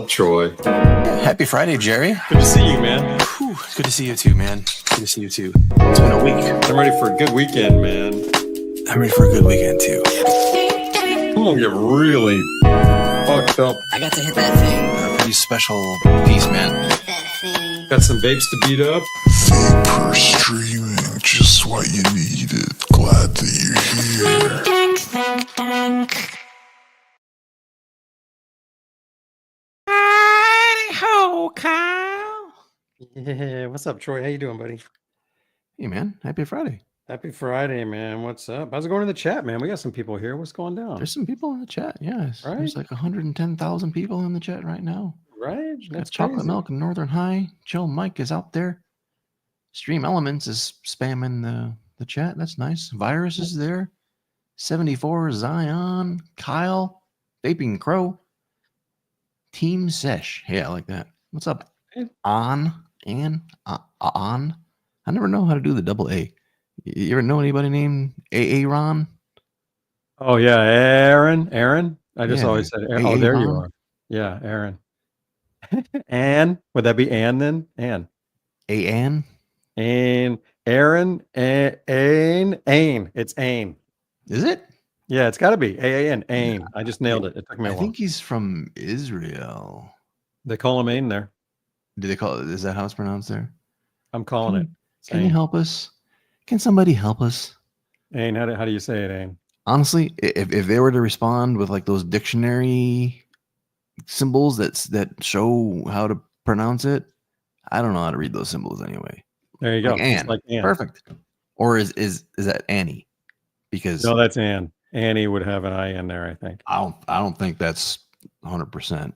Troy? Happy Friday, Jerry. Good to see you, man. Whew, good to see you too, man. Good to see you too. It's been a week. I'm ready for a good weekend, man. I'm ready for a good weekend too. I'm gonna get really fucked up. I got to hit that thing. A pretty special piece, man. Got some vapes to beat up. Vapor streaming, just what you needed. Glad that you're here. Hi-ho, Kyle. Yeah, what's up, Troy? How you doing, buddy? Hey, man. Happy Friday. Happy Friday, man. What's up? How's it going in the chat, man? We got some people here. What's going down? There's some people in the chat. Yes. Right? There's like 110,000 people in the chat right now. Right? Got Chocolate Milk and Northern High. Joe Mike is out there. Stream Elements is spamming the chat. That's nice. Virus is there. 74 Zion. Kyle. Vaping Crow. Team Sesh. Yeah, I like that. What's up? On. I never know how to do the double A. You ever know anybody named Aaron? Oh yeah, Aaron. I just Yeah. always said Aaron. Oh, there you are. Yeah, Aaron. Ann. Would that be Ann then? Ann. Ann? And Aaron. Ain. It's Ain. Is it? Yeah, it's got to be Aan. Ain. I just nailed it. It took me a I while. think he's from Israel. They call him Ain there. Do they call it? Is that how it's pronounced there? I'm calling it. Can you help us? Can somebody help us? Ain. How do you say it, Ain? Honestly, if they were to respond with like those dictionary symbols that show how to pronounce it, I don't know how to read those symbols anyway. There you go. Like Ann. Like Ann. Perfect. Or is that Annie? Because No, that's Ann. Annie would have an I in there, I think. I don't think that's 100%.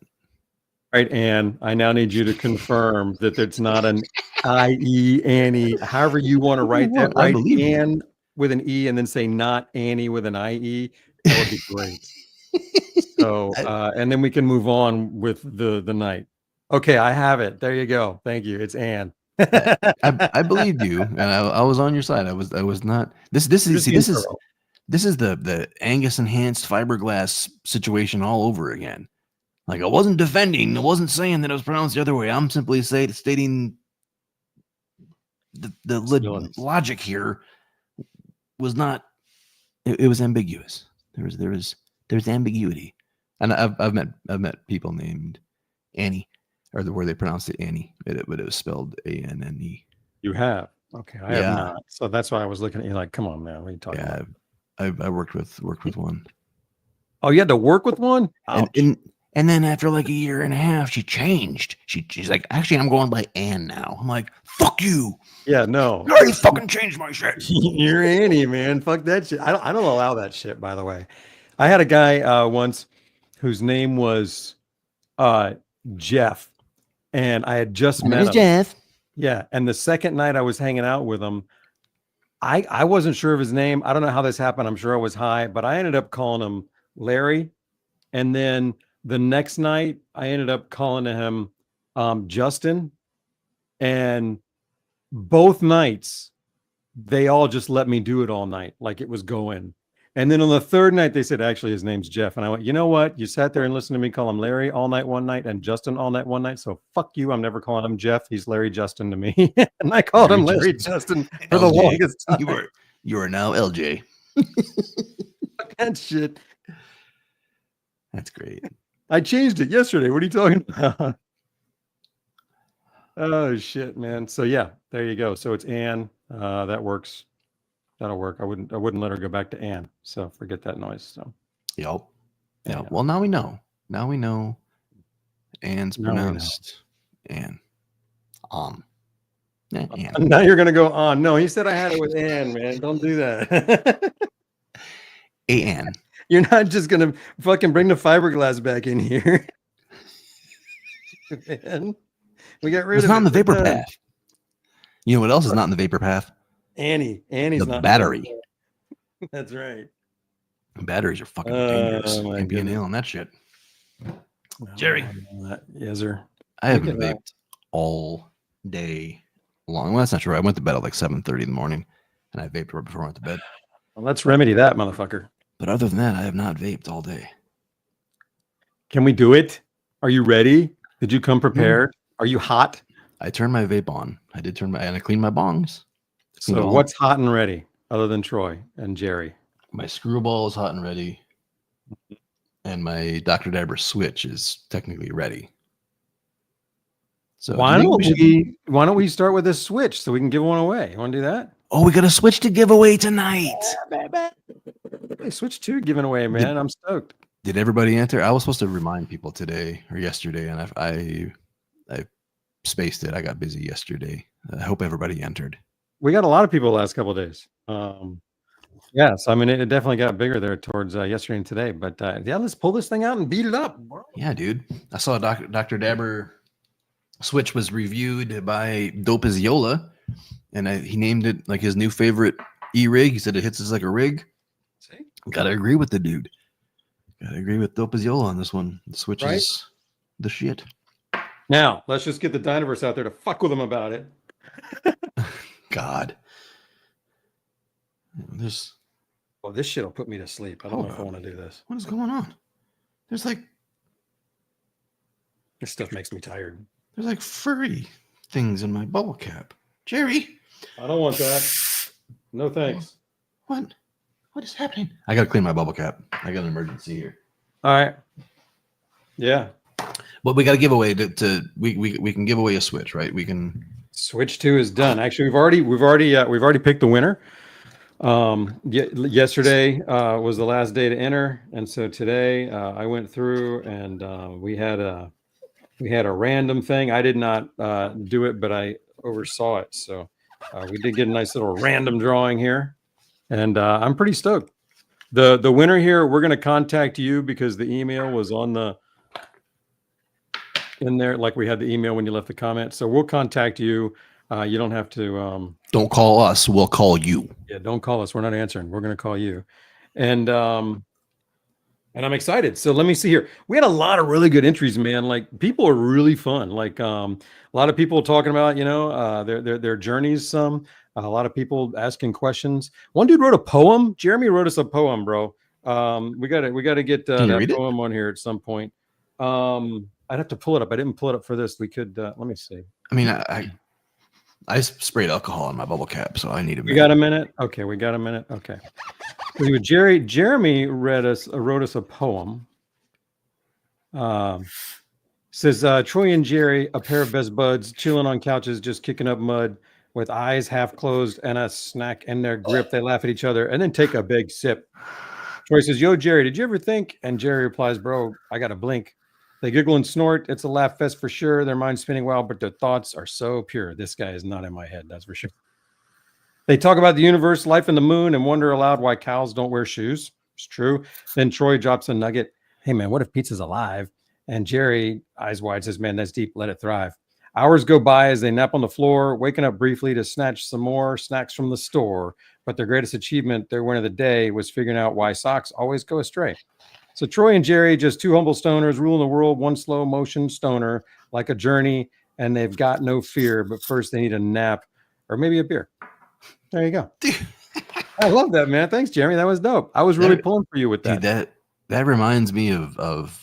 Right, Ann. I now need you to confirm that it's not an I-E, Annie. However you want to write that. I Write believe you. Ann with an E and then say not Annie with an I-E. That would be great. So, and then we can move on with the night. Okay, I have it. There you go. Thank you. It's Ann. I believed you, and I was on your side. I was not. This is the Angus enhanced fiberglass situation all over again. Like, I wasn't defending. I wasn't saying that it was pronounced the other way. I'm simply stating the logic here was not. It was ambiguous. There was ambiguity, and I've met people named Annie, or where they pronounced it Annie, but it was spelled A-N-N-E. You have. Okay, I have not. So that's why I was looking at you like, come on, man. What are you talking about? I worked with one. Oh, you had to work with one? And then after like a year and a half, she changed. She's like, actually, I'm going by Ann now. I'm like, fuck you. Yeah, no. You already fucking changed my shit. You're Annie, man. Fuck that shit. I don't allow that shit, by the way. I had a guy once whose name was Jeff. And I had just met him. Jeff. Yeah. And the second night I was hanging out with him, I wasn't sure of his name. I don't know how this happened. I'm sure I was high, but I ended up calling him Larry. And then the next night I ended up calling him Justin. And both nights, they all just let me do it all night. Like it was going. And then on the third night, they said, actually, his name's Jeff. And I went, you know what? You sat there and listened to me call him Larry all night one night and Justin all night one night. So fuck you. I'm never calling him Jeff. He's Larry Justin to me. And I called him Larry Justin for the longest time. You are now LJ. Fuck that shit. That's great. I changed it yesterday. What are you talking about? Oh, shit, man. So, yeah, there you go. So it's Ann. That works. That'll work. I wouldn't let her go back to Ann. So forget that noise. So Yep. Yeah. Well, now we know. Now we know. Ann's pronounced Ann. Yeah, Ann. Now you're gonna go on. No, he said I had it with Ann, man. Don't do that. Ann. You're not just gonna fucking bring the fiberglass back in here. Man, we got rid of it. It's not in the vapor path. You know what else is not in the vapor path? Annie's the not battery. That's right. Batteries are fucking dangerous. my Can't be a goodness. nail on that shit. Jerry. Yes, sir. I haven't vaped all day long. Well, that's not true. I went to bed at like 7:30 in the morning, and I vaped right before I went to bed. Well, let's remedy that, motherfucker. But other than that, I have not vaped all day. Can we do it? Are you ready? Did you come prepared? Are you hot? I turned my vape on. I did turn my, and I cleaned my bongs. Cleaned So all- what's hot and ready other than Troy and Jerry? My screwball is hot and ready. And my Dr. Dabber switch is technically ready. So Why do you don't think we should- why don't we start with a switch so we can give one away? You want to do that? Oh, we got a switch to give away tonight. Hey, switch 2 giving away, man. I'm stoked. Did everybody enter? I was supposed to remind people today or yesterday, and I spaced it. I got busy yesterday. I hope everybody entered. We got a lot of people the last couple of days. Yes, I mean it definitely got bigger there towards yesterday and today. But yeah, let's pull this thing out and beat it up. Yeah, dude. I saw Dr. Dabber switch was reviewed by Dope as Yola, and he named it like his new favorite e-rig. He said it hits us like a rig. See? Gotta agree with the dude. Gotta agree with Dope as Yola on this one. The switch Right? is the shit. Now let's just get the Dynaverse out there to fuck with them about it. God. Well, this shit will put me to sleep. I don't know if I Hold on. want to do this. What is going on? There's like This stuff makes me tired. furry things in my bubble cap. Jerry, I don't want that. No thanks. what is happening? I gotta clean my bubble cap. I got an emergency here. All right. Yeah. But we got to give away we can give away a switch, right? We can. Switch 2 is done. Actually, we've already picked the winner. Yesterday was the last day to enter, and so today I went through and we had a random thing. I did not do it, but I oversaw it. So we did get a nice little random drawing here, and I'm pretty stoked. The winner here, we're going to contact you because the email was in there, like we had the email when you left the comment. So we'll contact you. You don't have to. Don't call us. We'll call you. Yeah, don't call us. We're not answering. We're going to call you. And I'm excited. So let me see here. We had a lot of really good entries, man. Like people are really fun. Like a lot of people talking about, their journeys. A lot of people asking questions. One dude wrote a poem. Jeremy wrote us a poem, bro. We gotta get that poem on here at some point. I'd have to pull it up. I didn't pull it up for this. We could. Let me see. I mean, I sprayed alcohol in my bubble cap, so I need a minute. We got a minute? Okay, we got a minute. Okay. Anyway, Jeremy wrote us a poem. Says Troy and Jerry, a pair of best buds, chilling on couches, just kicking up mud, with eyes half closed and a snack in their grip. They laugh at each other and then take a big sip. Troy says, "Yo, Jerry, did you ever think?" And Jerry replies, "Bro, I got to blink." They giggle and snort. It's a laugh fest for sure. Their minds spinning wild, but their thoughts are so pure. This guy is not in my head, that's for sure. They talk about the universe, life in the moon, and wonder aloud why cows don't wear shoes. It's true. Then Troy drops a nugget. "Hey, man, what if pizza's alive?" And Jerry, eyes wide, says, "Man, that's deep. Let it thrive." Hours go by as they nap on the floor, waking up briefly to snatch some more snacks from the store. But their greatest achievement, their win of the day, was figuring out why socks always go astray. So Troy and Jerry, just two humble stoners, ruling the world, one slow motion stoner, like a journey, and they've got no fear. But first they need a nap or maybe a beer. There you go. I love that, man. Thanks, Jeremy. That was dope. I was really pulling for you with that. Dude, that reminds me of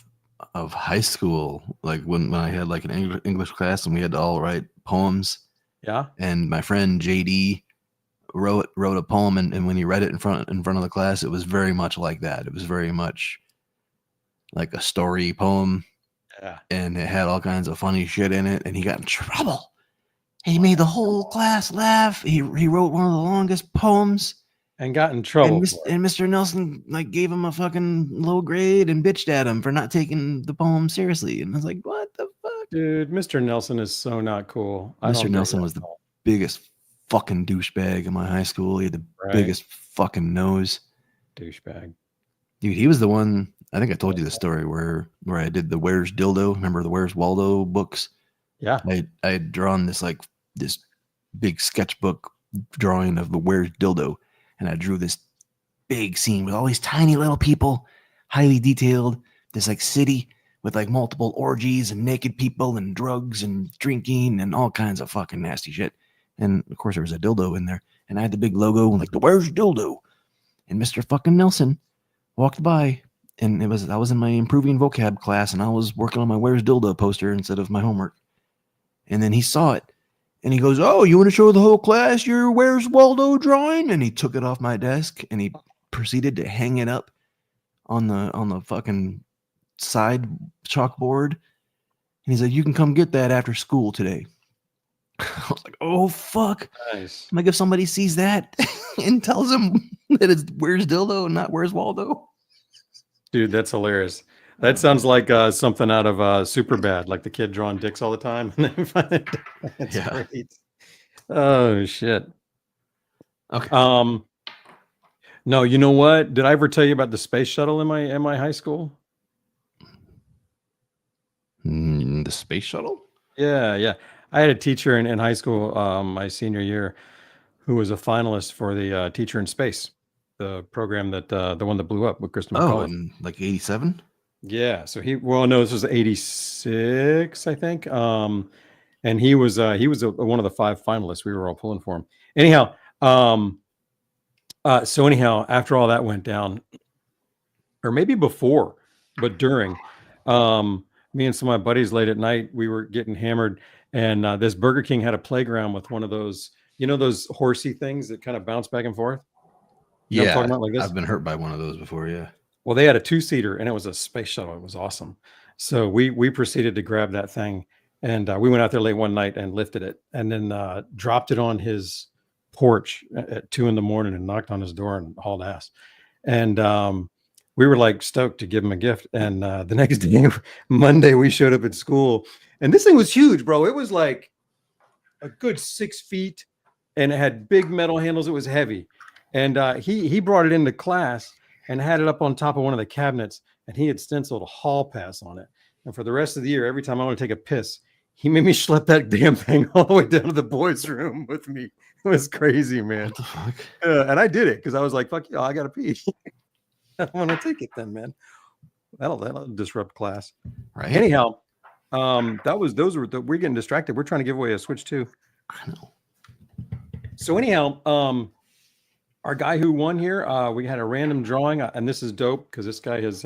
high school, like when I had like an English class and we had to all write poems. Yeah. And my friend JD wrote a poem, and when he read it in front of the class, it was very much like that. It was very much like a story poem. Yeah. And it had all kinds of funny shit in it, and he got in trouble. He made the whole class laugh. He wrote one of the longest poems and got in trouble. And Mr. Nelson like gave him a fucking low grade and bitched at him for not taking the poem seriously. And I was like, what the fuck? Dude, Mr. Nelson is so not cool. Mr. Nelson was the biggest fucking douchebag in my high school. He had the biggest fucking nose. Douchebag. Dude, he was the one, I think I told you the story where I did the Where's Dildo. Remember the Where's Waldo books? Yeah. I had drawn this big sketchbook drawing of the Where's Dildo. And I drew this big scene with all these tiny little people, highly detailed, this like city with like multiple orgies and naked people and drugs and drinking and all kinds of fucking nasty shit. And of course there was a dildo in there. And I had the big logo like the Where's Dildo? And Mr. fucking Nelson walked by and I was in my improving vocab class, and I was working on my "Where's Dildo" poster instead of my homework. And then he saw it, and he goes, "Oh, you want to show the whole class your Where's Waldo drawing?" And he took it off my desk, and he proceeded to hang it up on the fucking side chalkboard. And he's like, "You can come get that after school today." I was like, "Oh fuck!" Nice. Like if somebody sees that and tells him that it's Where's Dildo and not Where's Waldo. Dude, that's hilarious. That sounds like something out of Superbad, like the kid drawing dicks all the time. That's Yeah. great. Oh shit. Okay. No, you know what? Did I ever tell you about the space shuttle in my high school? The space shuttle? Yeah. I had a teacher in high school, my senior year, who was a finalist for the Teacher in Space, the program that the one that blew up with Kristen Oh, McCullough. in like 87? Yeah, so no, this was 86, I think. And he was one of the 5 finalists. We were all pulling for him. Anyhow, after all that went down, or maybe before, but during, me and some of my buddies late at night, we were getting hammered, and this Burger King had a playground with one of those, those horsey things that kind of bounce back and forth. You know what I'm talking about, like this? I've been hurt by one of those before, yeah. Well, they had a 2-seater, and it was a space shuttle. It was awesome. So we proceeded to grab that thing, and we went out there late one night and lifted it, and then dropped it on his porch at 2 a.m. and knocked on his door and hauled ass. And we were like stoked to give him a gift. And the next day, Monday, we showed up at school, and this thing was huge, bro. It was like a good 6 feet, and it had big metal handles. It was heavy, and he brought it into class and had it up on top of one of the cabinets, and he had stenciled a hall pass on it. And for the rest of the year, every time I want to take a piss, he made me schlep that damn thing all the way down to the boys' room with me. It was crazy, man. What the fuck? And I did it because I was like, "Fuck you, I gotta pee." I want to take it then, man. That'll disrupt class. Right. Anyhow, we're getting distracted. We're trying to give away a Switch 2. I know. So anyhow, our guy who won here, we had a random drawing, and this is dope because this guy is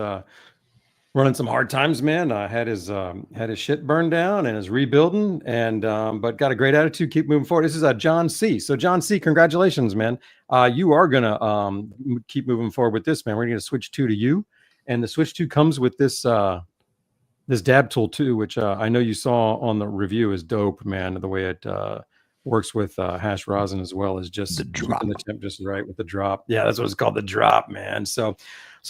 running some hard times, man. Had his shit burned down and is rebuilding, and but got a great attitude. Keep moving forward. This is John C. So John C, congratulations, man. You are gonna keep moving forward with this, man. We're gonna Switch 2 to you, and the Switch 2 comes with this this dab tool too, which I know you saw on the review is dope, man. The way it works with hash rosin as well as just The drop. keeping the temp just right with the drop. Yeah, that's what it's called, the drop, man. So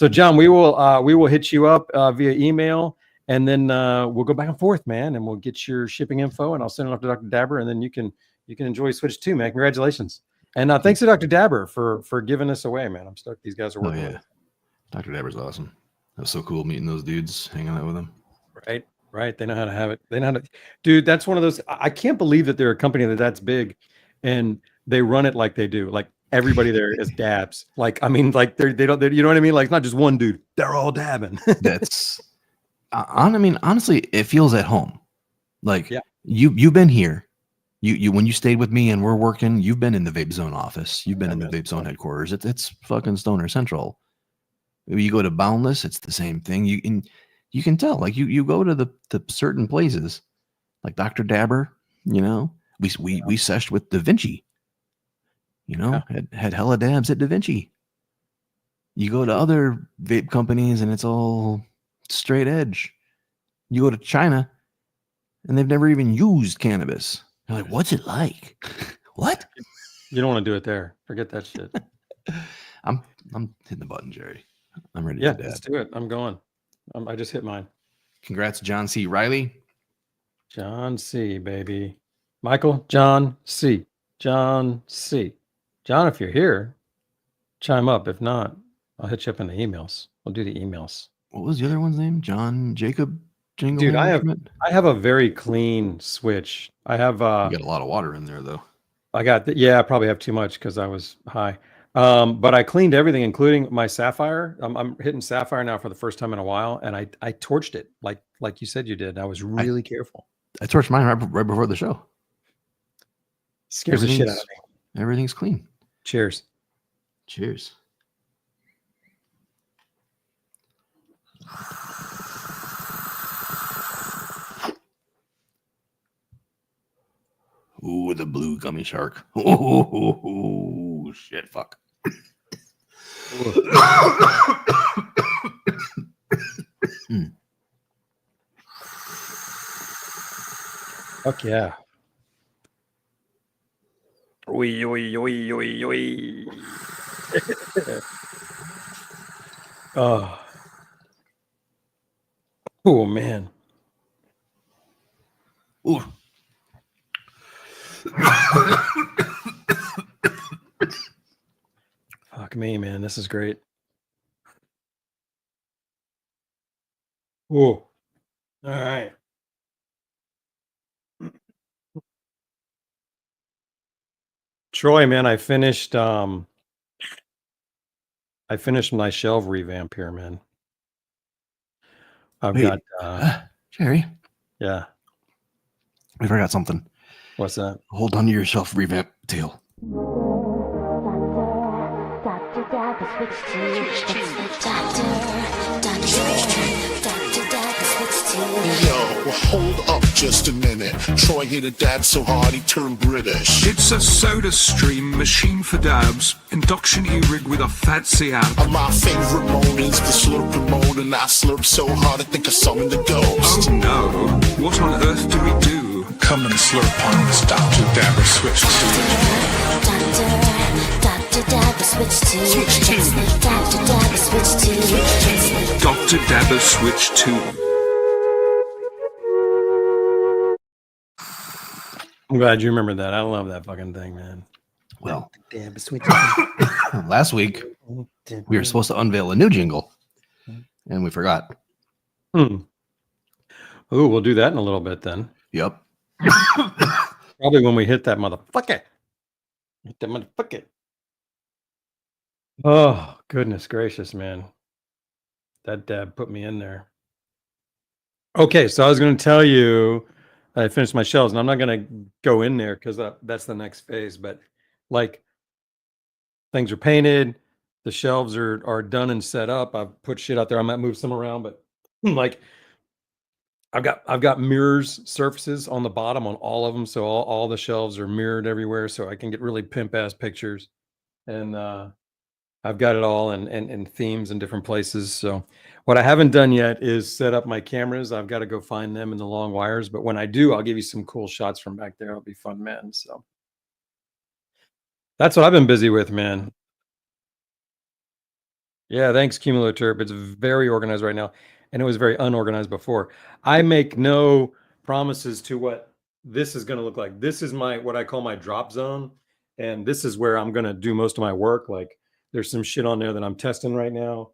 John, we will hit you up via email, and then we'll go back and forth, man, and we'll get your shipping info, and I'll send it off to Dr. Dabber, and then you can enjoy Switch 2, man. Congratulations. And thanks to Dr. Dabber for giving this away, man. I'm stoked these guys are working with it. Dr. Dabber's awesome. That was so cool meeting those dudes, hanging out with them. Right. They know how to have it. They know how to, dude. That's one of those. I can't believe that they're a company that's big, and they run it like they do. Like everybody there is dabs. Like I mean, like they don't. You know what I mean? Like it's not just one dude. They're all dabbing. That's. I mean, honestly, it feels at home. Like Yeah. you've been here. You when you stayed with me and we're working, you've been in the Vape Zone office. You've been in the Vape Zone headquarters. It's fucking Stoner Central. You go to Boundless, it's the same thing. You can tell, like you go to the certain places, like Dr. Dabber, we seshed with Da Vinci, had hella dabs at Da Vinci. You go to other vape companies and it's all straight edge. You go to China and they've never even used cannabis. You're like, what's it like? What? You don't want to do it there. Forget that shit. I'm hitting the button, Jerry. I'm ready Yeah, to dab. let's do it. I'm going. I just hit mine. Congrats, John C. Riley. John C, baby. Michael, John C. John C. John, if you're here, chime up. If not, I'll hit you up in the emails. I'll do the emails. What was the other one's name? John Jacob Jingle. Dude, I have a very clean Switch. I have you got a lot of water in there though. I probably have too much because I was high. But I cleaned everything, including my Sapphire. I'm hitting Sapphire now for the first time in a while, and I torched it like you said you did. I was really careful. I torched mine right before the show. Scares the shit out of me. Everything's clean. Cheers. Cheers. Ooh, the blue gummy shark. Oh, shit, fuck. Fuck yeah. Oi, oi, oi, oi, oi. Oh. Oh, man. Ooh. Fuck me, man. This is great. Ooh. All right. Troy, man, I finished my shelf revamp here, man. I've Wait, got Jerry, yeah. we forgot something. What's that? Hold on to your shelf revamp tail. Yo, hold up just a minute. Troy hit a dad so hard he turned British. It's a soda stream machine for dabs, induction e-rig with a fancy amp. And my favorite mode is the slurping mode, and I slurp so hard I think I summoned the ghost. Oh no, what on earth do we do? Come and slurp on this Dr. Dabber switch Dr. Dabber switch to Dr. Dabber switch to Dr. Dabber switch to. I'm glad you remember that. I love that fucking thing, man. Well, Damn, sweet. last week we were supposed to unveil a new jingle, and we forgot. Ooh, we'll do that in a little bit then. Yep. Probably when we hit that motherfucker. Hit that motherfucker. Oh, goodness gracious, man. That dab put me in there. Okay, so I was going to tell you I finished my shelves, and I'm not going to go in there because that's the next phase. But like, things are painted, the shelves are done and set up. I've put shit out there. I might move some around, but like, I've got mirrors surfaces on the bottom on all of them, so all the shelves are mirrored everywhere, so I can get really pimp ass pictures. And I've got it all in themes in different places. So what I haven't done yet is set up my cameras. I've got to go find them in the long wires. But when I do, I'll give you some cool shots from back there. It'll be fun, man. So that's what I've been busy with, man. Yeah, thanks, Cumulaturp. It's very organized right now. And it was very unorganized before. I make no promises to what this is going to look like. This is what I call my drop zone. And this is where I'm going to do most of my work. Like, there's some shit on there that I'm testing right now.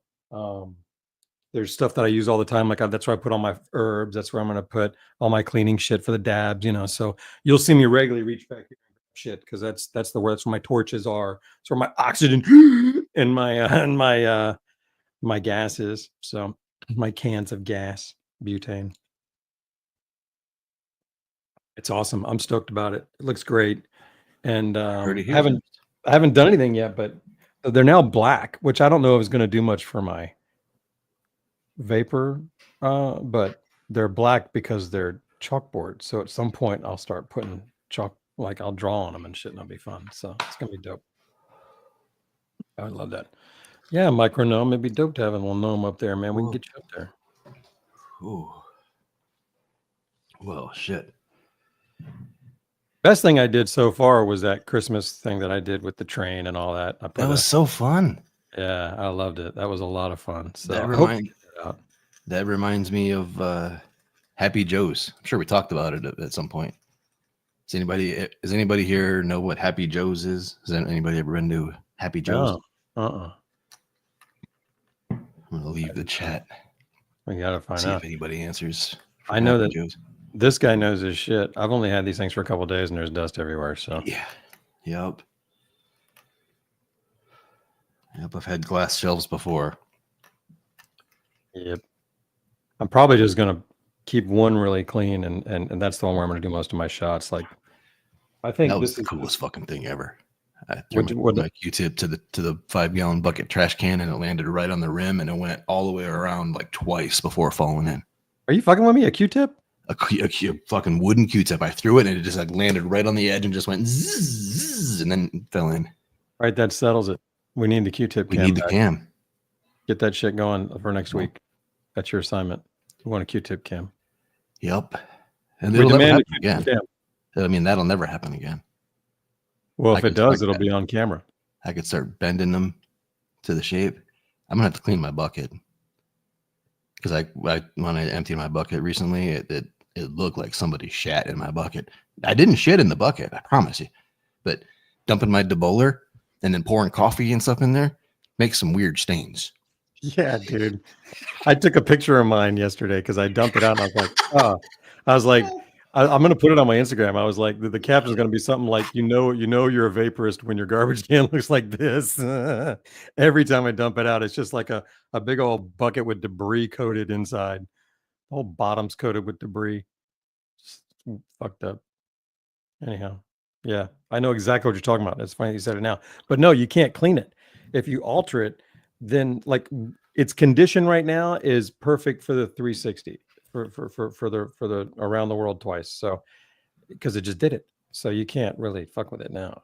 There's stuff that I use all the time. Like that's where I put all my herbs. That's where I'm going to put all my cleaning shit for the dabs, So you'll see me regularly reach back here and shit because that's where my torches are. It's where my oxygen and my gas is. So my cans of gas, butane. It's awesome. I'm stoked about it. It looks great. And I haven't done anything yet, but they're now black, which I don't know if is going to do much for my vapor, but they're black because they're chalkboard. So at some point I'll start putting chalk, like I'll draw on them and shit, and it'll be fun. So it's going to be dope. I would love that. Yeah, micronome. It'd be dope to have a little gnome up there, man. We can get you up there. Ooh. Well, shit. Best thing I did so far was that Christmas thing that I did with the train and all that. That was so fun. Yeah, I loved it. That was a lot of fun. So that reminds me of Happy Joe's. I'm sure we talked about it at some point. Does anybody here know what Happy Joe's is? Has anybody ever been to Happy Joe's? No. I'm gonna leave the chat. We gotta find See out if anybody answers. I know Happy that Joe's. This guy knows his shit. I've only had these things for a couple of days, and there's dust everywhere. So yeah, yep. I've had glass shelves before. Yep. I'm probably just gonna keep one really clean, and that's the one where I'm gonna do most of my shots. Like, I think That was this the is coolest fucking thing ever. I threw What my Q-tip to the 5-gallon bucket trash can, and it landed right on the rim, and it went all the way around like twice before falling in. are you fucking with me? A Q-tip? A fucking wooden Q-tip. I threw it, and it just like landed right on the edge and just went zzz, and then fell in. All right, that settles it. We need the Q-tip We cam need the back. cam. Get that shit going for next Well, week. That's your assignment. We want a Q-tip cam. Yep. And We it'll never demand a happen Q-tip again. cam. I mean, that'll never happen again. Well, if I it does, could- it'll be on camera. I could start bending them to the shape. I'm gonna have to clean my bucket because I when I emptied my bucket recently, it looked like somebody shat in my bucket. I didn't shit in the bucket, I promise you, but dumping my debowler and then pouring coffee and stuff in there makes some weird stains. Yeah, dude. I took a picture of mine yesterday because I dumped it out and I was like, oh, I was like, I'm gonna put it on my Instagram. I was like, the caption is gonna be something like, you know, you're a vaporist when your garbage can looks like this. Every time I dump it out, it's just like a big old bucket with debris coated inside. The whole bottom's coated with debris. Just fucked up. Anyhow, yeah, I know exactly what you're talking about. It's funny you said it now, but no, you can't clean it. If you alter it, then like its condition right now is perfect for the 360 for the around the world twice. So because it just did it, so you can't really fuck with it now.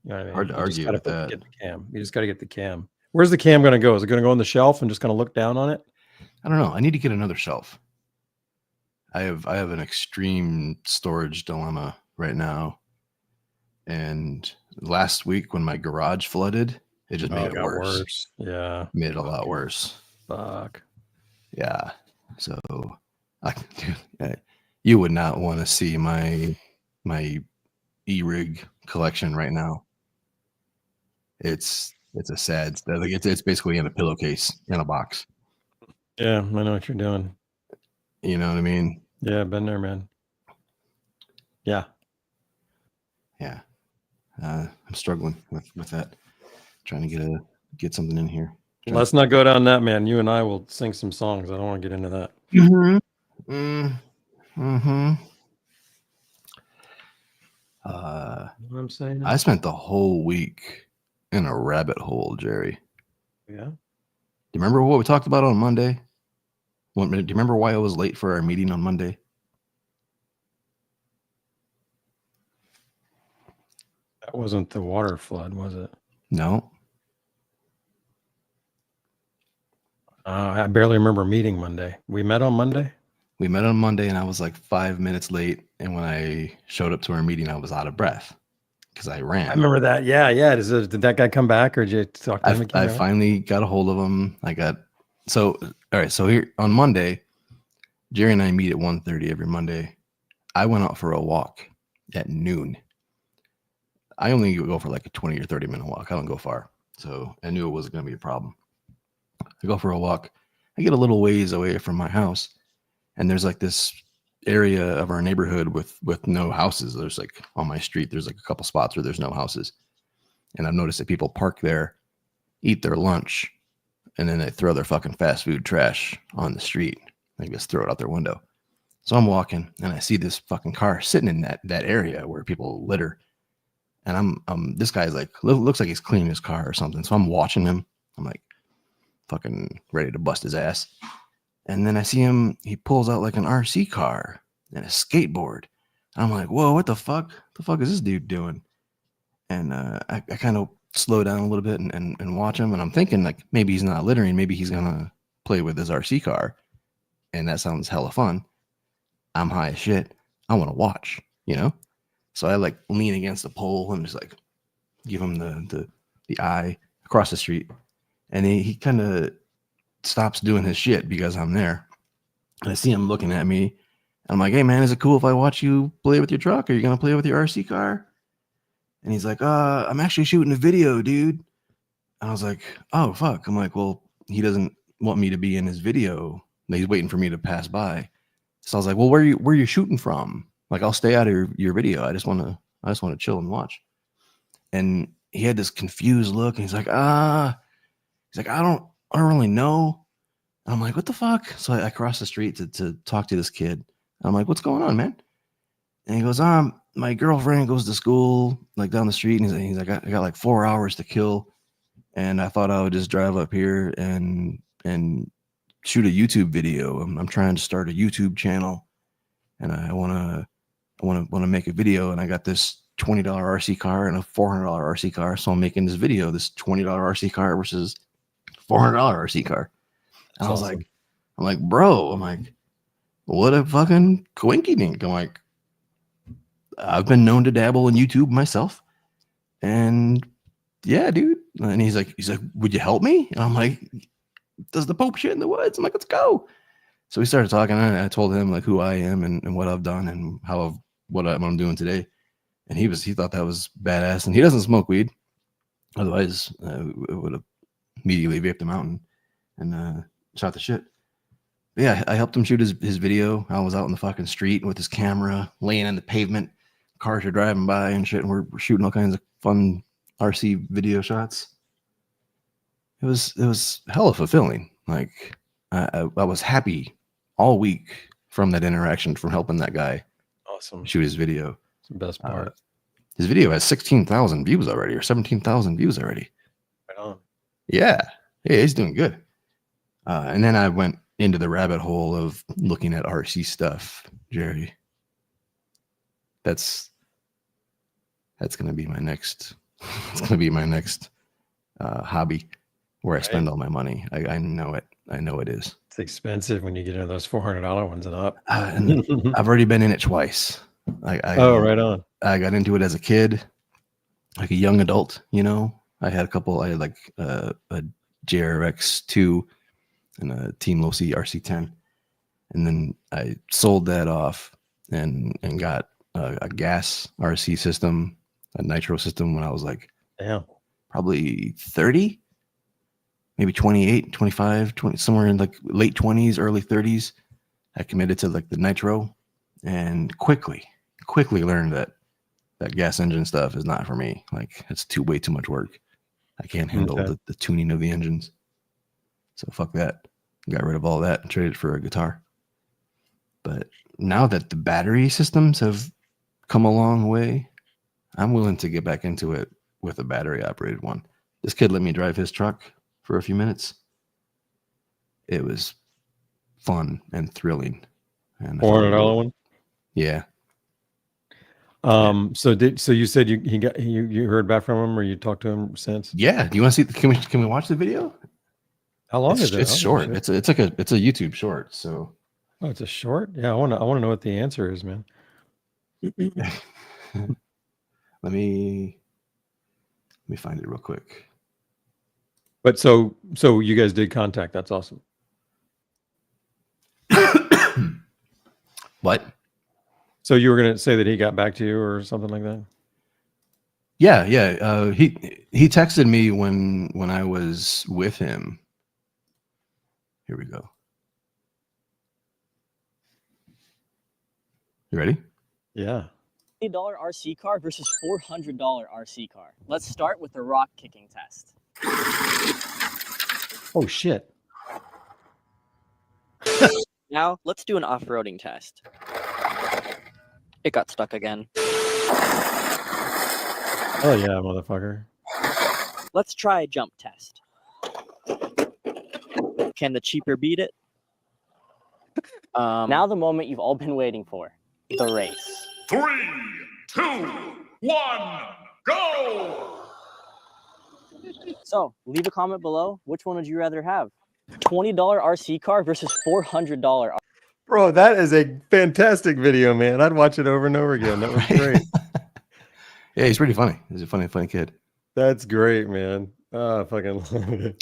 You know what I mean? Hard to You just argue gotta with that. get the cam. You just got to get the cam. Where's the cam going to go? Is it going to go on the shelf and just going to look down on it? I don't know. I need to get another shelf. I have an extreme storage dilemma right now. And last week when my garage flooded, it just made it got worse. Yeah, Made it a lot worse. fuck. Yeah. So you would not want to see my e-rig collection right now. It's a sad, like it's basically in a pillowcase in a box. Yeah, I know what you're doing. You know what I mean? Yeah, been there, man. Yeah. Yeah. I'm struggling with that. Trying to get something in here. Let's not go down that, man. You and I will sing some songs. I don't want to get into that. Mm-hmm. Mm-hmm. You know what I'm saying? I spent the whole week in a rabbit hole, Jerry. Yeah. Do you remember what we talked about on Monday? Do you remember why I was late for our meeting on Monday? That wasn't the water flood, was it? No. I barely remember meeting Monday. We met on Monday? We met on Monday and I was like 5 minutes late. And when I showed up to our meeting, I was out of breath because I ran. I remember that. Yeah, yeah. Did that guy come back or did you talk to him again? I finally got a hold of him. All right. So here on Monday, Jerry and I meet at 1:30 every Monday. I went out for a walk at noon. I only go for like a 20 or 30 minute walk. I don't go far. So I knew it wasn't going to be a problem. I go for a walk. I get a little ways away from my house. And there's like this area of our neighborhood with no houses. There's like on my street, there's like a couple spots where there's no houses. And I've noticed that people park there, eat their lunch, and then they throw their fucking fast food trash on the street. They just throw it out their window. So I'm walking and I see this fucking car sitting in that area where people litter. And this guy's like, looks like he's cleaning his car or something. So I'm watching him. I'm like fucking ready to bust his ass. And then I see him, he pulls out like an RC car and a skateboard. And I'm like, whoa, what the fuck? The fuck is this dude doing? And I kind of slow down a little bit and watch him. And I'm thinking like, maybe he's not littering. Maybe he's going to play with his RC car. And that sounds hella fun. I'm high as shit. I want to watch, you know? So I like lean against the pole and just like give him the eye across the street. And he kind of stops doing his shit because I'm there. And I see him looking at me. I'm like, hey man, is it cool if I watch you play with your truck? Are you going to play with your RC car? And he's like, I'm actually shooting a video, dude. And I was like, oh, fuck. I'm like, well, he doesn't want me to be in his video. He's waiting for me to pass by. So I was like, well, where are you shooting from? Like, I'll stay out of your video. I just want to chill and watch. And he had this confused look. And he's like, I don't really know. And I'm like, what the fuck? So I crossed the street to talk to this kid. I'm like, what's going on, man? And he goes, my girlfriend goes to school like down the street, and he's like, I got like 4 hours to kill, and I thought I would just drive up here and shoot a YouTube video. I'm trying to start a YouTube channel, and I want to make a video, and I got this $20 RC car and a $400 RC car, so I'm making this video, this $20 RC car versus $400 RC car. And I was awesome. like, I'm like, bro, I'm like, what a fucking coinky dink. I'm like, I've been known to dabble in YouTube myself, and yeah, dude. And he's like, would you help me? And I'm like, does the Pope shit in the woods? I'm like, let's go. So we started talking, and I told him like who I am and what I've done and what I'm doing today. And he thought that was badass. And he doesn't smoke weed, otherwise it would have immediately vaped him out and shot the shit. But yeah, I helped him shoot his video. I was out in the fucking street with his camera, laying on the pavement. Cars are driving by and shit, and we're shooting all kinds of fun RC video shots. It was hella fulfilling. Like I was happy all week from that interaction, from helping that guy Awesome. shoot his video. It's the best part. His video has 16,000 views already, or 17,000 views already. Right on. Yeah, he's doing good. And then I went into the rabbit hole of looking at RC stuff, Jerry. That's gonna be my next. It's gonna be my next hobby, where I spend all my money. I know it. I know it is. It's expensive when you get into those $400 ones and up. And I've already been in it twice. Oh, right on. I got into it as a kid, like a young adult. You know, I had like a JRX2 and a Team Low C RC10, and then I sold that off and got a gas RC system, a nitro system, when I was like, Yeah. probably 30, maybe 28, 25, 20, somewhere in like late 20s, early 30s. I committed to like the nitro, and quickly learned that gas engine stuff is not for me. Like, it's way too much work. I can't handle the tuning of the engines. So fuck that. Got rid of all that and traded for a guitar. But now that the battery systems have come a long way, I'm willing to get back into it with a battery operated one. This kid let me drive his truck for a few minutes. It was fun and thrilling. And $400 one. Yeah. So you said you heard back from him, or you talked to him since? Yeah. Do you want to see? Can we watch the video? How long is it? It's short. It's a YouTube short. So. Oh, it's a short. Yeah, I want to know what the answer is, man. Let me find it real quick. But so you guys did contact. That's awesome. What? So you were going to say that he got back to you or something like that? Yeah. He texted me when I was with him. Here we go. You ready? Yeah. $80 RC car versus $400 RC car. Let's start with the rock kicking test. Oh shit. Now, let's do an off-roading test. It got stuck again. Oh yeah, motherfucker. Let's try a jump test. Can the cheaper beat it? Now the moment you've all been waiting for. The race. 3, 2, 1, go! So, leave a comment below. Which one would you rather have? $20 RC car versus $400. Bro, that is a fantastic video, man. I'd watch it over and over again. That was great. Yeah, he's pretty funny. He's a funny kid. That's great, man. Oh, I fucking love it.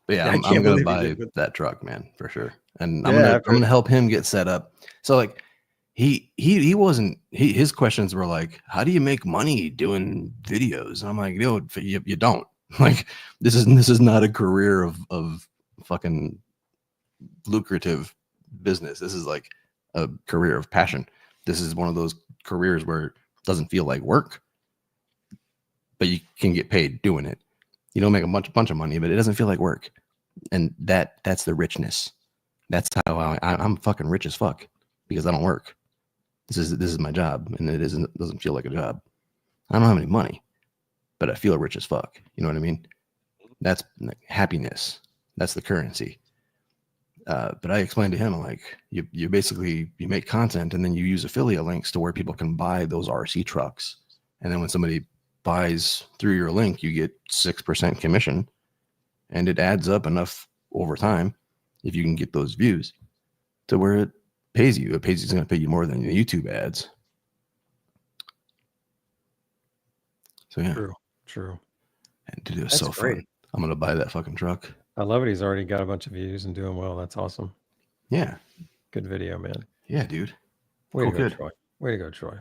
But yeah, I I'm can't gonna believe he buy did that truck, man, for sure. And I'm Yeah, gonna help him get set up. So like he wasn't his questions were like, how do you make money doing videos? And I'm like, you don't. Like, this is not a career of fucking lucrative business. This is like a career of passion. This is one of those careers where it doesn't feel like work, but you can get paid doing it. You don't make a bunch of money, but it doesn't feel like work. And that's the richness. That's how I'm fucking rich as fuck, because I don't work. This is my job, and it doesn't feel like a job. I don't have any money, but I feel rich as fuck. You know what I mean? That's like happiness. That's the currency. But I explained to him, like, you basically you make content and then you use affiliate links to where people can buy those RC trucks, and then when somebody buys through your link, you get 6% commission, and it adds up enough over time if you can get those views to where it pays you. It pays you, it's going to pay you more than the YouTube ads. So yeah, True. and dude, it was That's so great. fun. I'm gonna buy that fucking truck. I love it. He's already got a bunch of views and doing well. That's awesome. Yeah, Good video, man. yeah, dude. Way Cool to go, kid. Troy. Way to go, Troy.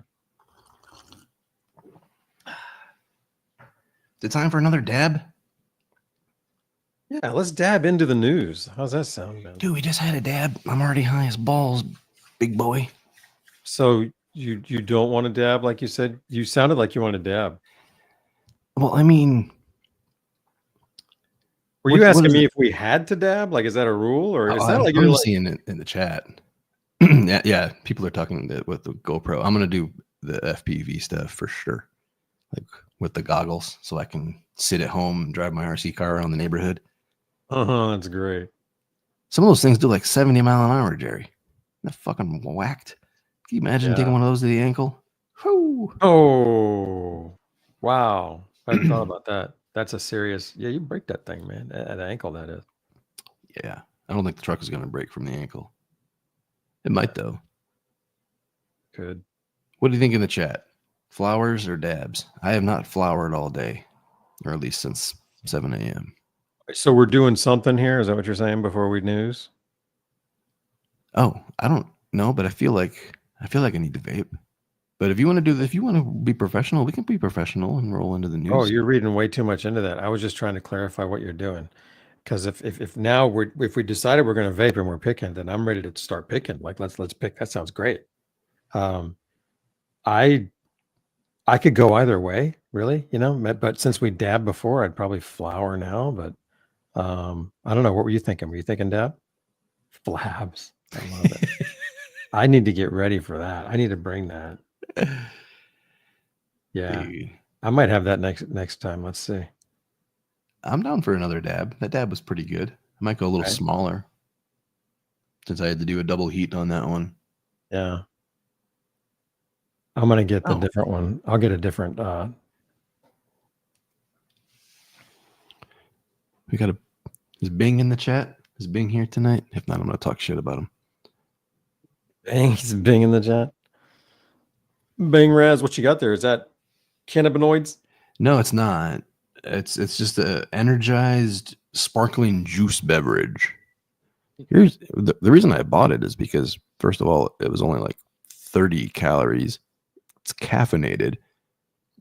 The time for another dab, Yeah, let's dab into the news. How's that sound, man? dude. We just had a dab. I'm already high as balls, big boy. So you don't want to dab like you said? You sounded like you want to dab. Well, I mean, Were What- you what asking is me it? if we had to dab? Like, is that a rule, or is that I'm, like I'm you're like? seeing it in the chat. yeah, people are talking with the GoPro. I'm gonna do the FPV stuff for sure, like with the goggles, so I can sit at home and drive my RC car around the neighborhood. That's great. Some of those things do like 70 mile an hour, Jerry. That fucking whacked. Can you imagine taking one of those to the ankle? Whew. Oh, wow! I hadn't thought about that. That's a serious. Yeah, you break that thing, man. At the ankle, that is. Yeah, I don't think the truck is gonna break from the ankle. It might though. Good. What do you think in the chat? Flowers or dabs? I have not flowered all day, or at least since 7 a.m. So we're doing something here. Is that what you're saying before we news? Oh, I don't know, but I feel like I need to vape. But if you want to do this, if you want to be professional, we can be professional and roll into the news. Oh, you're reading way too much into that. I was just trying to clarify what you're doing. Because if now if we decided we're going to vape and we're picking, then I'm ready to start picking. Like let's pick. That sounds great. I could go either way, really. But since we dabbed before, I'd probably flower now. But I don't know. What were you thinking? Were you thinking dab? Flabs. I love it. I need to get ready for that. I need to bring that. Yeah, Dude, I might have that next time. Let's see. I'm down for another dab. That dab was pretty good. I might go a little Okay. smaller since I had to do a double heat on that one. Yeah. I'm gonna get the Oh. different one. I'll get a different We got is Bing in the chat? Is Bing here tonight? If not, I'm gonna talk shit about him. Bang, he's Bing in the chat. Bang Raz, what you got there? Is that cannabinoids? No, it's not. It's just a energized sparkling juice beverage. Here's the reason I bought it is because first of all, it was only like 30 calories. It's caffeinated.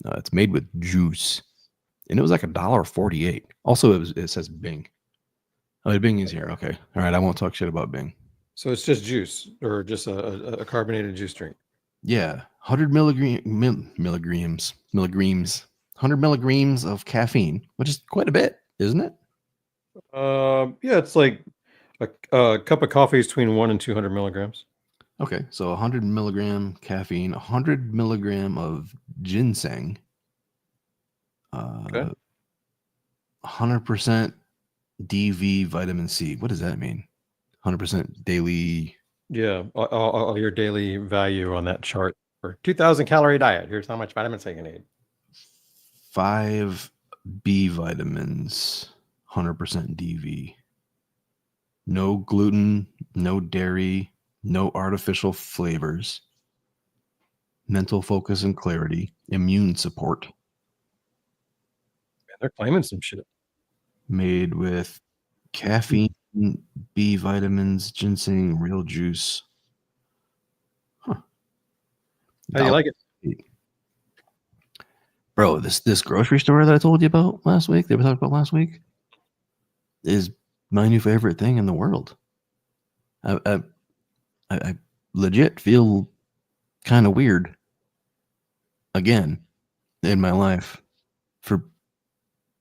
It's made with juice, and it was like $1.48. Also, it says Bing. Oh, Bing is here. Okay, all right. I won't talk shit about Bing. So it's just juice or just a carbonated juice drink. Yeah, 100 milligrams, 100 milligrams of caffeine, which is quite a bit, isn't it? Yeah, it's like a cup of coffee is between 1 and 200 milligrams. Okay, so 100 milligram caffeine, 100 milligram of ginseng, Okay. 100% DV vitamin C. What does that mean? 100% daily. Yeah, all your daily value on that chart for 2,000 calorie diet. Here's how much vitamin C you need. 5 B vitamins, 100% DV. No gluten, no dairy, no artificial flavors. Mental focus and clarity, immune support. Man, they're claiming some shit. Made with caffeine, B vitamins, ginseng, real juice. Huh. How do you like it? Bro, this grocery store that I told you about last week, they were talking about last week, is my new favorite thing in the world. I legit feel kind of weird again in my life for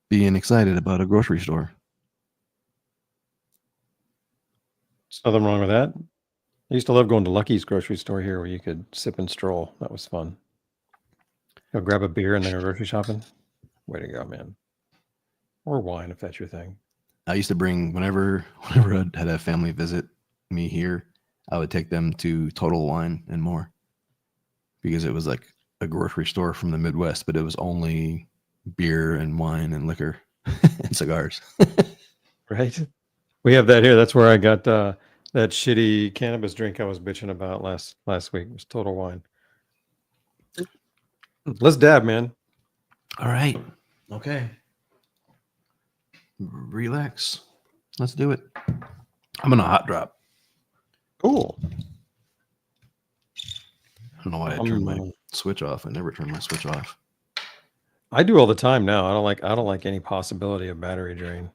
being excited about a grocery store. There's nothing wrong with that. I used to love going to Lucky's grocery store here where you could sip and stroll. That was fun. Go grab a beer and then go grocery shopping. Way to go, man. Or wine if that's your thing. I used to bring whenever I'd had a family visit me here, I would take them to Total Wine and More because it was like a grocery store from the Midwest, but it was only beer and wine and liquor and cigars. Right? We have that here. That's where I got that shitty cannabis drink I was bitching about last week. It was Total Wine. Let's dab, man. All right. Okay. Relax. Let's do it. I'm gonna hot drop. Cool. I don't know why I turned my switch off. I never turn my switch off. I do all the time now. I don't like any possibility of battery drain.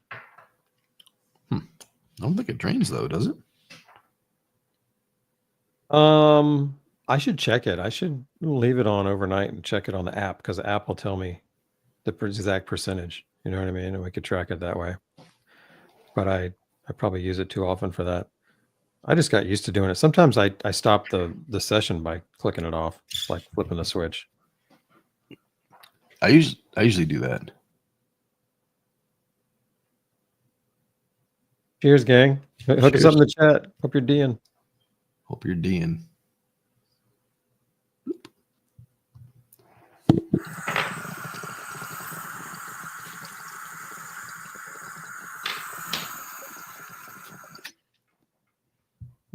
I don't think it drains though, does it? I should check it. I should leave it on overnight and check it on the app because the app will tell me the exact percentage. You know what I mean? And we could track it that way. But I probably use it too often for that. I just got used to doing it. Sometimes I stop the session by clicking it off, like flipping the switch. I usually do that. Cheers, gang. Hook us up in the chat. Hope you're D'ing. Hope you're D'ing.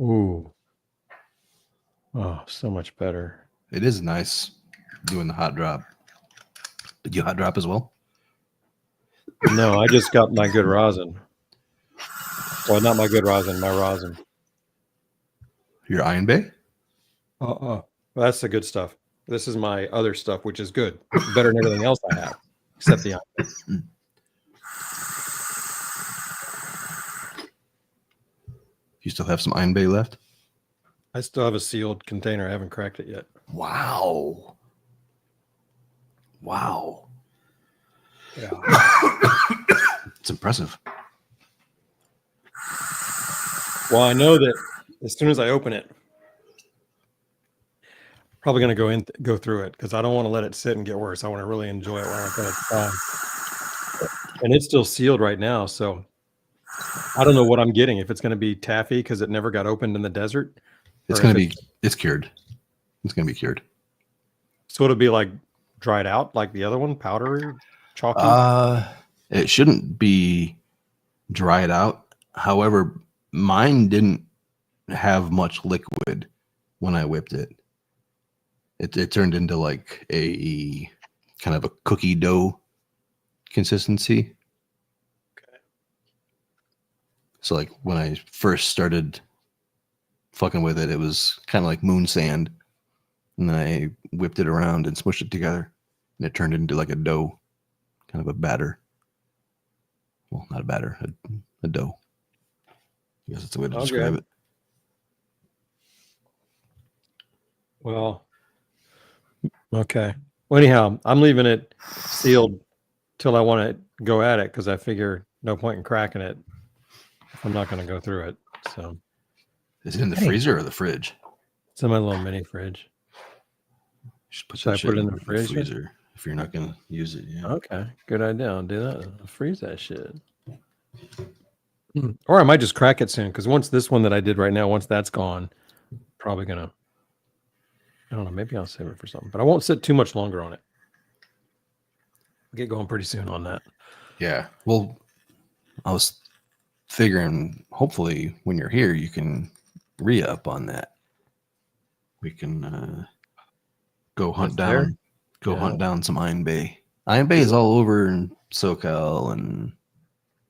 Ooh. Oh, so much better. It is nice doing the hot drop. Did you hot drop as well? No, I just got my good rosin. Well, not my good rosin, my rosin. Your Iron Bay? Well, that's the good stuff. This is my other stuff, which is good. Better than everything else I have, except the iron. You still have some Iron Bay left? I still have a sealed container. I haven't cracked it yet. Wow. Wow. Yeah. It's impressive. Well, I know that as soon as I open it, probably going to go through it because I don't want to let it sit and get worse. I want to really enjoy it while I've got it time. And it's still sealed right now, so I don't know what I'm getting. If it's going to be taffy because it never got opened in the desert, It's cured. It's going to be cured. So it'll be like dried out, like the other one, powdery, chalky. It shouldn't be dried out. However, mine didn't have much liquid when I whipped it. It turned into like a kind of a cookie dough consistency. Okay. So like when I first started fucking with it, it was kind of like moon sand. And then I whipped it around and smushed it together. And it turned into like a dough, kind of a batter. Well, not a batter, a dough. I guess that's the way to describe it. Well, okay. Well, anyhow, I'm leaving it sealed till I want to go at it because I figure no point in cracking it if I'm not going to go through it. So, is it in the freezer or the fridge? It's in my little mini fridge. Should I put it in the fridge? Freezer if you're not going to use it. Yeah. Okay, good idea. I'll do that. I'll freeze that shit. Or I might just crack it soon because once this one that I did right now, once that's gone, probably gonna. I don't know. Maybe I'll save it for something, but I won't sit too much longer on it. I'll get going pretty soon on that. Yeah. Well, I was figuring hopefully when you're here, you can re-up on that. We can go hunt down some Iron Bay. Iron Bay is all over in SoCal and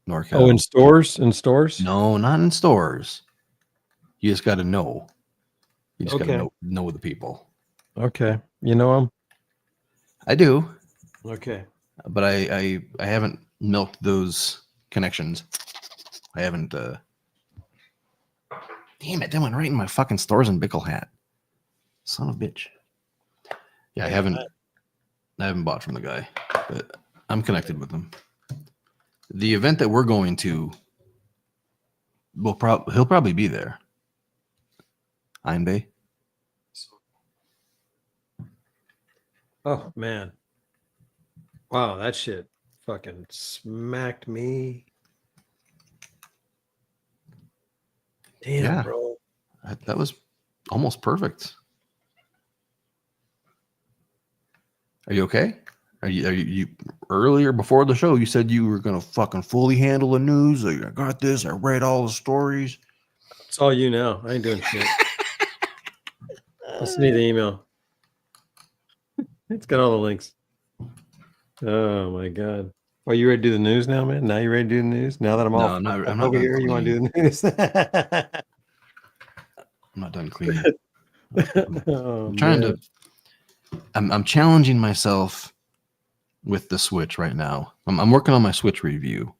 NorCal. Oh, in stores? In stores? No, not in stores. You just got to know. You just got Okay. to know the people. Okay. You know them? I do, Okay. but I haven't milked those connections. I haven't. Damn it! That went right in my fucking Stores and Bickle hat. Son of a bitch. Yeah, I haven't bought from the guy, but I'm connected with him. The event that we're going to, he'll probably be there. Iron Bay. Oh man. Wow, that shit fucking smacked me. Damn, Yeah. bro. That was almost perfect. Are you okay? Are you earlier before the show? You said you were gonna fucking fully handle the news. Like, I got this. I read all the stories. It's all you now. I ain't doing shit. Let's see the email. It's got all the links. Oh my god. Well, you ready to do the news now, man? Now you ready to do the news? Now that I'm No, all I'm not over done here, you want to cleaning. do the news? I'm not done cleaning. Oh, I'm trying man. to. I'm challenging myself with the Switch right now. I'm working on my Switch review,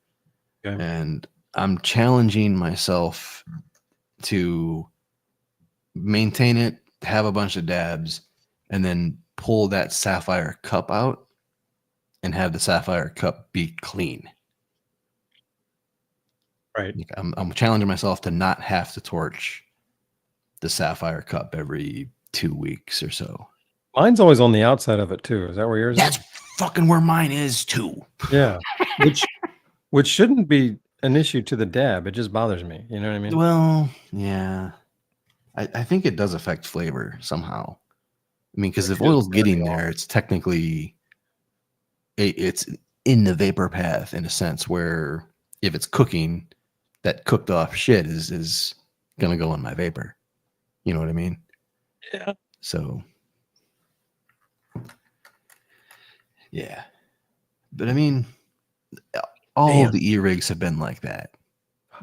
Okay. and I'm challenging myself to maintain it, have a bunch of dabs, and then pull that sapphire cup out and have the sapphire cup be clean. Right. Like, I'm challenging myself to not have to torch the sapphire cup every 2 weeks or so. Mine's always on the outside of it too. Is that where yours That's is? fucking where mine is too. Yeah. Which shouldn't be an issue to the dab. It just bothers me. You know what I mean? Well, yeah. I think it does affect flavor somehow. I mean, because if It feels oil's very getting off. there, it's technically it's in the vapor path in a sense where if it's cooking, that cooked off shit is gonna go in my vapor. You know what I mean? Yeah. So yeah. But I mean, all Damn. of the e-rigs have been like that.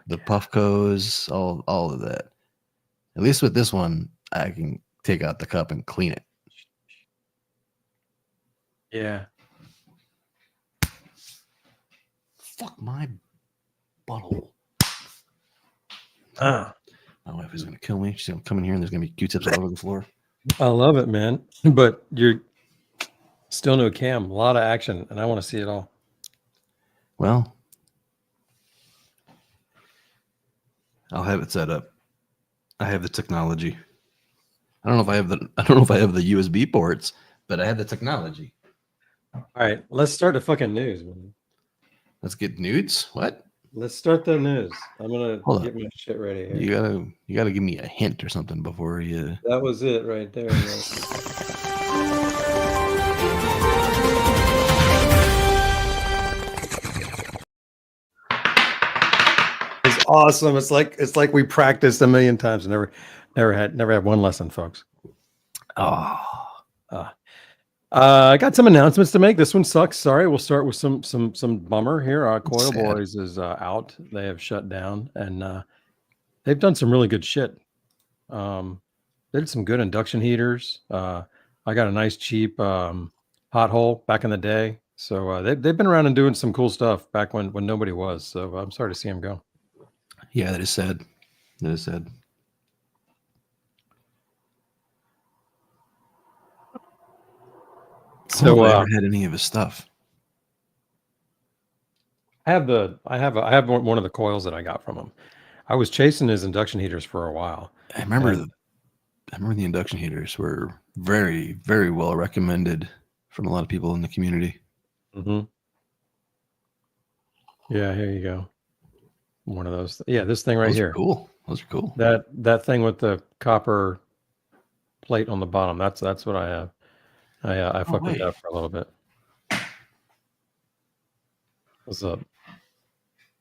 The Puffcos, all of that. At least with this one, I can take out the cup and clean it. Yeah. Fuck my butthole. Ah, My wife is gonna kill me. She's gonna come in here and there's gonna be Q-tips all over the floor. I love it, man. But you're still no cam. A lot of action, and I want to see it all. Well, I'll have it set up. I have the technology. I don't know if I have the USB ports, but I have the technology. All right, let's start the fucking news, man. Let's get nudes. What? Let's start the news. I'm gonna Hold get up. my shit ready here. You gotta give me a hint or something before you. That was it right there. Man. It's awesome. It's like we practiced a million times and never had one lesson, folks. Oh, I got some announcements to make. This one sucks. Sorry. We'll start with some bummer here. Coil Sad. Boys is out. They have shut down, and they've done some really good shit. They did some good induction heaters. I got a nice cheap hot hole back in the day. So they've been around and doing some cool stuff back when nobody was. So I'm sorry to see them go. yeah, that is sad. That is sad. So I never had any of his stuff. I have one of the coils that I got from him. I was chasing his induction heaters for a while. I remember And- the induction heaters were very, very well recommended from a lot of people in the community. Mm-hmm. Yeah, here you go. One of those. Yeah, this thing right Those here. are cool. Those are cool. That thing with the copper plate on the bottom. That's what I have. I fucked with wait. that for a little bit. What's up?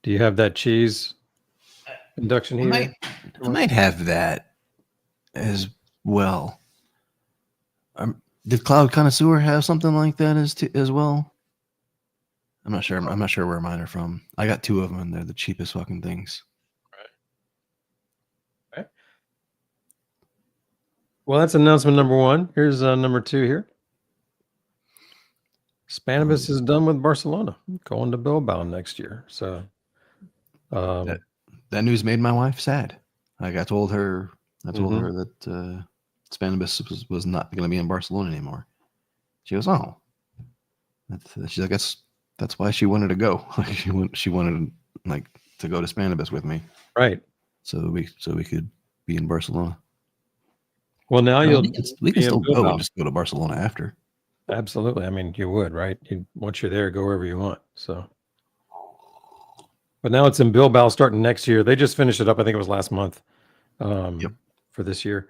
Do you have that cheese induction heater? I might have that as well. Did Cloud Connoisseur have something like that as well? I'm not sure. I'm not sure where mine are from. I got two of them, and they're the cheapest fucking things. Right. Well, that's announcement number one. Here's number two here. Cannabis is done with Barcelona, going to Bilbao next year. So That news made my wife sad. Like I told her that Cannabis was not going to be in Barcelona anymore. She goes, "Oh," she's like, "That's why she wanted to go. Like she wanted to go to Cannabis with me, right. so we could be in Barcelona." Well, now I mean, you'll we can be in still go Bilbao. and just go to Barcelona after. Absolutely. I mean, you would, right? Once you're there, go wherever you want. So, but now it's in Bilbao starting next year. They just finished it up. I think it was last month Yep. for this year.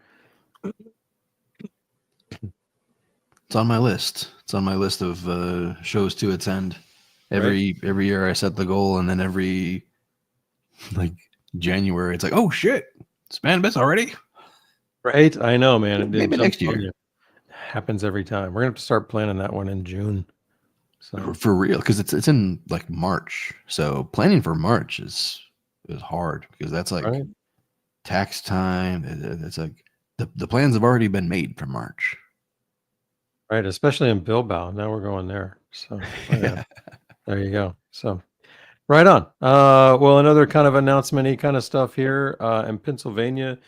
It's on my list. It's on my list of shows to attend. Every year I set the goal, and then every like January, it's like, oh shit, it's Cannabis already. Right? I know, man. It Maybe jumps next year. on you. Happens every time. We're gonna have to start planning that one in June. So For real, because it's in like March. So planning for March is hard because that's like right. tax time. It's like the plans have already been made for March. Right, especially in Bilbao. Now we're going there. So yeah, there you go. So right on. Well, another kind of announcement-y kind of stuff here in Pennsylvania.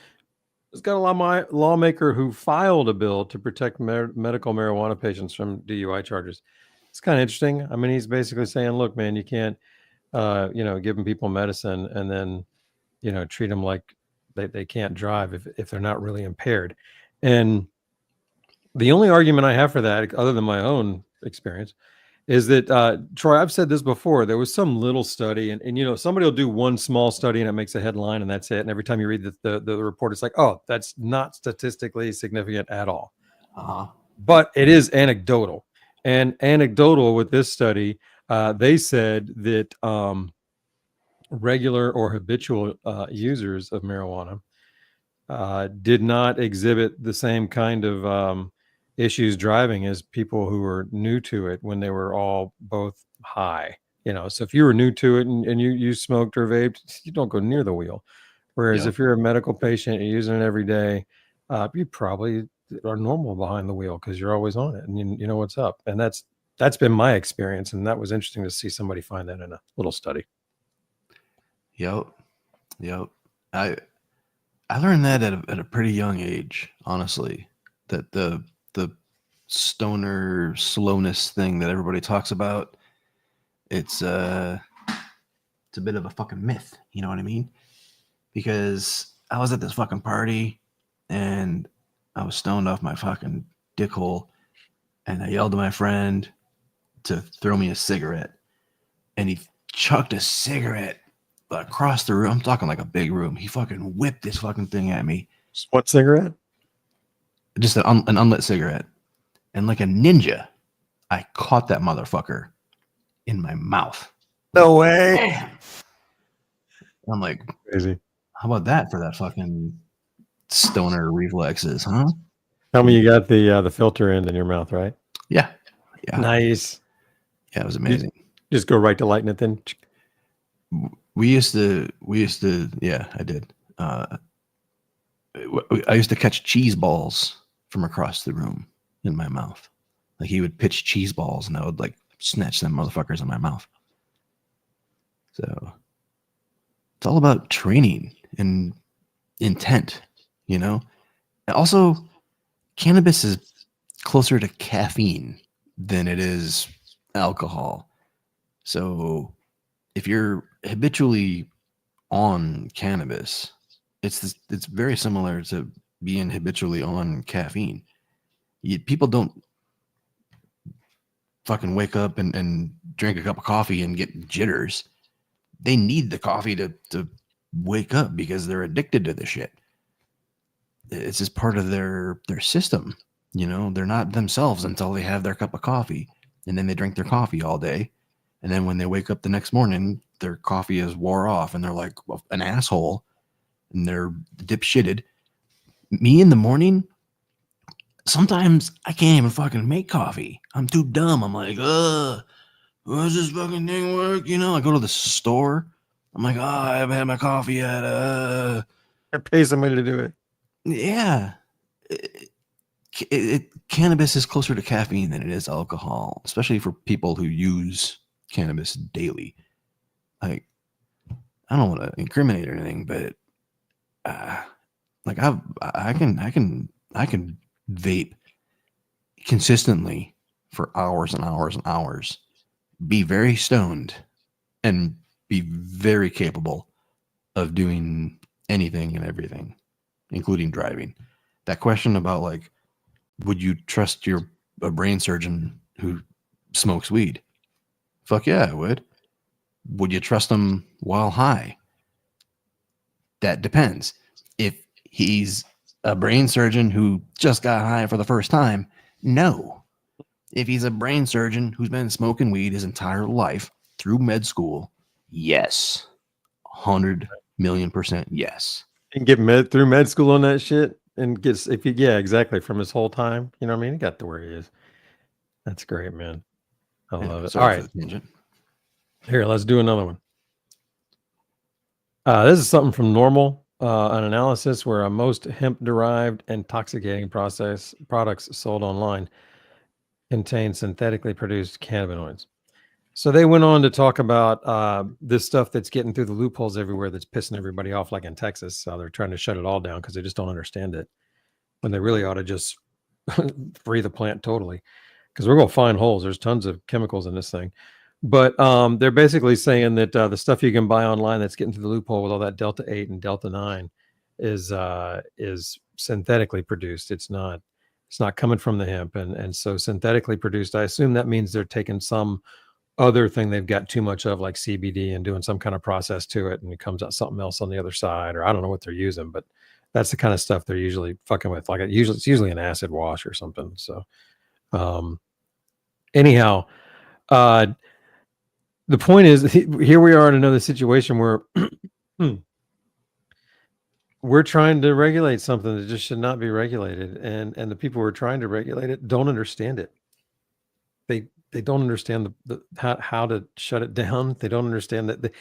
There's got a lawmaker who filed a bill to protect medical marijuana patients from DUI charges. It's kind of interesting. I mean, he's basically saying, look, man, you can't, giving people medicine and then, treat them like they can't drive if they're not really impaired. And the only argument I have for that, other than my own experience, is that Troy, I've said this before. There was some little study, and somebody will do one small study and it makes a headline, and that's it. And every time you read the report, it's like, oh, that's not statistically significant at all. But it is anecdotal. And anecdotal with this study, they said that regular or habitual users of marijuana did not exhibit the same kind of issues driving as people who were new to it when they were all both high. So if you were new to it and you smoked or vaped, you don't go near the wheel. Whereas Yep. if you're a medical patient, you're using it every day, you probably are normal behind the wheel because you're always on it and you know what's up. And that's been my experience, and that was interesting to see somebody find that in a little study. Yep. I learned that at a pretty young age, honestly, that the stoner slowness thing that everybody talks about, it's a bit of a fucking myth. You know what I mean? Because I was at this fucking party and I was stoned off my fucking dick hole, and I yelled to my friend to throw me a cigarette, and he chucked a cigarette across the room. I'm talking like a big room. He fucking whipped this fucking thing at me. What cigarette? Just an unlit cigarette. And like a ninja, I caught that motherfucker in my mouth. No way. Damn. I'm like, Crazy. how about that for that fucking stoner reflexes, huh? Tell me you got the filter end in your mouth, right? Yeah. Nice. Yeah, it was amazing. Just go right to lighting it then. We used to, yeah, I did. I used to catch cheese balls from across the room in my mouth. Like he would pitch cheese balls and I would like snatch them motherfuckers in my mouth. So it's all about training and intent, And also, cannabis is closer to caffeine than it is alcohol. So if you're habitually on cannabis, it's very similar to being habitually on caffeine. People don't fucking wake up and drink a cup of coffee and get jitters. They need the coffee to wake up because they're addicted to the shit. It's just part of their system. They're not themselves until they have their cup of coffee, and then they drink their coffee all day. And then when they wake up the next morning, their coffee is wore off and they're like an asshole and they're dipshitted. Me in the morning, sometimes I can't even fucking make coffee. I'm too dumb. I'm like, how does this fucking thing work? I go to the store. I'm like, I haven't had my coffee yet. I pay somebody to do it. Yeah. Cannabis is closer to caffeine than it is alcohol, especially for people who use cannabis daily. Like, I don't want to incriminate or anything, but like I can vape consistently for hours and hours and hours, be very stoned, and be very capable of doing anything and everything, including driving. that question about like, would you trust a brain surgeon who smokes weed? Fuck yeah, I would. Would you trust him while high? That depends. If he's a brain surgeon who just got high for the first time, no. If he's a brain surgeon who's been smoking weed his entire life through med school, yes. 100 million% yes. You can get through med school on that shit and gets yeah, exactly, from his whole time. You know what I mean? He got to where he is. That's great, man. I love it. All right. Here, let's do another one. This is something from Normal, an analysis where most hemp-derived intoxicating products sold online contain synthetically produced cannabinoids. So they went on to talk about this stuff that's getting through the loopholes everywhere that's pissing everybody off, like in Texas. So they're trying to shut it all down because they just don't understand it, when they really ought to just free the plant totally, because we're going to find holes. There's tons of chemicals in this thing. But they're basically saying that the stuff you can buy online that's getting through the loophole with all that Delta 8 and Delta 9 is synthetically produced. It's not coming from the hemp. And so synthetically produced, I assume that means they're taking some other thing they've got too much of, like CBD, and doing some kind of process to it, and it comes out something else on the other side, or I don't know what they're using, but that's the kind of stuff they're usually fucking with. Like it's usually an acid wash or something. So anyhow, the point is, here we are in another situation where we're trying to regulate something that just should not be regulated, and the people who are trying to regulate it don't understand it. They don't understand how to shut it down. They don't understand that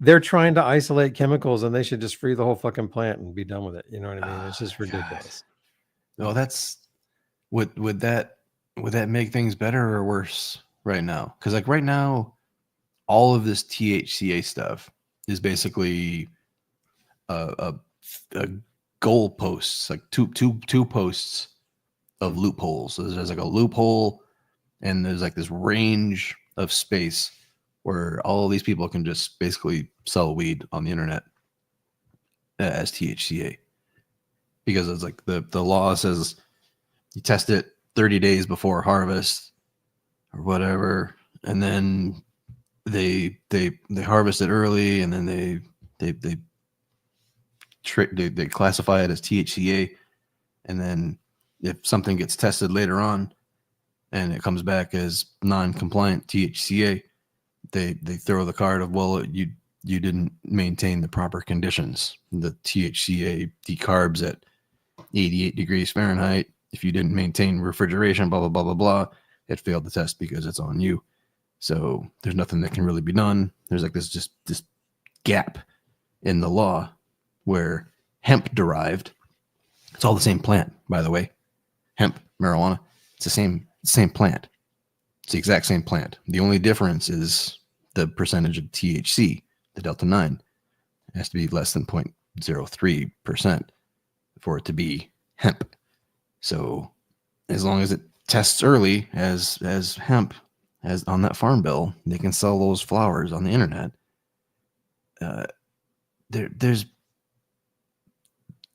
they're trying to isolate chemicals, and they should just free the whole fucking plant and be done with it. You know what I mean? It's just ridiculous. No, that's would that make things better or worse right now? Because like right now, all of this THCA stuff is basically a goal posts, like two posts of loopholes. So there's like a loophole, and there's like this range of space where all of these people can just basically sell weed on the internet as THCA, because it's like the law says you test it 30 days before harvest or whatever, and then they harvest it early, and then they classify it as THCA, and then if something gets tested later on and it comes back as non-compliant THCA, they throw the card of, well, you didn't maintain the proper conditions. The THCA decarbs at 88 degrees Fahrenheit. If you didn't maintain refrigeration, blah blah blah blah blah, it failed the test because it's on you. So there's nothing that can really be done. There's like this gap in the law where hemp derived, it's all the same plant, by the way. Hemp, marijuana, it's the same plant. It's the exact same plant. The only difference is the percentage of THC, the Delta 9. It has to be less than 0.03% for it to be hemp. So as long as it tests early as hemp, as on that farm bill, they can sell those flowers on the internet. There's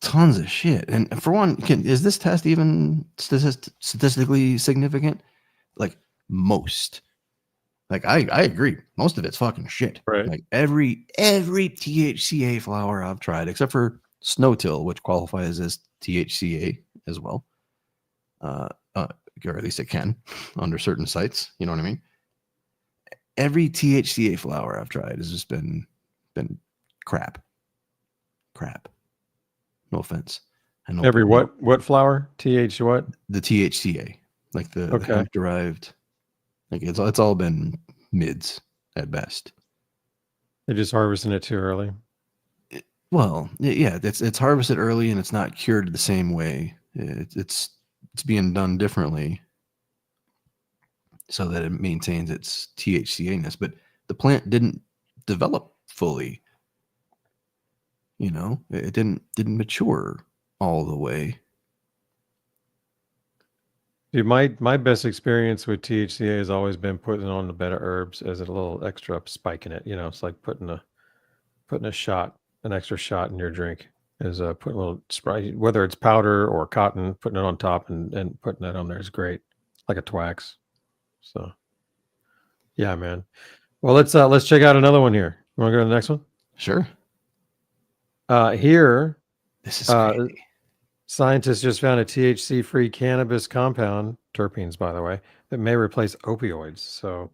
tons of shit. And for one, is this test even statistically significant? Like most. Like I agree, most of it's fucking shit. Right. Like every THCA flower I've tried, except for Snowtill, which qualifies as THCA as well. Or at least it can under certain sites. You know what I mean? Every THCA flower I've tried has just been crap. No offense. I know Every what flower? what? The THCA, like the hemp derived. Like it's all been mids at best. They're just harvesting it too early. Well, yeah, it's harvested early, and it's not cured the same way. It's being done differently so that it maintains its THCA-ness. But the plant didn't develop fully. You know, it didn't mature all the way. Dude, my best experience with THCA has always been putting on the bed of herbs as a little extra spike in it. You know, it's like putting a shot, an extra shot in your drink. is putting a little spray, whether it's powder or cotton, putting it on top and putting that on there is great, like a Twax. So, yeah, man. Well, let's check out another one here. You want to go to the next one? Sure. Here, This is crazy. scientists just found a THC-free cannabis compound, terpenes, by the way, that may replace opioids. So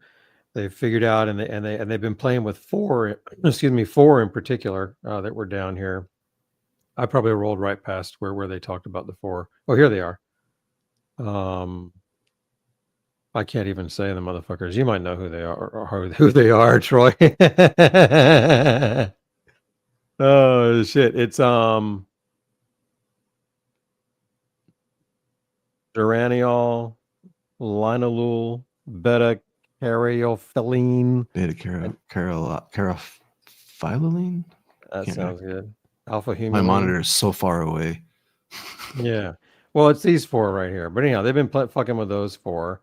they figured out, and they've been playing with four in particular that were down here. I probably rolled right past where they talked about the four. Oh, here they are. I can't even say the motherfuckers. You might know who they are, or who they are, Troy. Oh shit! It's geraniol, linalool, beta caryophyllene. Beta carotenophylline. That Can't sounds good. Alpha humulene. My monitor is so far away. Yeah. Well, it's these four right here. But anyhow, they've been fucking with those four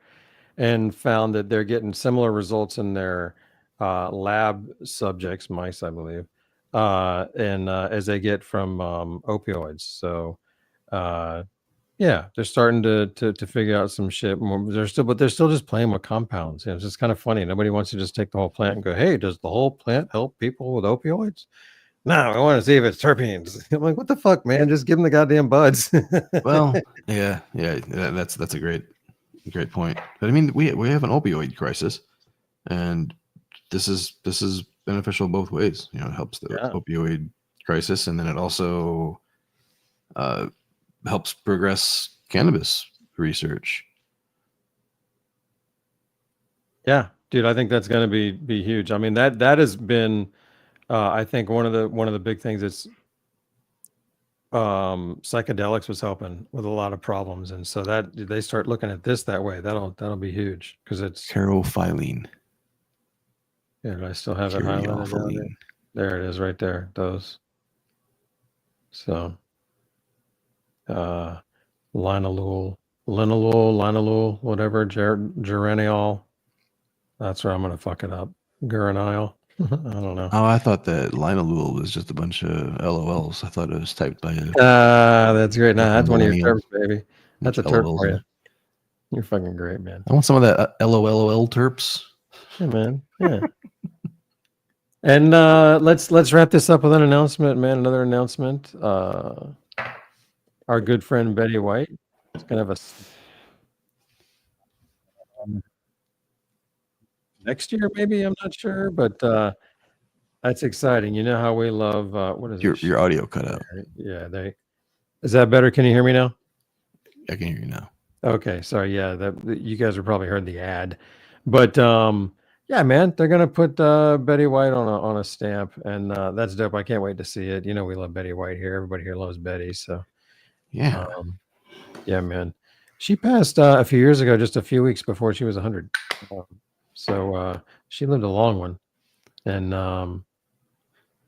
and found that they're getting similar results in their lab subjects, mice, I believe, and as they get from opioids. So, yeah, they're starting to figure out some shit. They're still just playing with compounds. It's just kind of funny. Nobody wants to just take the whole plant and go, "Hey, does the whole plant help people with opioids?" No, I want to see if it's terpenes. I'm like, what the fuck, man? Just give them the goddamn buds. Well, yeah, that's a great point. But I mean, we have an opioid crisis, and this is beneficial both ways. You know, it helps the opioid crisis, and then it also helps progress cannabis research. Yeah, dude, I think that's going to be huge. I mean, that has been, I think one of the big things that's psychedelics was helping with a lot of problems, and so that they start looking at this that way, that'll be huge because it's Carotenophylline. Yeah, I still have it highlighted down there. There it is, right there. Those. So, linalool, whatever, geraniol. That's where I'm gonna fuck it up. Geraniol. I don't know. Oh, I thought that linalool was just a bunch of LOLs. I thought it was typed by a. That's great. Nah, that's one of your terps, baby. That's a terp LOLs for you. You're fucking great, man. I want some of that LOL terps. Yeah, man. Yeah. And let's wrap this up with an announcement, man. Another announcement. Our good friend Betty White is gonna have next year, maybe. I'm not sure, but that's exciting. You know how we love what is your audio cut out. Yeah, is that better? Can you hear me now? I can hear you now. Okay, sorry. Yeah, you guys have probably heard the ad, but yeah, man, they're gonna put Betty White on a stamp, and that's dope. I can't wait to see it. You know, we love Betty White here. Everybody here loves Betty, so yeah, yeah, man. She passed a few years ago, just a few weeks before she was 100. So she lived a long one, and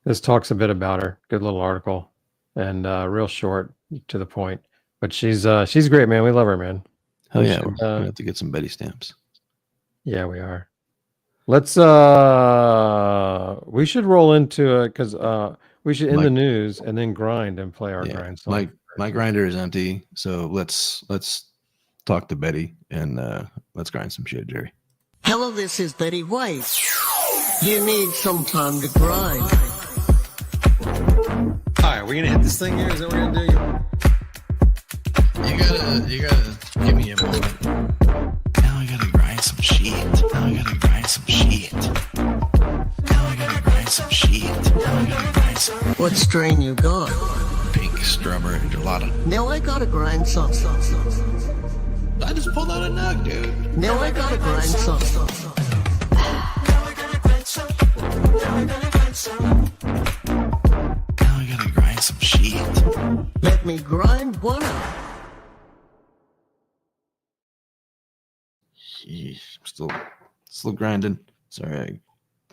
this talks a bit about her. Good little article, and real short, to the point. But she's great, man. We love her, man. Hell yeah, we're gonna have to get some Betty stamps. Yeah, we are. Let's we should roll into it because we should end the news and then grind and play our grind song. My grinder is empty, so let's talk to Betty and let's grind some shit, Jerry. Hello, this is Betty White. You need some time to grind. All right, are we gonna hit this thing here? Is that what we're gonna do? You gotta give me a moment. Now I gotta grind some shit. Now I gotta grind some shit. Now I gotta grind some shit. Now I gotta grind some. What strain you got? Pink strawberry gelato. Now I gotta grind some. I just pulled out a nug, dude. Now I gotta grind some. Now I gotta grind some shit. Let me grind one up. Jeez, I'm still grinding. Sorry,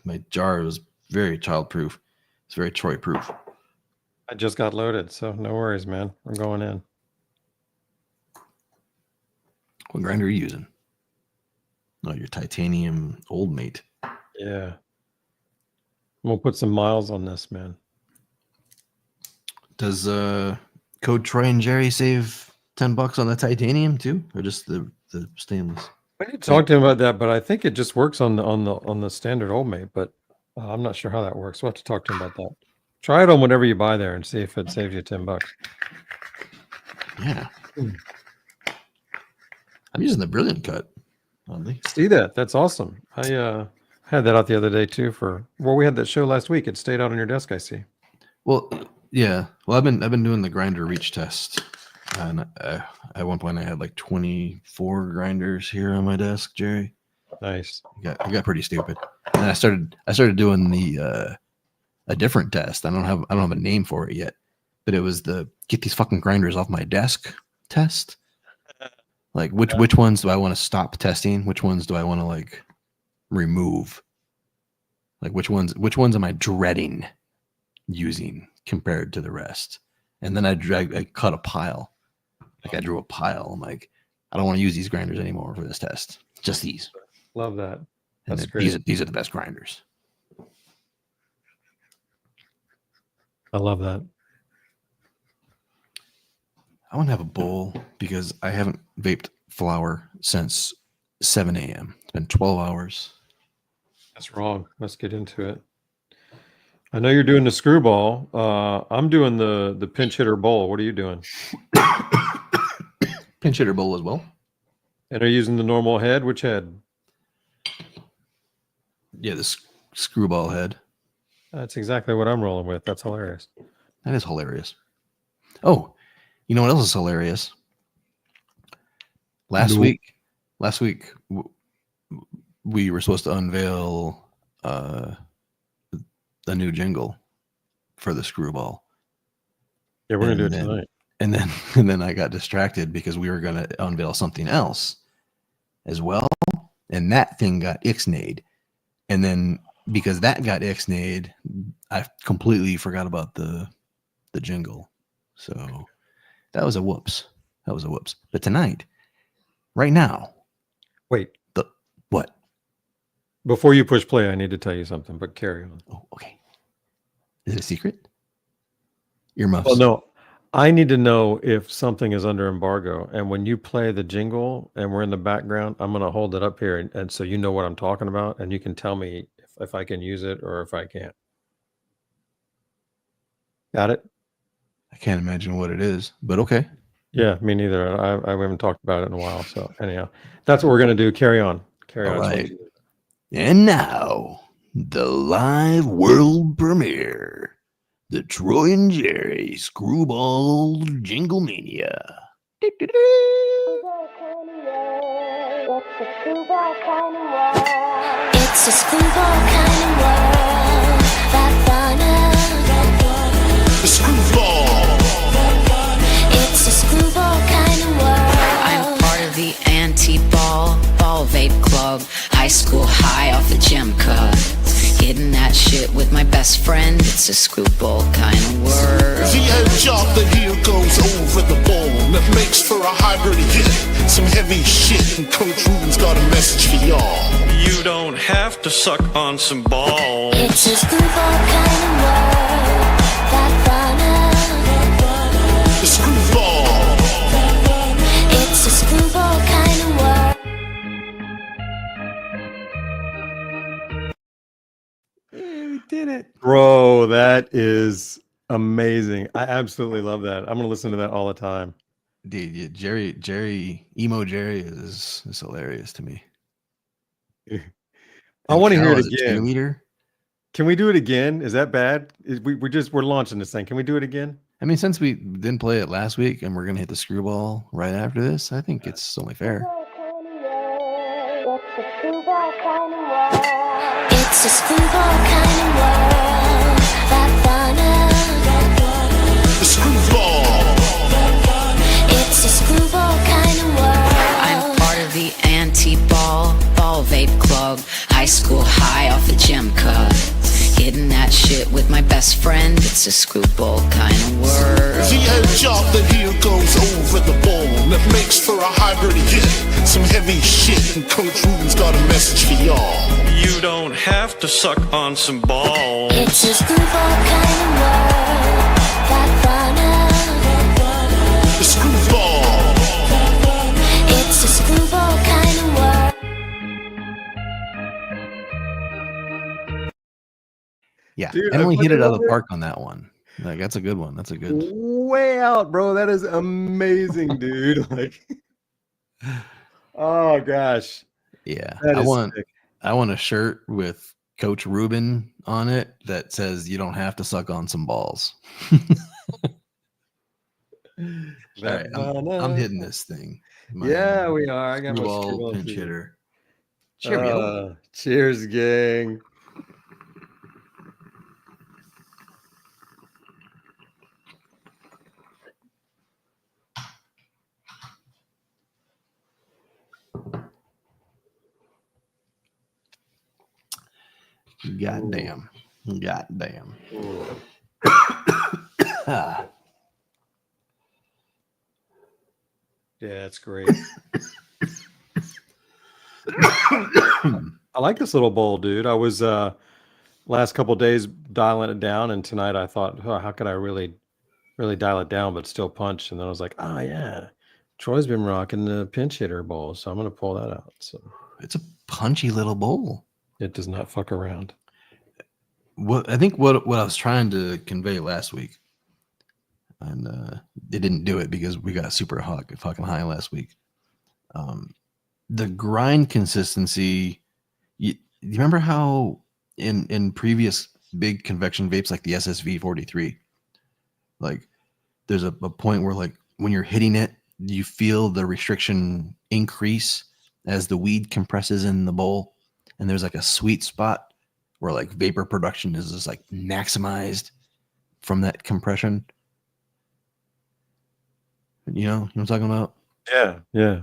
my jar was very childproof. It's very Troy proof. I just got loaded, so no worries, man. I'm going in. What grinder are you using? Oh, your titanium old mate. Yeah. We'll put some miles on this, man. Does code Troy and Jerry save $10 on the titanium too, or just the stainless? I need to talk to him about that, but I think it just works on the standard Old Mate. But I'm not sure how that works. We'll have to talk to him about that. Try it on whatever you buy there and see if it saves you $10. Yeah. I'm using the Brilliant Cut. Oddly. See that? That's awesome. I had that out the other day too. We had that show last week. It stayed out on your desk. I see. Well, yeah. Well, I've been doing the grinder reach test, and at one point I had like 24 grinders here on my desk, Jerry. Nice. I got pretty stupid, and I started doing the a different test. I don't have a name for it yet, but it was the get these fucking grinders off my desk test. Like which ones do I want to stop testing? Which ones do I want to like remove? Like which ones am I dreading using compared to the rest? And then I cut a pile. Like I drew a pile. I'm like, I don't want to use these grinders anymore for this test. Just these. Love that. And That's great. These are the best grinders. I love that. I want to have a bowl because I haven't vaped flower since 7 a.m. It's been 12 hours. That's wrong. Let's get into it. I know you're doing the screwball. I'm doing the pinch hitter bowl. What are you doing? Pinch hitter bowl as well. And are you using the normal head? Which head? Yeah, the screwball head. That's exactly what I'm rolling with. That's hilarious. That is hilarious. Oh, you know what else is hilarious? Last week, we were supposed to unveil a new jingle for the screwball. Yeah, we're gonna do it tonight. And then I got distracted because we were gonna unveil something else as well, and that thing got ixnayed. And then because that got ixnayed, I completely forgot about the jingle. So that was a whoops. But tonight, right now. Wait. What? Before you push play, I need to tell you something, but carry on. Oh, okay. Is it a secret? Earmuffs. Well, no. I need to know if something is under embargo. And when you play the jingle and we're in the background, I'm going to hold it up here. And so you know what I'm talking about. And you can tell me if I can use it or if I can't. Got it? I can't imagine what it is, but okay. Yeah, me neither. I haven't talked about it in a while. So anyhow, that's what we're going to do. Carry on. Carry on. All right. And now, the live world premiere. The Troy and Jerry Screwball Jingle Mania. It's a screwball kind of world. It's a screwball kind of world. The screwball. It's a screwball kind of world. I'm part of the anti-ball vape club. High school high off the gym cut. Hitting that shit with my best friend. It's a screwball kind of world. The edge of the heel goes over the bone. That makes for a hybrid hit. Some heavy shit, and Coach Ruben's got a message for y'all. You don't have to suck on some balls. It's a screwball kind of world. The screwball. It's a screwball kind of world. We did it. Bro, that is amazing. I absolutely love that. I'm going to listen to that all the time. Dude, yeah, Jerry, emo Jerry is hilarious to me. I want to hear it As a again. cheerleader. Can we do it again? Is that bad? We're launching this thing. Can we do it again? I mean, since we didn't play it last week and we're gonna hit the screwball right after this, I think it's only fair. It's a screwball kind of world. It's a screwball kind of world. The screwball. It's a screwball kind of world. I'm part of the anti-ball vape club. High school high off the gym cut. Hitting that shit with my best friend. It's a screwball kind of world. The edge of the heel goes over the bone. That makes for a hybrid hit. Some heavy shit, and Coach Ruben's got a message for y'all. You don't have to suck on some balls. It's a screwball kind of world. Yeah, Dude, I Emily hit fucking it out love of the it. park on that one. Like that's a good one. That's a good. Way out, bro. That is amazing, dude. Like, oh gosh, Yeah, that is sick. I want a shirt with Coach Ruben on it that says you don't have to suck on some balls. All right, I'm hitting this thing. Yeah, we are. I got my Screwball screwball pinch too. hitter. Cheerio. Cheers, gang. Goddamn. Goddamn. Yeah, that's great. I like this little bowl, dude. I was last couple days dialing it down, and tonight I thought, oh, how could I really dial it down but still punch? And then I was like, oh yeah, Troy's been rocking the pinch hitter bowl, so I'm gonna pull that out. So It's a punchy little bowl. it does not fuck around. What I think what I was trying to convey last week, and it didn't do it because we got super fucking high last week. The grind consistency. You remember how in previous big convection vapes like the SSV 43, like there's a point where like when you're hitting it, you feel the restriction increase as the weed compresses in the bowl, and there's like a sweet spot where like vapor production is just like maximized from that compression. You know what I'm talking about? Yeah, yeah.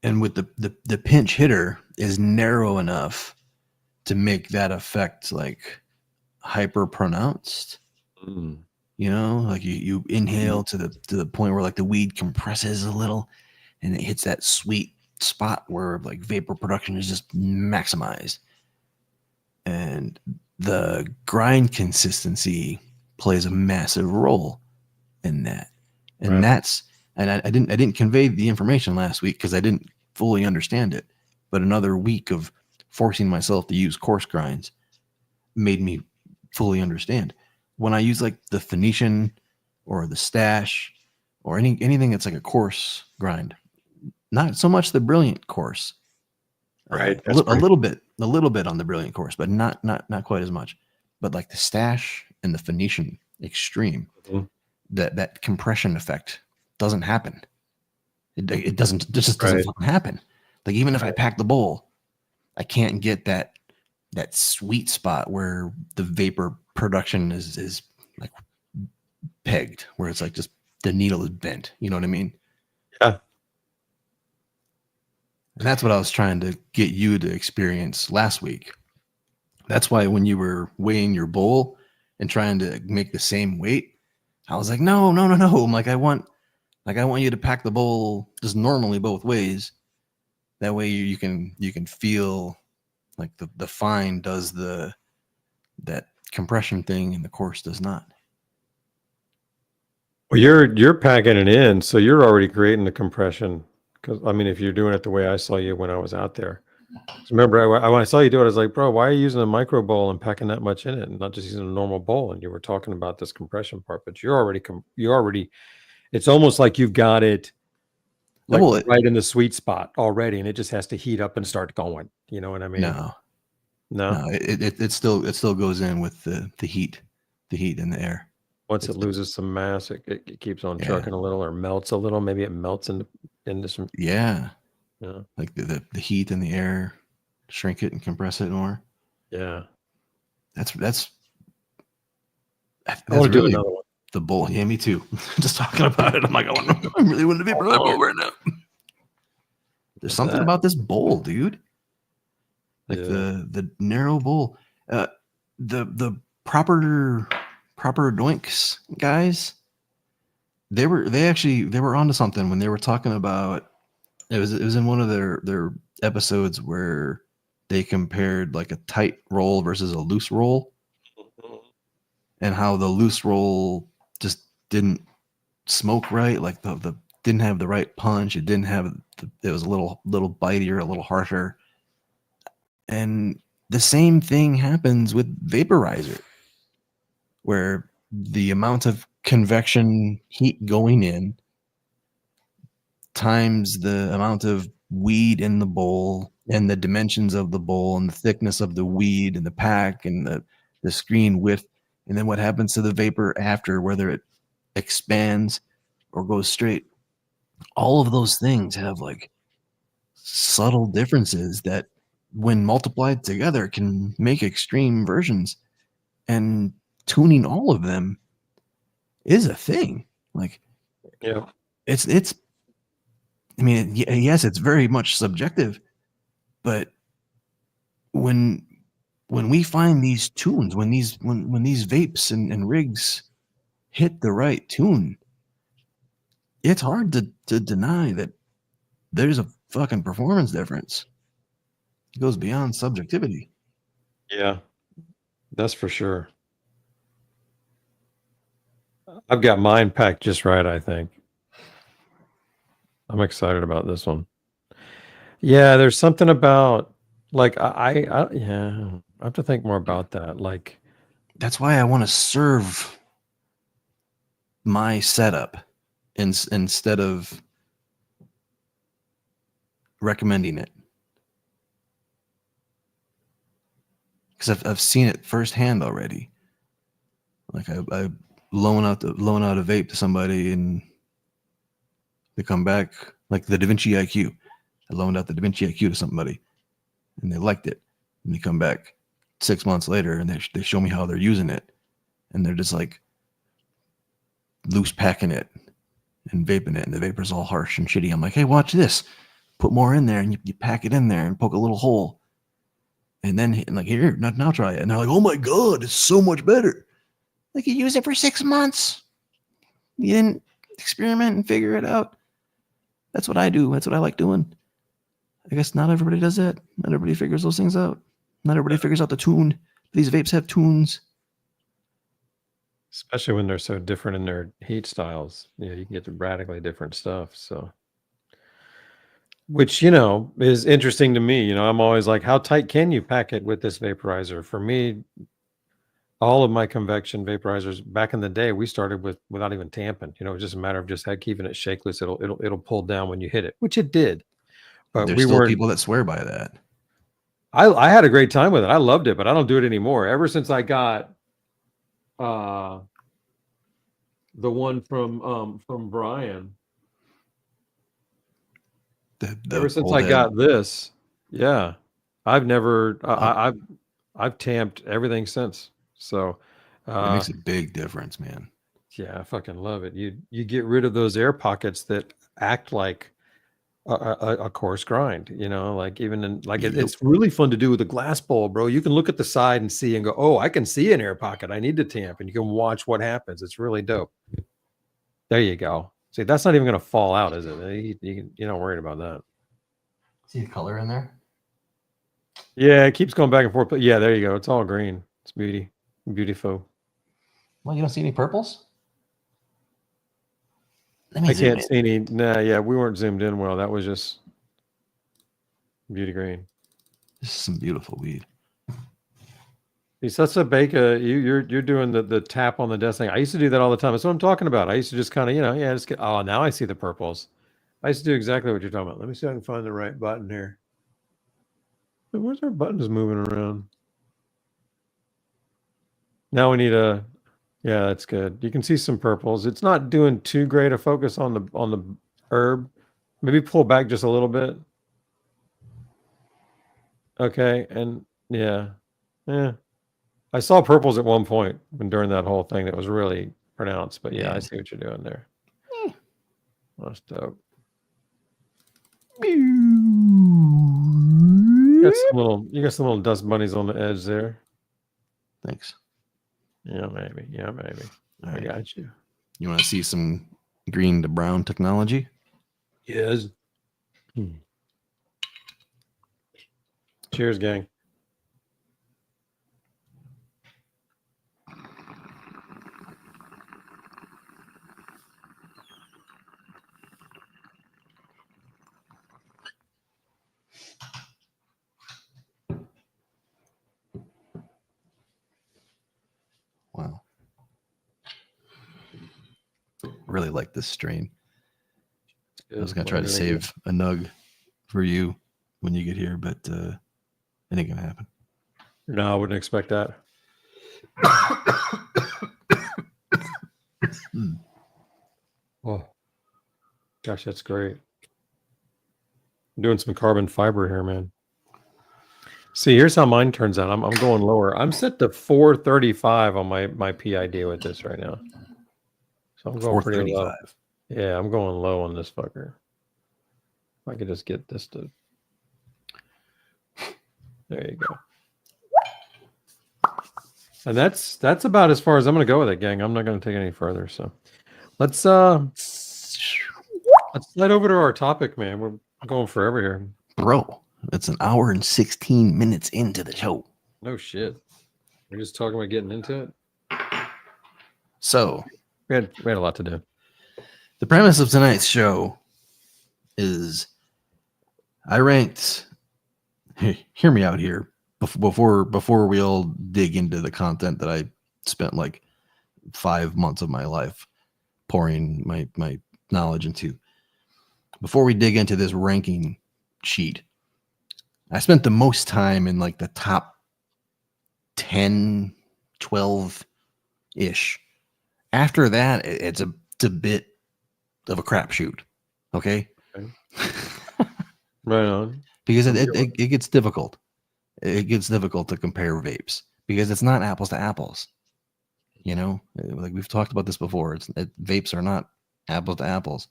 And with the pinch hitter is narrow enough to make that effect like hyper pronounced. You know, like you inhale to the point where like the weed compresses a little and it hits that sweet spot where like vapor production is just maximized. And the grind consistency plays a massive role in that. And that's, and I didn't convey the information last week because I didn't fully understand it. But another week of forcing myself to use coarse grinds made me fully understand. When I use like the Phoenician or the Stash or anything that's like a coarse grind, not so much the Brilliant coarse, Right. a little bit on the Brilliant course, but not quite as much. But like the Stash and the Phoenician Extreme, that compression effect doesn't happen. It just doesn't fucking happen. Like even if I pack the bowl, I can't get that sweet spot where the vapor production is like pegged, where it's like just the needle is bent. You know what I mean? Yeah. And that's what I was trying to get you to experience last week. That's why when you were weighing your bowl and trying to make the same weight, I was like, no. I'm like, I want you to pack the bowl just normally both ways. That way you can feel like the fine does that compression thing and the coarse does not. Well, you're packing it in, so you're already creating the compression. Because I mean, if you're doing it the way I saw you when I was out there, remember when I saw you do it, I was like, bro, why are you using a micro bowl and packing that much in it, and not just using a normal bowl? And you were talking about this compression part, but you're already. It's almost like you've got it like right in the sweet spot already, and it just has to heat up and start going. You know what I mean? No. It still goes in with the heat in the air. Once it loses some mass, it keeps on trucking a little or melts a little. Maybe it melts into some. Yeah. Like the heat in the air, shrink it and compress it more. Yeah. That's I want to do really another one. The bowl. Yeah, me too. Just talking about it. I'm like, I really want to be bowl right now. There's something about this bowl, dude. Like the narrow bowl. The proper doinks guys, they were onto something when they were talking about it was in one of their episodes where they compared like a tight roll versus a loose roll and how the loose roll just didn't smoke right, like the didn't have the right punch, it didn't have it was a little bitier, a little harsher. And the same thing happens with vaporizer. where the amount of convection heat going in times the amount of weed in the bowl and the dimensions of the bowl and the thickness of the weed and the pack and the screen width, and then what happens to the vapor after, whether it expands or goes straight. All of those things have like subtle differences that when multiplied together can make extreme versions, and tuning all of them is a thing. Like Yeah. it's I mean, yes, it's very much subjective, but when we find these tunes, when these vapes and rigs hit the right tune, it's hard to deny that there's a fucking performance difference. It goes beyond subjectivity. Yeah, that's for sure. I've got mine packed just right, I think. I'm excited about this one. Yeah, there's something about like yeah, I have to think more about that. Like That's why I want to serve my setup instead of recommending it, because I've seen it firsthand already. Like I loan out a vape to somebody and they come back, like the DaVinci IQ. I loaned out the DaVinci IQ to somebody and they liked it, and they come back 6 months later and they show me how they're using it, and they're just like loose packing it and vaping it, and the vapor's all harsh and shitty. I'm like, hey, watch this. Put more in there, and you pack it in there and poke a little hole. And then like, here, now try it. And they're like, oh my God, it's so much better. Like, you use it for 6 months. You didn't experiment and figure it out. That's what I do. That's what I like doing. I guess not everybody does that. Not everybody figures those things out. Not everybody figures out the tune. These vapes have tunes. especially when they're so different in their heat styles. You can get radically different stuff. So which, is interesting to me. I'm always like, how tight can you pack it with this vaporizer? For me, all of my convection vaporizers back in the day, we started without even tamping. It was just a matter of just keeping it shakeless. It'll pull down when you hit it, which it did. But There's we still weren't. people that swear by that. I had a great time with it. I loved it, but I don't do it anymore. Ever since I got the one from Brian. Ever since I got this, yeah, I've never I've tamped everything since. So it makes a big difference, man. Yeah, I fucking love it. You get rid of those air pockets that act like a coarse grind. Like even in like it's really fun to do with a glass bowl, bro. You can look at the side and see and go, oh, I can see an air pocket. I need to tamp, and you can watch what happens. It's really dope. There you go. See, that's not even going to fall out, is it? You're not worried about that. See the color in there? Yeah, it keeps going back and forth. But yeah, there you go. It's all green. It's beautiful. Well, you don't see any purples? I can't see any. Nah, yeah, we weren't zoomed in well. That was just beauty green. This is some beautiful weed. That's a baker. You're doing the tap on the desk thing. I used to do that all the time. That's what I'm talking about. I used to just kind of, just get. Oh, now I see the purples. I used to do exactly what you're talking about. Let me see if I can find the right button here. Where's our buttons moving around? Now we need a. Yeah, that's good. You can see some purples. It's not doing too great a focus on the herb. Maybe pull back just a little bit. Okay, and yeah. I saw purples at one point during that whole thing that was really pronounced, but yeah, I see what you're doing there. That's dope. You got some little dust bunnies on the edge there. Thanks. Yeah, maybe. I got you. You want to see some green to brown technology? Yes. Cheers, gang. Wow. really like this strain. I was gonna Good. try to Really save a nug for you when you get here, but it ain't gonna happen. good. No, I wouldn't expect that. Oh, gosh, that's great. I'm doing some carbon fiber here, man. See, here's how mine turns out. I'm going lower. I'm set to 435 on my PID with this right now. So I'm going pretty low. 435. Yeah, I'm going low on this fucker. If I could just get this to. There you go. And that's about as far as I'm going to go with it, gang. I'm not going to take it any further. So let's slide over to our topic, man. We're going forever here. Bro, it's an hour and 16 minutes into the show. No shit. We're just talking about getting into it. So We had a lot to do. the premise of tonight's show is I ranked. Hear me out here. Before we all dig into the content that I spent like 5 months of my life pouring my knowledge into. Before we dig into this ranking sheet, I spent the most time in like the top 10, 12-ish. After that, it's a bit of a crapshoot. Okay? Right on. Because it gets difficult. It gets difficult to compare vapes because it's not apples to apples. You know, like we've talked about this before. Vapes are not apples to apples.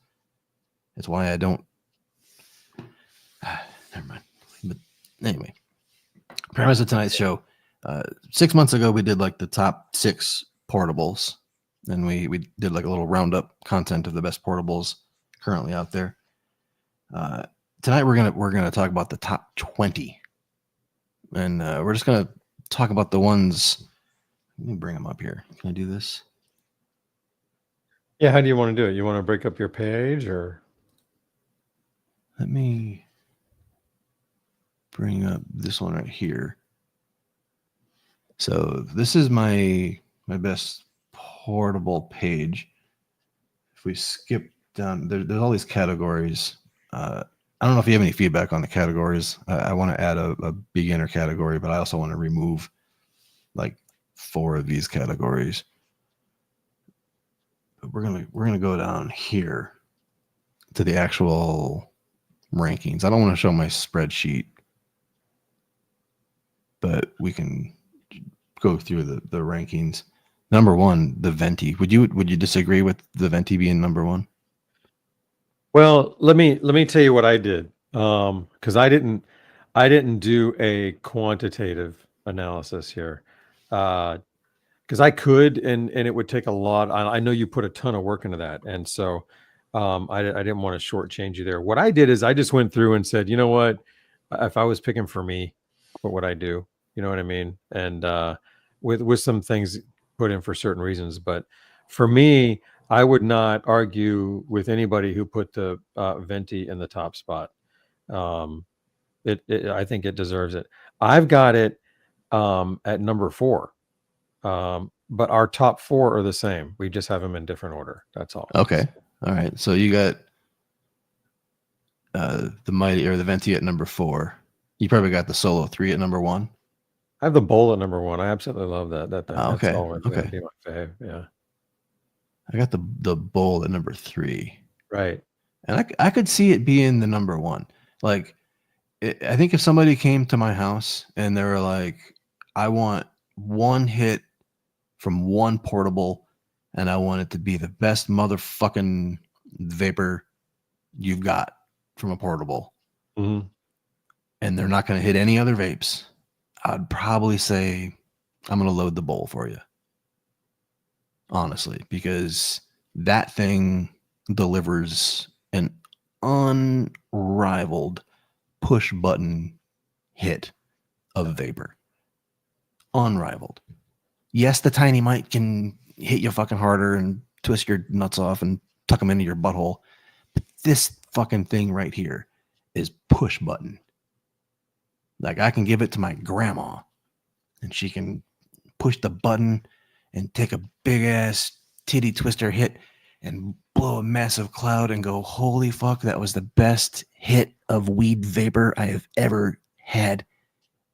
It's why I don't. Never mind. But anyway, premise of tonight's show. 6 months ago, we did like the top 6 portables, and we did like a little roundup content of the best portables currently out there. Tonight we're gonna talk about the top 20. And we're just going to talk about the ones. Let me bring them up here. Can I do this? Yeah, how do you want to do it? You want to break up your page or? Let me bring up this one right here. So this is my best portable page. If we skip down, there's all these categories. I don't know if you have any feedback on the categories. I want to add a beginner category, but I also want to remove like 4 of these categories. But we're gonna go down here to the actual rankings. I don't want to show my spreadsheet, but we can go through the rankings. Number 1, the Venti. Would you disagree with the Venti being number 1? Well, let me tell you what I did. Because I didn't do a quantitative analysis here. Because I could, and it would take a lot. I know you put a ton of work into that, and so I didn't want to shortchange you there. What I did is I just went through and said, you know what, if I was picking for me, what would I do? You know what I mean? And with some things put in for certain reasons, but for me, I would not argue with anybody who put the Venti in the top spot. I think it deserves it. I've got it at number 4. But our top 4 are the same. We just have them in different order. That's all. Okay. All right. So you got the Mighty or the Venti at number 4. You probably got the Solo 3 at number 1. I have the Bowl at number 1. I absolutely love that. That's okay. always Okay. gonna be my fave. Yeah. I got the Bowl at number 3. Right. And I could see it being the number 1. Like, I think if somebody came to my house and they were like, I want one hit from one portable and I want it to be the best motherfucking vapor you've got from a portable. Mm-hmm. And they're not going to hit any other vapes, I'd probably say I'm going to load the Bowl for you. Honestly, because that thing delivers an unrivaled push button hit of vapor. Unrivaled. Yes, the tiny mic can hit you fucking harder and twist your nuts off and tuck them into your butthole. But this fucking thing right here is push button. Like, I can give it to my grandma and she can push the button and take a big ass titty twister hit and blow a massive cloud and go, holy fuck, that was the best hit of weed vapor I have ever had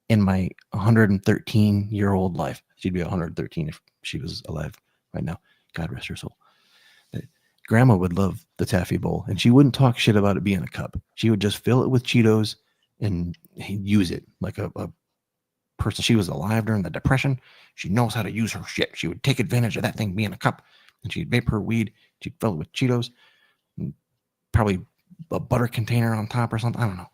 in my 113-year-old life. She'd be 113 if she was alive right now. God rest her soul. Grandma would love the taffy bowl, and she wouldn't talk shit about it being a cup. She would just fill it with Cheetos and use it like a person. She was alive during the Depression. She knows how to use her shit. She would take advantage of that thing being a cup, and she'd vape her weed. She'd fill it with Cheetos, and probably a butter container on top or something. I don't know.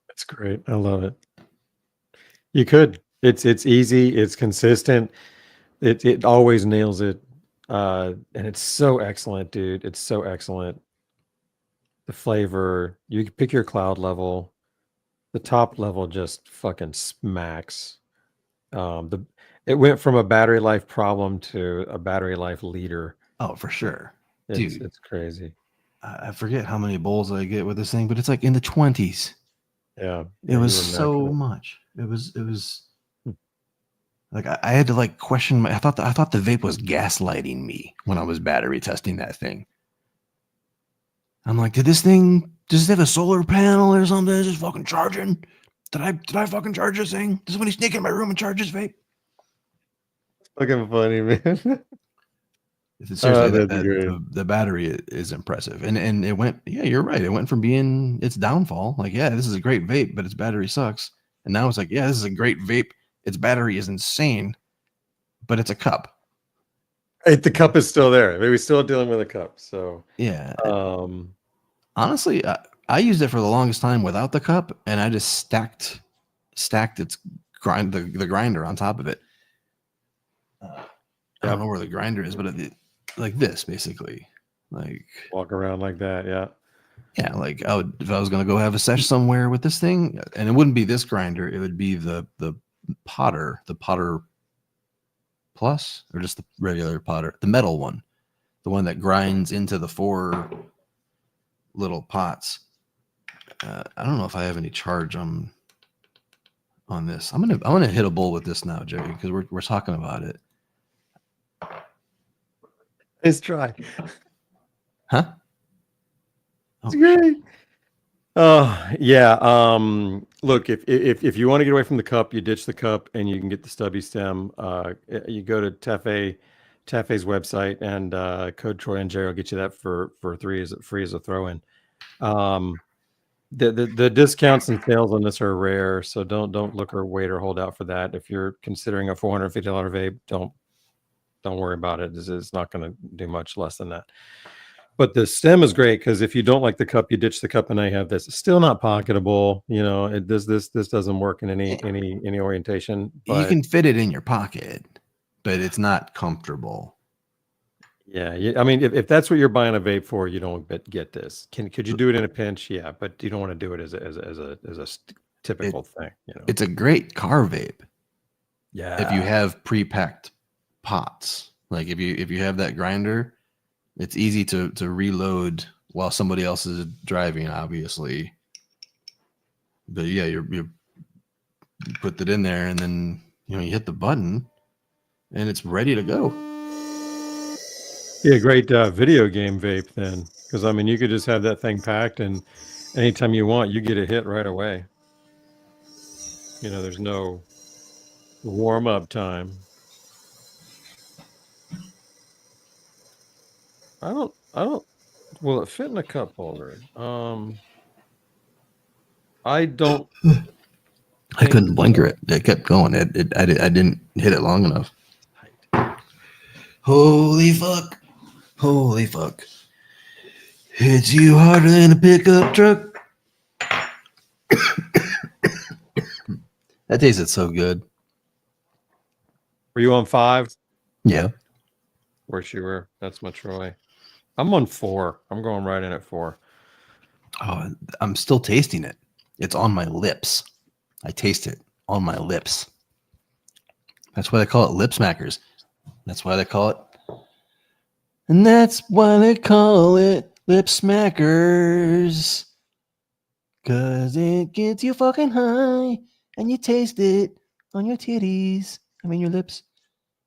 That's great. I love it. You could. It's easy. It's consistent. It always nails it. And it's so excellent, dude. It's so excellent. The flavor, you can pick your cloud level. The top level just fucking smacks. It went from a battery life problem to a battery life leader. Oh, for sure. It's, Dude, it's crazy. I forget how many bowls I get with this thing, but it's like in the 20s. Yeah. It was so much. It was like I had to like question I thought the vape was gaslighting me when I was battery testing that thing. I'm like, does this have a solar panel or something? Is this fucking charging? Did I fucking charge this thing? Does somebody sneak in my room and charge this vape? Fucking funny, man. Seriously, that's great. the battery is impressive. And it went, yeah, you're right. It went from being its downfall, like, yeah, this is a great vape, but its battery sucks. And now it's like, yeah, this is a great vape. Its battery is insane, but it's a cup. The cup is still there. I mean, we're still dealing with a cup. So yeah. Honestly, I used it for the longest time without the cup, and I just stacked its the grinder on top of it. I don't know where the grinder is, but like this, basically, like walk around like that. Yeah. Like if I was going to go have a sesh somewhere with this thing, and it wouldn't be this grinder, it would be the Potter Plus, or just the regular Potter, the metal one, the one that grinds into the 4 little pots. I don't know if I have any charge on this. I'm gonna hit a bowl with this now, Jerry, because we're talking about it. Let's try. Huh? It's great. Oh yeah. Look, if you want to get away from the cup, you ditch the cup and you can get the stubby stem. You go to Tefe's website, and code Troy and Jerry will get you that for free as a throw-in. The discounts and sales on this are rare, so don't look or wait or hold out for that. If you're considering a $450 vape, don't worry about it. It's not going to do much less than that. But the stem is great because if you don't like the cup, you ditch the cup, and now you have this. It's still not pocketable. You know, this doesn't work in any orientation. But you can fit it in your pocket, but it's not comfortable. Yeah, I mean, if that's what you're buying a vape for, you don't get this. Could you do it in a pinch? Yeah, but you don't want to do it as a typical thing. You know, it's a great car vape. Yeah, if you have pre-packed pots, like if you have that grinder, it's easy to reload while somebody else is driving, obviously. But yeah, you put it in there, and then you hit the button, and it's ready to go. Yeah, great video game vape then, because I mean, you could just have that thing packed, and anytime you want, you get a hit right away. You know, there's no warm up time. I don't. Will it fit in a cup holder? I don't. I couldn't blinker it. It kept going. I didn't hit it long enough. Holy fuck. Holy fuck. Hits you harder than a pickup truck. That tasted so good. Were you on 5? Yeah. Of course you were. That's my Troy. I'm on 4. I'm going right in at 4. Oh, I'm still tasting it. It's on my lips. I taste it on my lips. That's why they call it lip smackers. That's why they call it. And that's why they call it lip smackers. Cause it gets you fucking high and you taste it on your titties. I mean your lips.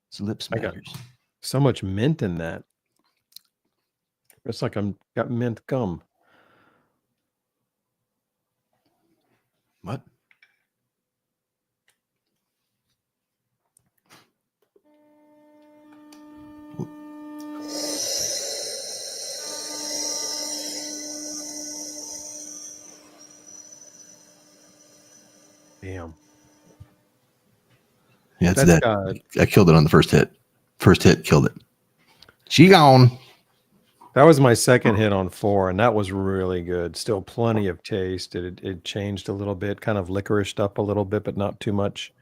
It's lip smackers. So much mint in that. It's like I'm got mint gum. What? Damn. Yeah, it's That's that. got I killed it on the first hit. First hit killed it. She gone. that was my second hit on 4, and that was really good. Still plenty of taste. It changed a little bit, kind of licoriced up a little bit, but not too much.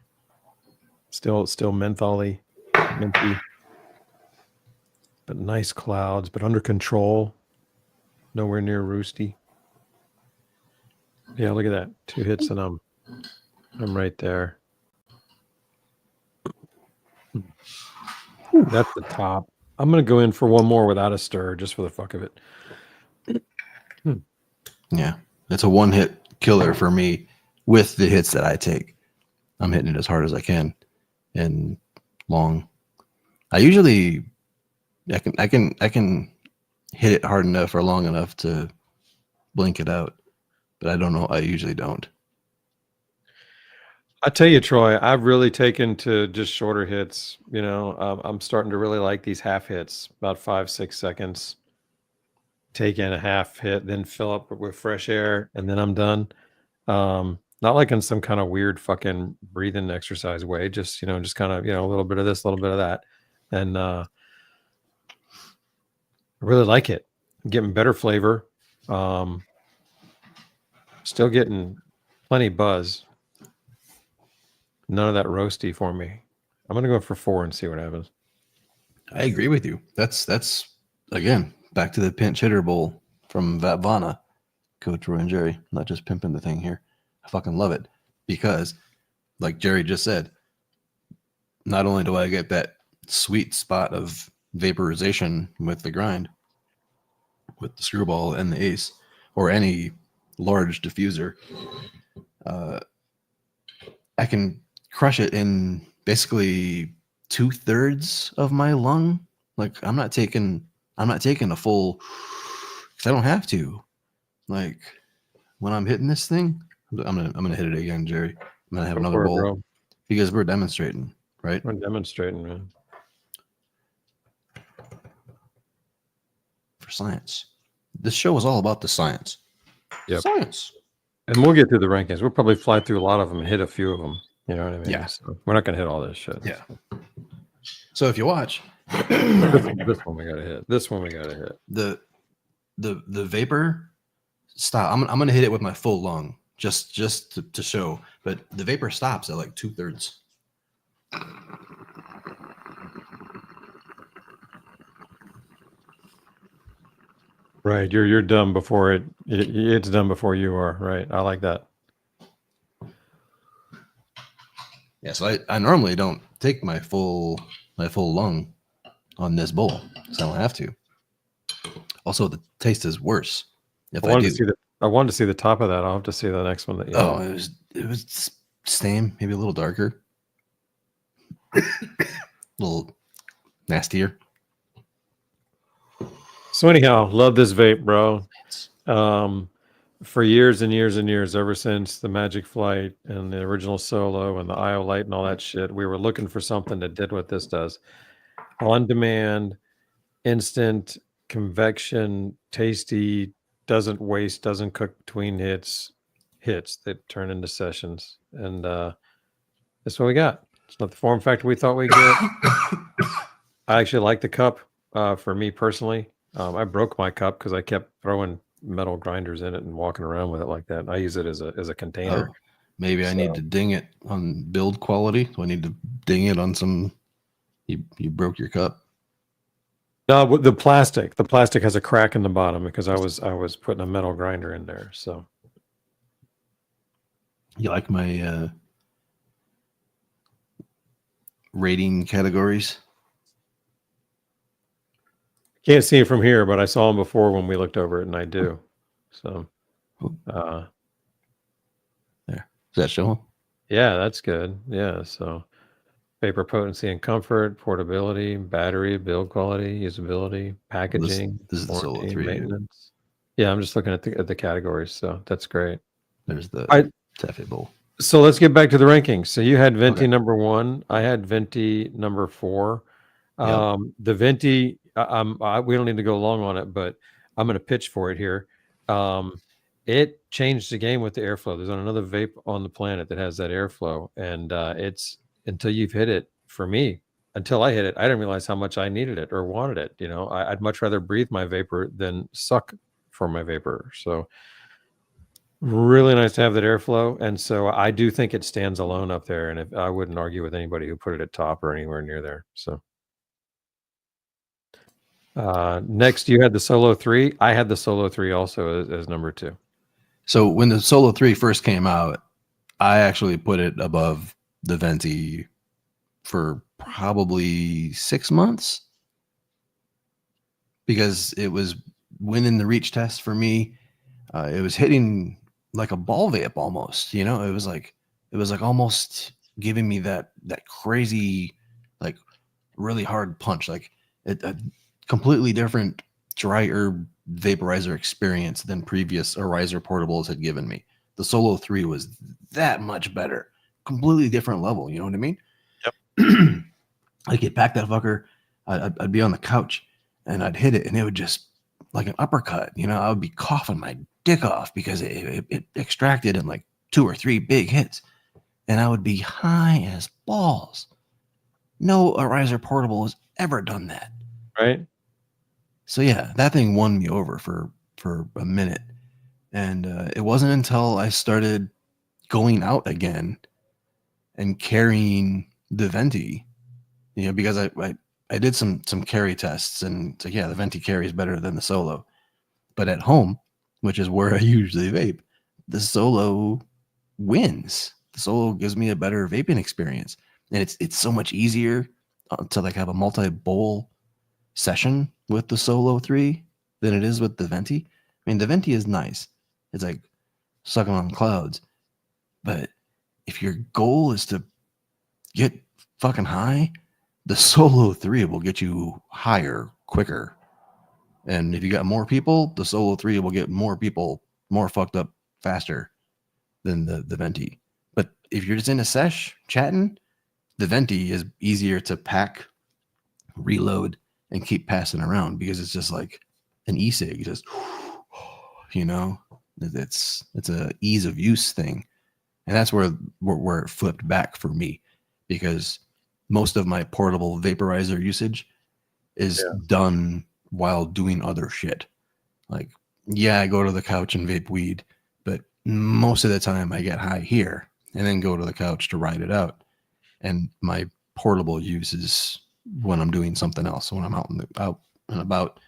Still mentholy, minty. But nice clouds, but under control. Nowhere near roosty. Yeah, look at that. 2 hits and I'm right there. That's the top. I'm gonna go in for one more without a stir, just for the fuck of it. Yeah, it's a one hit killer for me with the hits that I take. I'm hitting it as hard as I can and long. I usually I can hit it hard enough or long enough to blink it out, but I don't know. I usually don't. I tell you, Troy, I've really taken to just shorter hits. You know, I'm starting to really like these half hits, about 5-6 seconds. Take in a half hit, then fill up with fresh air, and then I'm done. Not like in some kind of weird fucking breathing exercise way. Just just kind of a little bit of this, a little bit of that, and I really like it. I'm getting better flavor. Still getting plenty buzz. None of that roasty for me. I'm gonna go for 4 and see what happens. I agree with you. That's again back to the pinch hitter bowl from Vatvana, Coach Roy and Jerry. I'm not just pimping the thing here. I fucking love it because, like Jerry just said, not only do I get that sweet spot of vaporization with the grind, with the screwball and the ace, or any large diffuser, I can crush it in basically 2/3 of my lung. Like I'm not taking a full, because I don't have to. Like when I'm hitting this thing, I'm gonna hit it again, Jerry. I'm gonna have Go another for it, bowl bro. because we're demonstrating, right? We're demonstrating, man. For science. This show is all about the science. Yep. Science. And we'll get through the rankings. We'll probably fly through a lot of them, hit a few of them. You know what I mean? Yeah. So we're not gonna hit all this shit. Yeah. So if you watch This one we gotta hit. This one we gotta hit. the vapor stop. I'm gonna hit it with my full lung just to show, but the vapor stops at like 2/3. Right. You're done before it's done before you are. Right. I like that. Yeah, so I normally don't take my full lung on this bowl because I don't have to. Also, the taste is worse if I do. I wanted to see the top of that. I'll have to see the next one that you Oh, it was same, maybe a little darker, a little nastier. So anyhow, love this vape, bro. For years and years and years, ever since the Magic Flight and the original Solo and the IO Light and all that shit, we were looking for something that did what this does. On demand, instant, convection, tasty, doesn't waste, doesn't cook between hits that turn into sessions. And that's what we got. It's not the form factor we thought we'd get. I actually like the cup for me personally. I broke my cup because I kept throwing metal grinders in it and walking around with it like that. I use it as a container. Oh, maybe I need to ding it on build quality. Do I need to ding it on some? You broke your cup. No, the plastic has a crack in the bottom because I was putting a metal grinder in there. So You like my rating categories? can't see it from here, but I saw them before when we looked over it, and I do. So There. Does that show them? yeah, that's good. Yeah. So vapor potency and comfort, portability, battery, build quality, usability, packaging, this is the Solo warranty, 3. maintenance. Yeah, I'm just looking at the categories, so that's great. There's the Tefe Bowl. So let's get back to the rankings. So you had Venti number 1. I had Venti number 4. The Venti, we don't need to go long on it, but I'm going to pitch for it here. It changed the game with the airflow. There's not another vape on the planet that has that airflow, and it's until you've hit it. For me, until I hit it, I didn't realize how much I needed it or wanted it. You know, I'd much rather breathe my vapor than suck for my vapor. So really nice to have that airflow, and so I do think it stands alone up there, and I wouldn't argue with anybody who put it at top or anywhere near there. So next you had the Solo 3. I had the Solo 3 also as number 2. So when the Solo 3 first came out, I actually put it above the Venti for probably 6 months because it was winning the reach test for me. It was hitting like a ball vape almost, you know. It was like almost giving me that crazy, like really hard punch, like a completely different dry herb vaporizer experience than previous Arizer portables had given me. The Solo 3 was that much better, completely different level. You know what I mean? Yep. Like you pack that fucker, I'd be on the couch and I'd hit it and it would just like an uppercut. You know, I would be coughing my dick off because it extracted in like 2 or 3 big hits, and I would be high as balls. No Arizer portable has ever done that. Right. So yeah, that thing won me over for a minute, and it wasn't until I started going out again and carrying the Venti, you know, because I did some carry tests, and it's like, yeah, the Venti carry is better than the Solo, but at home, which is where I usually vape, the Solo wins. The Solo gives me a better vaping experience, and it's so much easier to like have a multi-bowl session with the Solo 3 than it is with the Venti. I mean, the Venti is nice. It's like sucking on clouds. But if your goal is to get fucking high, the Solo 3 will get you higher quicker. And if you got more people, the Solo 3 will get more people more fucked up faster than the Venti. But if you're just in a sesh chatting, the Venti is easier to pack, reload, and keep passing around because it's just like an e-cig, just, you know, it's a ease of use thing. And that's where it flipped back for me, because most of my portable vaporizer usage is done while doing other shit. Like, yeah, I go to the couch and vape weed, but most of the time I get high here and then go to the couch to ride it out. And my portable use is when I'm doing something else, when I'm out and about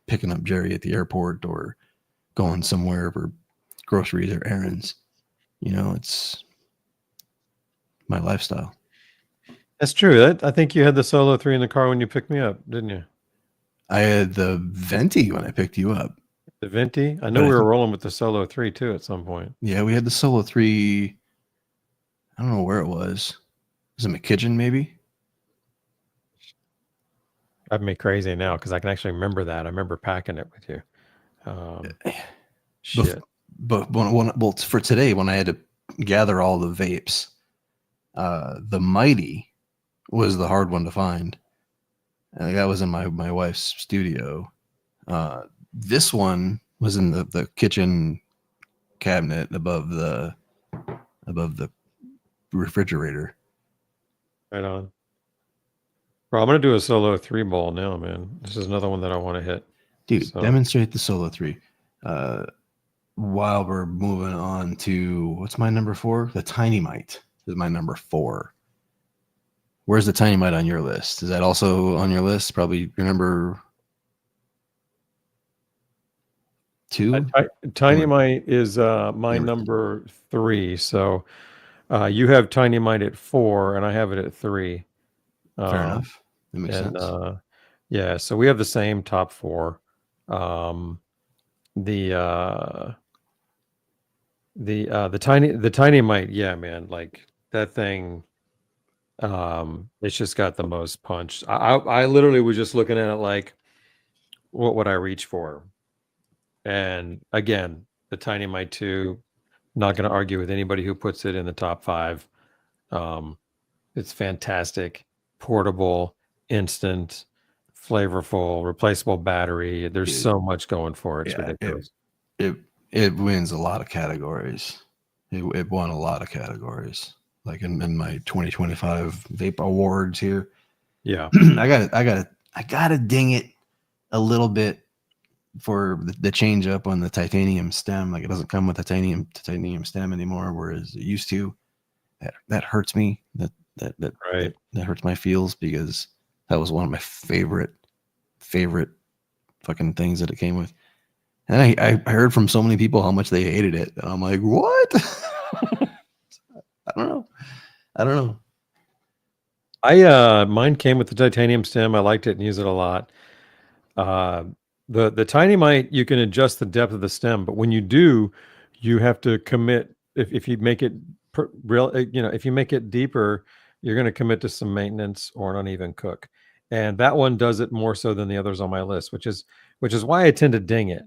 picking up Jerry at the airport or going somewhere for groceries or errands. You know, it's my lifestyle. That's true. I think you had the Solo 3 in the car when you picked me up, didn't you? I had the Venti when I picked you up. The Venti? I know we were rolling with the Solo 3 too at some point. Yeah, we had the Solo 3. I don't know where it was. Was it McKitchen maybe? Driving me crazy now because I can actually remember that. I remember packing it with you. Shit. But well, for today, when I had to gather all the vapes, the Mighty was the hard one to find. That was in my wife's studio. This one was in the kitchen cabinet above the refrigerator. Right on. Bro, I'm going to do a Solo 3 ball now, man. This is another one that I want to hit. Dude, demonstrate the Solo 3. While we're moving on to, what's my number 4? The Tiny Mite is my number 4. Where's the Tiny Mite on your list? Is that also on your list? Probably your number 2? Tiny Mite is my number 3. So you have Tiny Mite at 4, and I have it at 3. Fair enough. That makes sense. Yeah, so we have the same top 4. The Tiny Mite, yeah, man, like that thing It's just got the most punch. I literally was just looking at it like, what would I reach for? And again, the Tiny Mite 2, not going to argue with anybody who puts it in the top 5. It's fantastic, portable, instant, flavorful, replaceable battery. There's Dude, so much going for it. It's yeah, ridiculous. it wins a lot of categories. It won a lot of categories. Like in my 2025 Vape Awards here. Yeah. I gotta ding it a little bit for the change up on the titanium stem. Like it doesn't come with titanium stem anymore, whereas it used to. That hurts me. That Right. that hurts my feels, because that was one of my favorite fucking things that it came with. And I heard from so many people how much they hated it, and I'm like, what? I don't know. Mine came with the titanium stem. I liked it and used it a lot. The Tiny Mite, you can adjust the depth of the stem, but when you do, you have to commit. If you make it if you make it deeper, you're going to commit to some maintenance or an uneven cook. And that one does it more so than the others on my list, which is why I tend to ding it.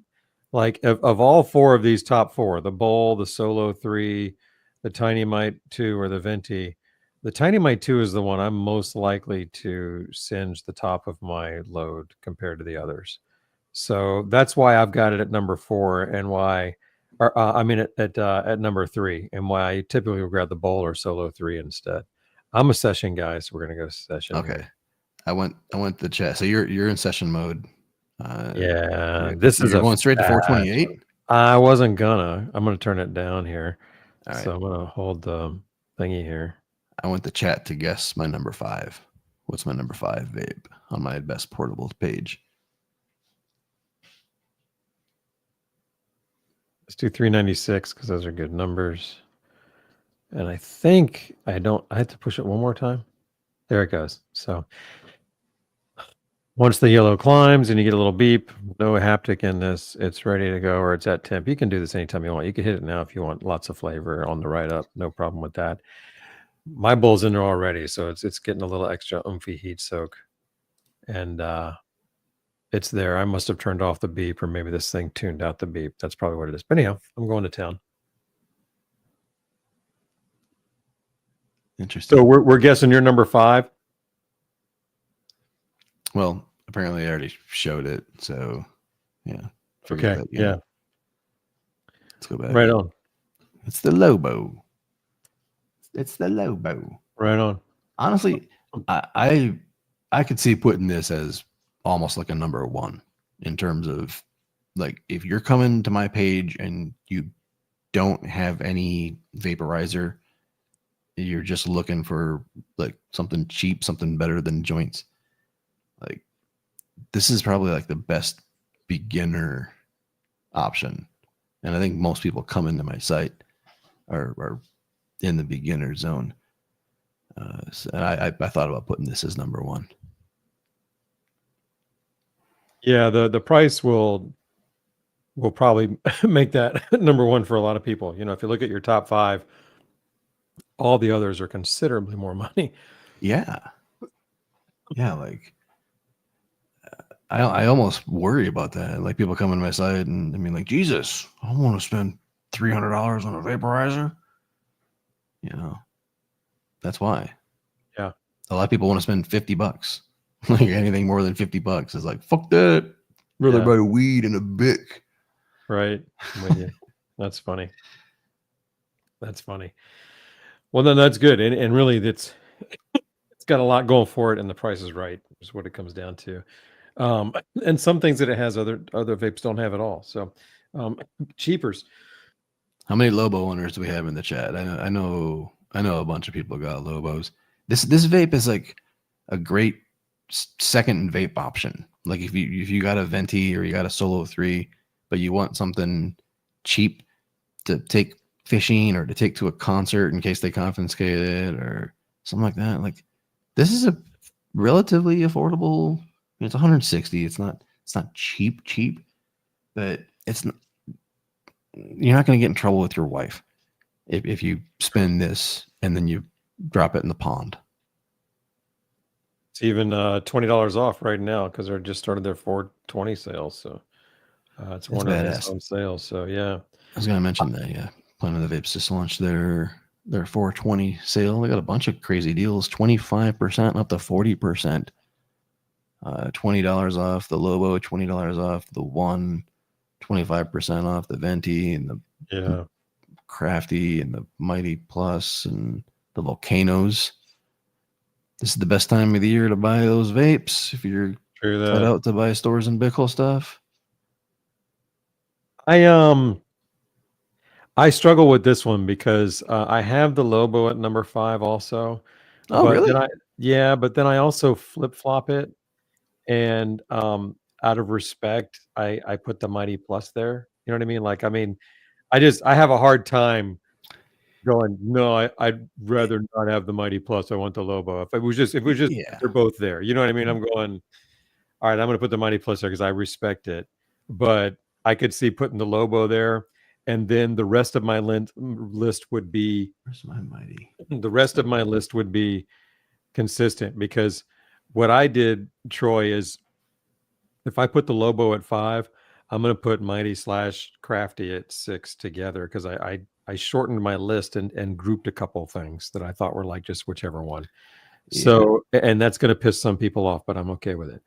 Like of all 4 of these top 4, the Bowl, the Solo 3, the Tiny Mite 2, or the Venti, the Tiny Mite 2 is the one I'm most likely to singe the top of my load compared to the others. So that's why I've got it at number 4, and why, or I mean at number 3, and why I typically will grab the Bowl or Solo 3 instead. I'm a session guy, so we're gonna go session. Okay, I went the chat. So you're in session mode. Yeah, this is going straight to 428. I'm gonna turn it down here. All right. So I'm gonna hold the thingy here. I want the chat to guess my number 5. What's my number 5 vape on my best portable page? Let's do 396 because those are good numbers. And I think I have to push it one more time. There it goes. So once the yellow climbs and you get a little beep, no haptic in this, it's ready to go, or it's at temp. You can do this anytime you want. You can hit it now if you want lots of flavor on the right up. No problem with that. My Bowl's in there already, so it's getting a little extra oomphy heat soak. And it's there. I must have turned off the beep, or maybe this thing tuned out the beep. That's probably what it is. But anyhow, I'm going to town. Interesting. So we're guessing you're number 5. Well, apparently I already showed it. So yeah. Okay. That, yeah. Let's go back. Right on. It's the Lobo. It's the Lobo. Right on. Honestly, I could see putting this as almost like a number 1 in terms of, like, if you're coming to my page and you don't have any vaporizer, you're just looking for like something cheap, something better than joints. Like, this is probably like the best beginner option. And I think most people come into my site are in the beginner zone. So I thought about putting this as number 1. Yeah, the price will probably make that number 1 for a lot of people. You know, if you look at your top 5, all the others are considerably more money. Yeah. Yeah, like I almost worry about that. Like, people come into my site and I mean, like, Jesus, I don't want to spend $300 on a vaporizer. You know, that's why. Yeah. A lot of people want to spend $50. Like, anything more than $50 is like, fuck that. Rather buy weed and a Bic. Right. I'm with you. That's funny. That's funny. Well, then that's good. And really it's got a lot going for it, and the price is right, is what it comes down to. And some things that it has other vapes don't have at all. So cheapers. How many Lobo owners do we have in the chat? I know a bunch of people got Lobos. This vape is like a great second vape option. Like, if you got a Venti or you got a Solo 3, but you want something cheap to take fishing or to take to a concert in case they confiscate it or something like that. Like, this is a relatively affordable. It's 160. It's not cheap, but it's not, you're not going to get in trouble with your wife if you spend this and then you drop it in the pond. It's even $20 off right now because they just started their 420 sales. So it's one of his badass. own sales. So yeah, I was gonna mention that. Yeah, Planet of the Vapes just launched their 420 sale. They got a bunch of crazy deals: 25% up to 40%. $20 off the Lobo, $20 off the One, 25% off the Venti and the yeah. Crafty and the Mighty Plus and the Volcanoes. This is the best time of the year to buy those vapes if you're True cut that. out to buy stores and Bickle stuff. I struggle with this one because I have the Lobo at number 5 also, Oh, but really? then I also flip flop it, and out of respect, I put the Mighty Plus there. You know what I mean? Like, I have a hard time going. No, I'd rather not have the Mighty Plus. I want the Lobo. If it was just Yeah. they're both there. You know what I mean? I'm going. All right, I'm going to put the Mighty Plus there because I respect it, but I could see putting the Lobo there, and then the rest of my list would be Where's my Mighty? the rest of my list would be consistent because what I did, Troy, is if I put the Lobo at 5, I'm going to put Mighty / Crafty at 6 together because I shortened my list and grouped a couple things that I thought were like just whichever one. Yeah. So, and that's going to piss some people off, but I'm okay with it.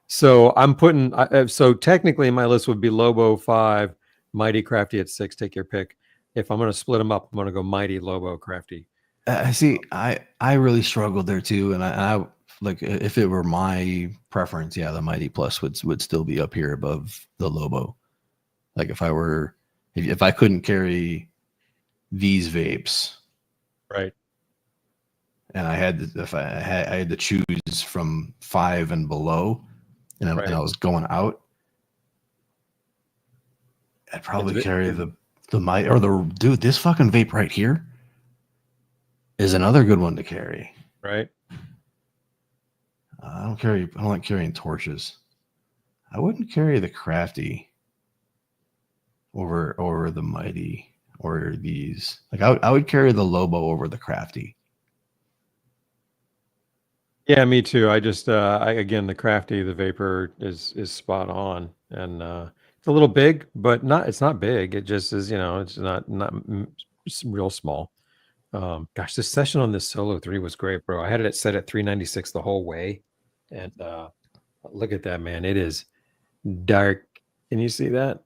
So I'm putting, so technically my list would be Lobo 5, Mighty, Crafty at 6. Take your pick. If I'm going to split them up, I'm going to go Mighty, Lobo, Crafty. I see. I really struggled there too, and I like if it were my preference, yeah, the Mighty Plus would still be up here above the Lobo. Like if I couldn't carry these vapes, Right. and I had to choose from 5 and below, and I was going out, I'd probably carry the Mighty or dude. This fucking vape right here is another good one to carry. Right. I don't like carrying torches. I wouldn't carry the Crafty over the Mighty or these. Like I would carry the Lobo over the Crafty. Yeah, me too. I just, again, the Crafty, the Vapor is spot on, and it's a little big, but it's not big. It just is, it's not it's real small. Gosh, this session on this Solo 3 was great, bro. I had it set at 396 the whole way, and look at that, man. It is dark. Can you see that?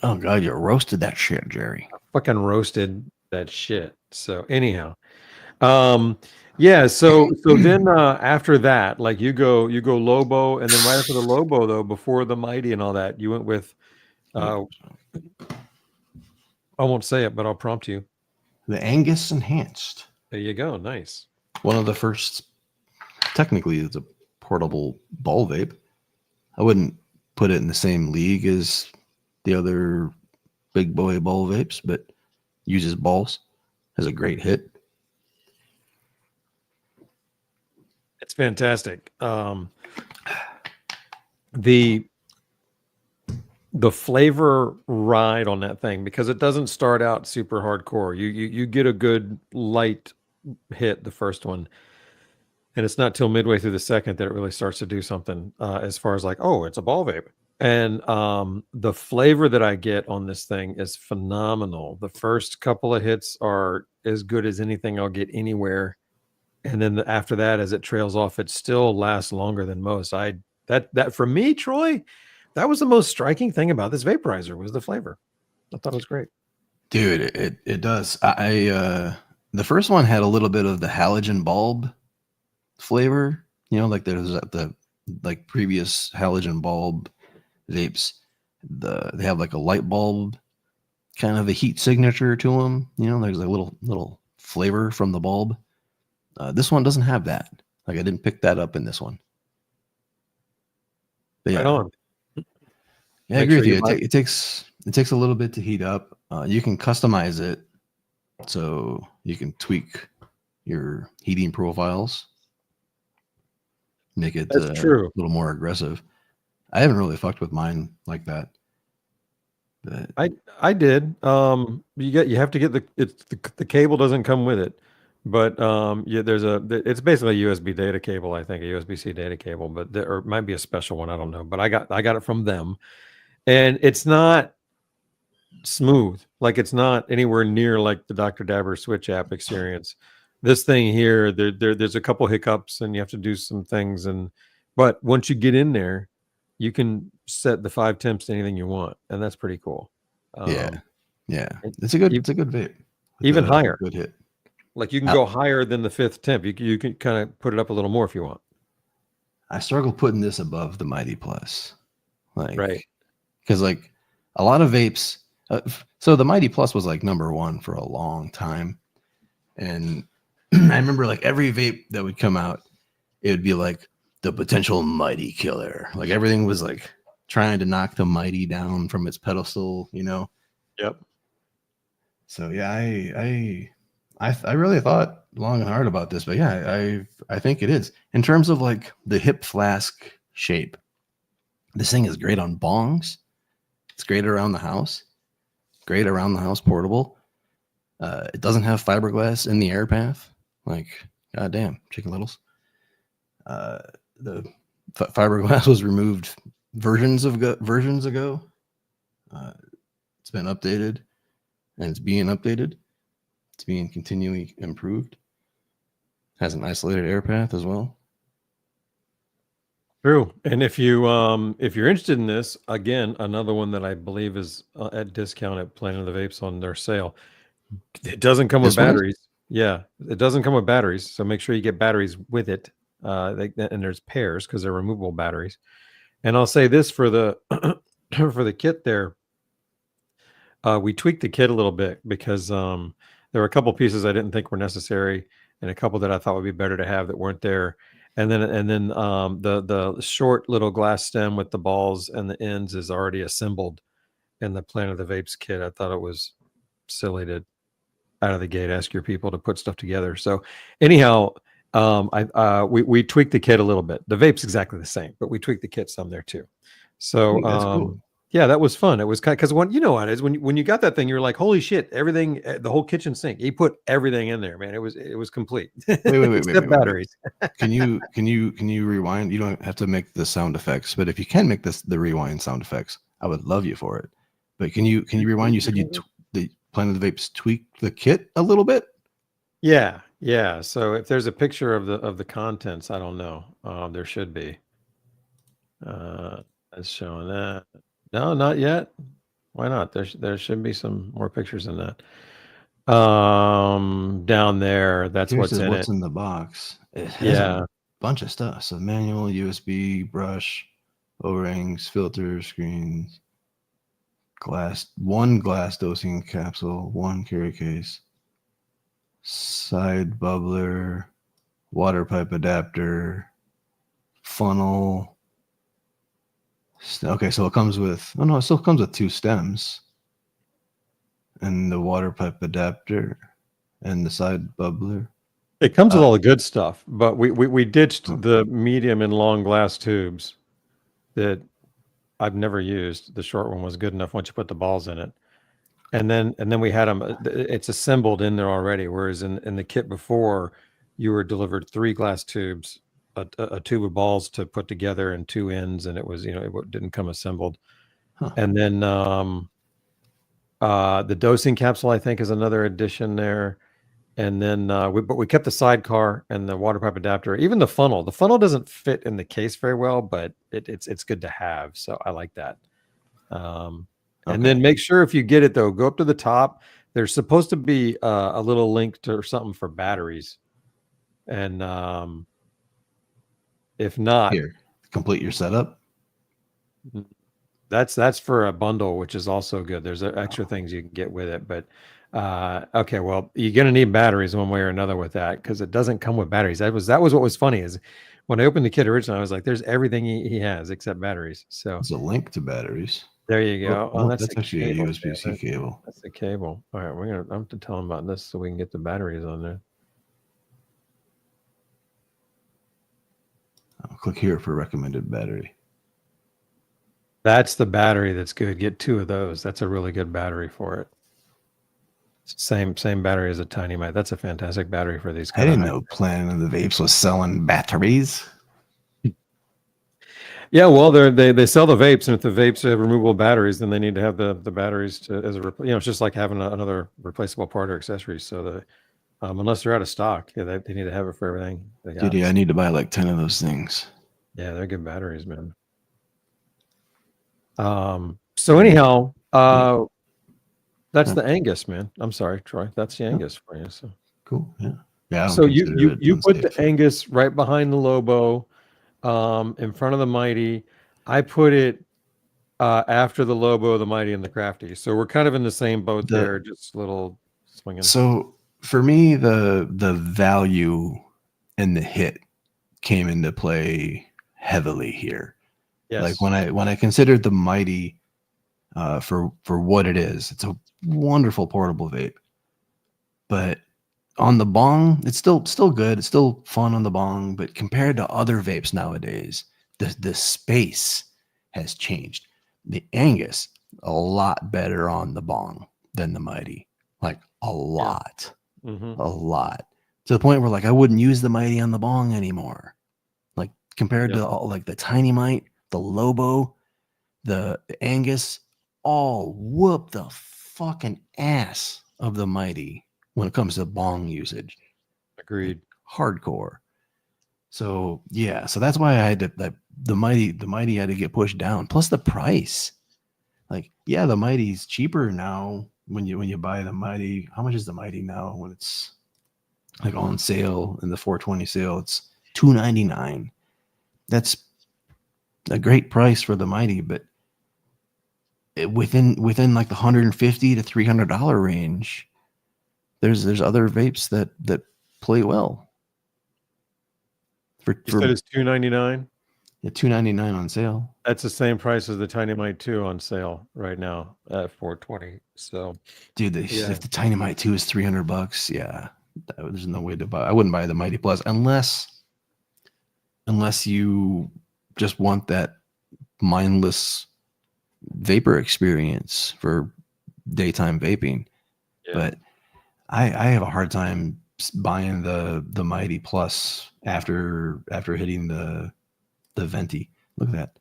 Oh god, you roasted that shit, Jerry. I fucking roasted that shit. So anyhow, yeah. So then after that, like you go Lobo, and then right after the Lobo though, before the Mighty and all that, you went with. I won't say it, but I'll prompt you. The Angus Enhanced. There you go. Nice. One of the first. Technically, it's a portable ball vape. I wouldn't put it in the same league as the other big boy ball vapes, but uses balls. Has a great hit. It's fantastic. The flavor ride on that thing, because it doesn't start out super hardcore. You get a good light hit the first one, and it's not till midway through the second that it really starts to do something as far as like, oh, it's a ball vape. And the flavor that I get on this thing is phenomenal. The first couple of hits are as good as anything I'll get anywhere, and then after that, as it trails off, it still lasts longer than most. That for me, Troy, that was the most striking thing about this vaporizer was the flavor. I thought it was great, dude. It does. The first one had a little bit of the halogen bulb flavor. Like there's the like previous halogen bulb vapes. They have like a light bulb kind of a heat signature to them. There's a little flavor from the bulb. This one doesn't have that. Like I didn't pick that up in this one. But yeah, right on. Yeah, I agree with you. It takes a little bit to heat up. You can customize it so you can tweak your heating profiles, make it true. A little more aggressive. I haven't really fucked with mine like that. But I did. You have to get the cable doesn't come with it, But yeah, it's basically a USB data cable, I think, a USB-C data cable, but or it might be a special one, I don't know. But I got it from them, and it's not smooth. Like it's not anywhere near like the Dr. Dabber Switch app experience. This thing here, there's a couple hiccups, and you have to do some things, but once you get in there, you can set the 5 temps to anything you want, and that's pretty cool. Yeah. and It's a good vape. With even a higher. good hit. Like you can go higher than the 5th temp. You can kind of put it up a little more if you want. I struggle putting this above the Mighty Plus, like, Right. because like a lot of vapes. So the Mighty Plus was like number one for a long time, and I remember like every vape that would come out, it would be like the potential Mighty killer. Like everything was like trying to knock the Mighty down from its pedestal, you know. Yep. So yeah, I really thought long and hard about this, but yeah, I think it is. In terms of like the hip flask shape, this thing is great on bongs. It's great around the house. Great around the house portable. It doesn't have fiberglass in the air path. Like, goddamn, chicken littles. The fiberglass was removed versions ago. It's been updated, and it's being updated. It's being continually improved. Has an isolated air path as well. True. And if you're interested in this, again, another one that I believe is at discount at Planet of the Vapes on their sale. It doesn't come with This one is? batteries. Yeah, it doesn't come with batteries, so make sure you get batteries with it. And there's pairs because they're removable batteries. And I'll say this for the for the kit there. We tweaked the kit a little bit because there were a couple pieces I didn't think were necessary, and a couple that I thought would be better to have that weren't there. And then the short little glass stem with the balls and the ends is already assembled in the Planet of the Vapes kit. I thought it was silly to out of the gate ask your people to put stuff together. So anyhow, we tweaked the kit a little bit. The vape's exactly the same, but we tweaked the kit some there too. So That's cool. yeah, that was fun. It was kind of because when you know how it is when you got that thing, you're like, holy shit, everything, the whole kitchen sink. He put everything in there, man. It was complete. Wait, Except batteries. Can you rewind? You don't have to make the sound effects, but if you can make the rewind sound effects, I would love you for it. But can you rewind? You said the Planet of the Vapes tweaked the kit a little bit. Yeah. So if there's a picture of the contents, I don't know. There should be. That's showing that. No, not yet. Why not? There should be some more pictures in that. Down there, that's Here's what's in what's it. in the box. It has a bunch of stuff. So manual, USB, brush, O-rings, filters, screens, one glass dosing capsule, one carry case, side bubbler, water pipe adapter, funnel. Okay, so it comes with, it still comes with 2 stems and the water pipe adapter and the side bubbler. It comes with all the good stuff, but we ditched the medium and long glass tubes that I've never used. The short one was good enough once you put the balls in it. And then we had them, it's assembled in there already. Whereas in the kit before, you were delivered 3 glass tubes, a tube of balls to put together and 2 ends, and it was, it didn't come assembled. And then the dosing capsule, I think, is another addition there. And then but we kept the sidecar and the water pipe adapter, even the funnel. The funnel doesn't fit in the case very well, but it's good to have. So I like that. And then make sure if you get it though, go up to the top. There's supposed to be a little link to something for batteries. And if not, here, complete your setup. That's for a bundle, which is also good. There's extra things you can get with it, but okay, well, you're gonna need batteries one way or another with that because it doesn't come with batteries. That was what was funny is when I opened the kit originally, I was like, "There's everything he has except batteries." So it's a link to batteries. There you go. Oh, that's actually a USB-C cable. That's the cable. All right, I'm have to tell him about this so we can get the batteries on there. I'll click here for recommended battery. That's the battery that's good. Get 2 of those. That's a really good battery for it. Same battery as a Tiny Mite. That's a fantastic battery for these. I didn't know Planet of the Vapes was selling batteries. Yeah, well, they sell the vapes, and if the vapes have removable batteries, then they need to have the batteries to as a it's just like having another replaceable part or accessory. So the unless they're out of stock, yeah, they need to have it for everything. They got. Dude, yeah, I need to buy like 10 of those things. Yeah, they're good batteries, man. So anyhow, that's the Angus, man. I'm sorry, Troy. That's the Angus for you. So cool. Yeah. Yeah. So you put the Angus right behind the Lobo, in front of the Mighty. I put it after the Lobo, the Mighty, and the Crafty. So we're kind of in the same boat there, just little swinging. So for me, the value and the hit came into play heavily here. Yes. Like when I considered the Mighty for what it is, it's a wonderful portable vape. But on the bong, it's still good. It's still fun on the bong, but compared to other vapes nowadays, the space has changed. The Angus, a lot better on the bong than the Mighty. Like a lot. Yeah. Mm-hmm. A lot. To the point where like I wouldn't use the Mighty on the bong anymore. Like compared to all, like the Tiny Mite, the Lobo, the Angus, all whoop the fucking ass of the Mighty when it comes to bong usage. Agreed. Hardcore. So yeah, so that's why I had to the Mighty had to get pushed down. Plus the price. Like, yeah, the Mighty's cheaper now when you buy the Mighty. How much is the Mighty now when it's like on sale in the 420 sale? It's $299. That's a great price for the Mighty, but within like the $150 to $300 range, there's other vapes that play well. You said it's $299. Yeah, $299 on sale. That's the same price as the Tiny Mite 2 on sale right now at $420. So, dude, if the Tiny Mite 2 is $300, yeah, there's no way to buy. I wouldn't buy the Mighty Plus unless you just want that mindless vapor experience for daytime vaping. Yeah. But I have a hard time buying the Mighty Plus after hitting the Venti. Look at that.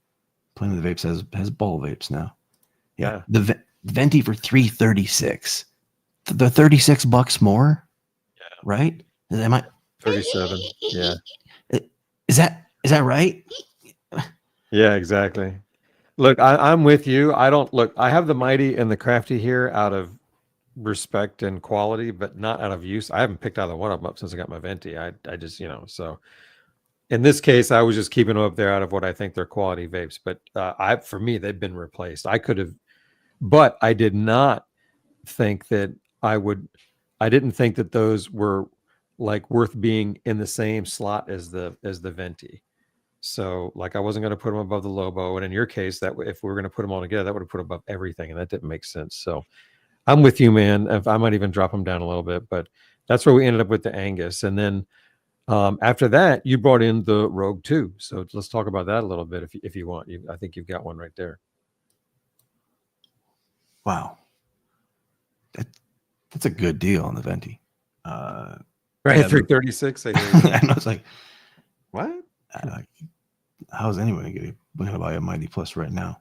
Planet of the Vapes has ball vapes now. Yeah. The Venti for $336. The $36 more. Yeah. Right? Am I 37? Yeah. Is that right? Yeah, exactly. Look, I'm with you. I have the Mighty and the Crafty here out of respect and quality, but not out of use. I haven't picked either one of them up since I got my Venti. I just, so in this case, I was just keeping them up there out of what I think they're quality vapes. But for me, they've been replaced. I could have, but I did not think that I didn't think that those were like worth being in the same slot as the Venti. So like I wasn't going to put them above the Lobo, and in your case, that if we were going to put them all together, that would have put above everything, and that didn't make sense. So I'm with you, man. I might even drop them down a little bit, but that's where we ended up with the Angus, and then after that, you brought in the Rogue 2. So let's talk about that a little bit if you want. I think you've got one right there. Wow, that's a good deal on the Venti. Right, 336. I know, it's like, what? How's anyone going to buy a Mighty Plus right now?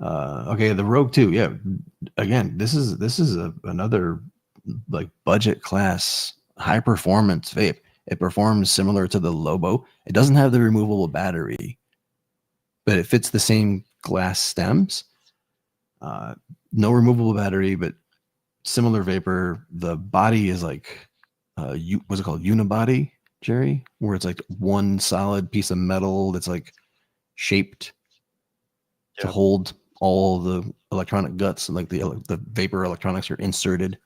Okay, the Rogue 2. Yeah, again, this is another like budget class high performance vape. It performs similar to the Lobo. It doesn't have the removable battery, but it fits the same glass stems. No removable battery, but similar vapor. The body is like, what's it called? Unibody, Jerry, where it's like one solid piece of metal that's like shaped to hold all the electronic guts, and like the vapor electronics are inserted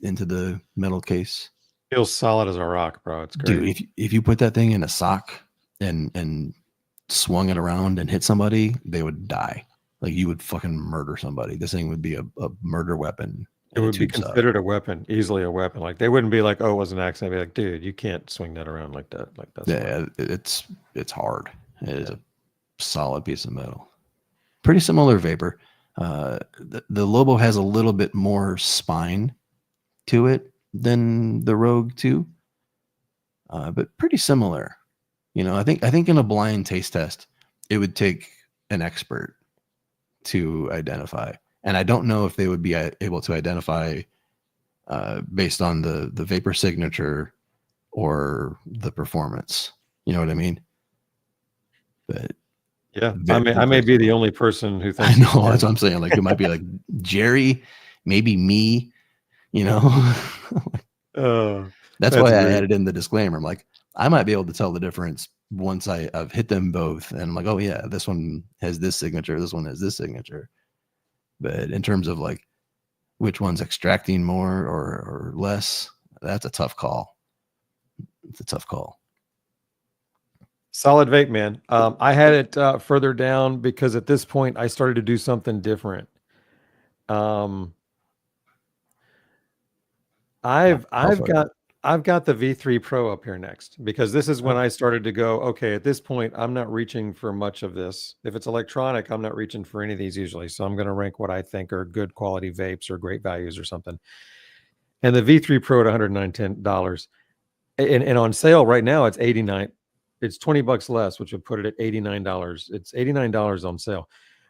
into the metal case. Feels solid as a rock, bro. It's great. Dude, if you put that thing in a sock and swung it around and hit somebody, they would die. Like you would fucking murder somebody. This thing would be a murder weapon. It would be considered a weapon, easily a weapon. Like they wouldn't be like, oh, it was an accident. They'd be like, dude, you can't swing that around like that. Like that's it's hard. It is a solid piece of metal. Pretty similar vapor. The Lobo has a little bit more spine to it than the Rogue 2, but pretty similar. You know, I think in a blind taste test, it would take an expert to identify, and I don't know if they would be able to identify based on the vapor signature or the performance. You know what I mean? But Yeah, I may be the only person who I thinks. know, that's what I'm saying. Like, it might be like Jerry, maybe me. You know, that's why I added in the disclaimer. I'm like, I might be able to tell the difference once I've hit them both, and I'm like, oh yeah, this one has this signature, this one has this signature. But in terms of like which one's extracting more or less, that's a tough call. It's a tough call. Solid vape, man. I had it further down because at this point I started to do something different. I've got the V3 Pro up here next, because this is when I started to go, okay, at this point I'm not reaching for much of this. If it's electronic, I'm not reaching for any of these usually. So I'm going to rank what I think are good quality vapes or great values or something. And the V3 Pro at $119, and on sale right now it's $89. It's $20 less, which would put it at $89. It's $89 on sale.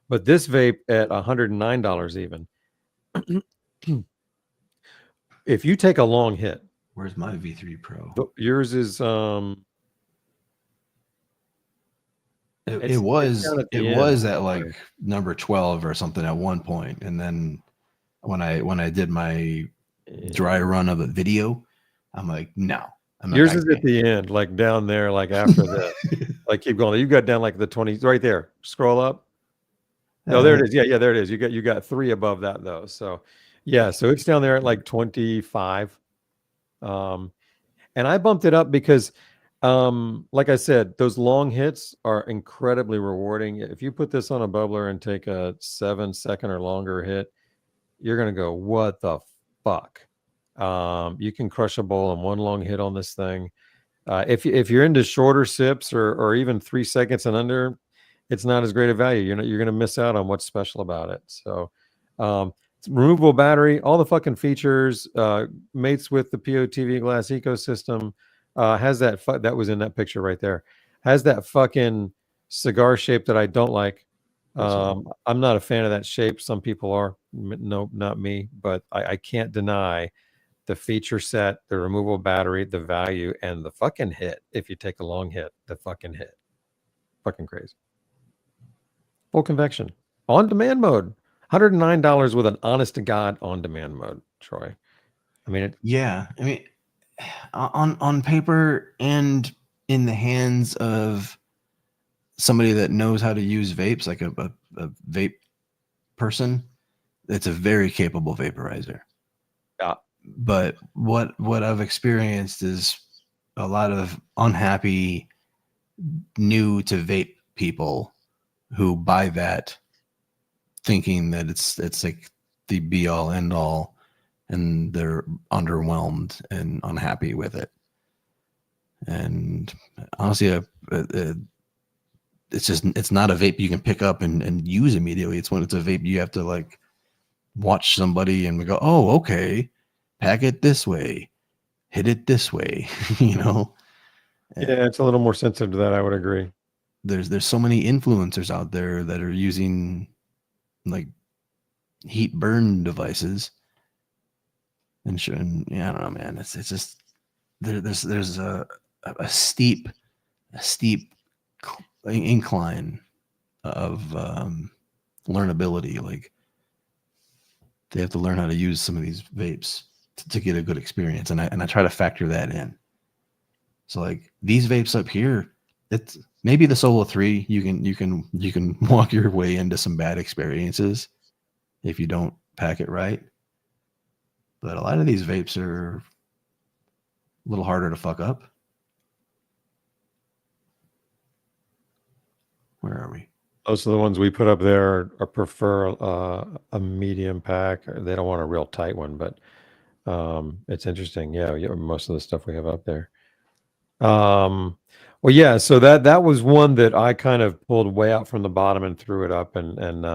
But this vape at $109 even. If you take a long hit, where's my V3 Pro? Yours is it was at like number 12 or something at one point, and then when I did my dry run of the video, I'm like, no. Yours is at the end, like down there, like after that. Like, keep going. You got down like the 20 right there. Scroll up. No, there it is. Yeah, there it is. You got 3 above that though. So yeah, so it's down there at like 25. And I bumped it up because like I said, those long hits are incredibly rewarding. If you put this on a bubbler and take a 7-second or longer hit, you're gonna go, what the fuck? You can crush a bowl in one long hit on this thing. If you're into shorter sips or even 3 seconds and under, it's not as great a value. You're gonna miss out on what's special about it. So it's removable battery, all the fucking features, mates with the POTV glass ecosystem, has that that was in that picture right there, has that fucking cigar shape that I don't like. I'm not a fan of that shape. Some people are. No, not me, but I can't deny the feature set, the removable battery, the value, and the fucking hit. If you take a long hit, the fucking hit. Fucking crazy. Full convection. On demand mode. $109 with an honest to God on demand mode, Troy. I mean, I mean, on paper and in the hands of somebody that knows how to use vapes, like a vape person, it's a very capable vaporizer. Yeah. But what I've experienced is a lot of unhappy new to vape people who buy that thinking that it's like the be all end all, and they're underwhelmed and unhappy with it. And honestly, it's not a vape you can pick up and use immediately. It's when it's a vape you have to like watch somebody and we go, oh, okay, pack it this way, hit it this way, you know? Yeah, it's a little more sensitive to that. I would agree. There's so many influencers out there that are using like heat burn devices and yeah, I don't know, man. It's just there's a steep incline of learnability. Like, they have to learn how to use some of these vapes to get a good experience, and I try to factor that in. So like these vapes up here, it's maybe the Solo 3, you can walk your way into some bad experiences if you don't pack it right. But a lot of these vapes are a little harder to fuck up. Where are we? Most of the ones we put up there are prefer a medium pack. They don't want a real tight one, but it's interesting. Yeah, most of the stuff we have up there. Well, yeah. So that was one that I kind of pulled way out from the bottom and threw it up, and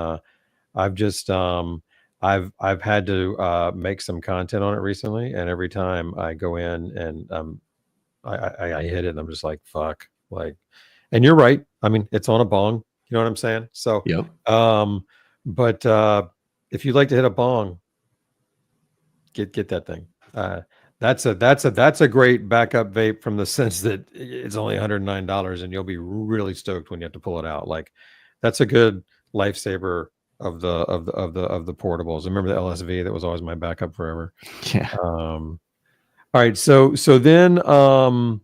I've just I've had to make some content on it recently, and every time I go in and I hit it, and I'm just like, fuck, like, and you're right. I mean, it's on a bong. You know what I'm saying? So, Yep. but if you'd like to hit a bong, get that thing. That's a great backup vape from the sense that it's only $109 and you'll be really stoked when you have to pull it out. Like, that's a good lifesaver of the portables. I remember the LSV, that was always my backup forever. Yeah. All right, so then I'm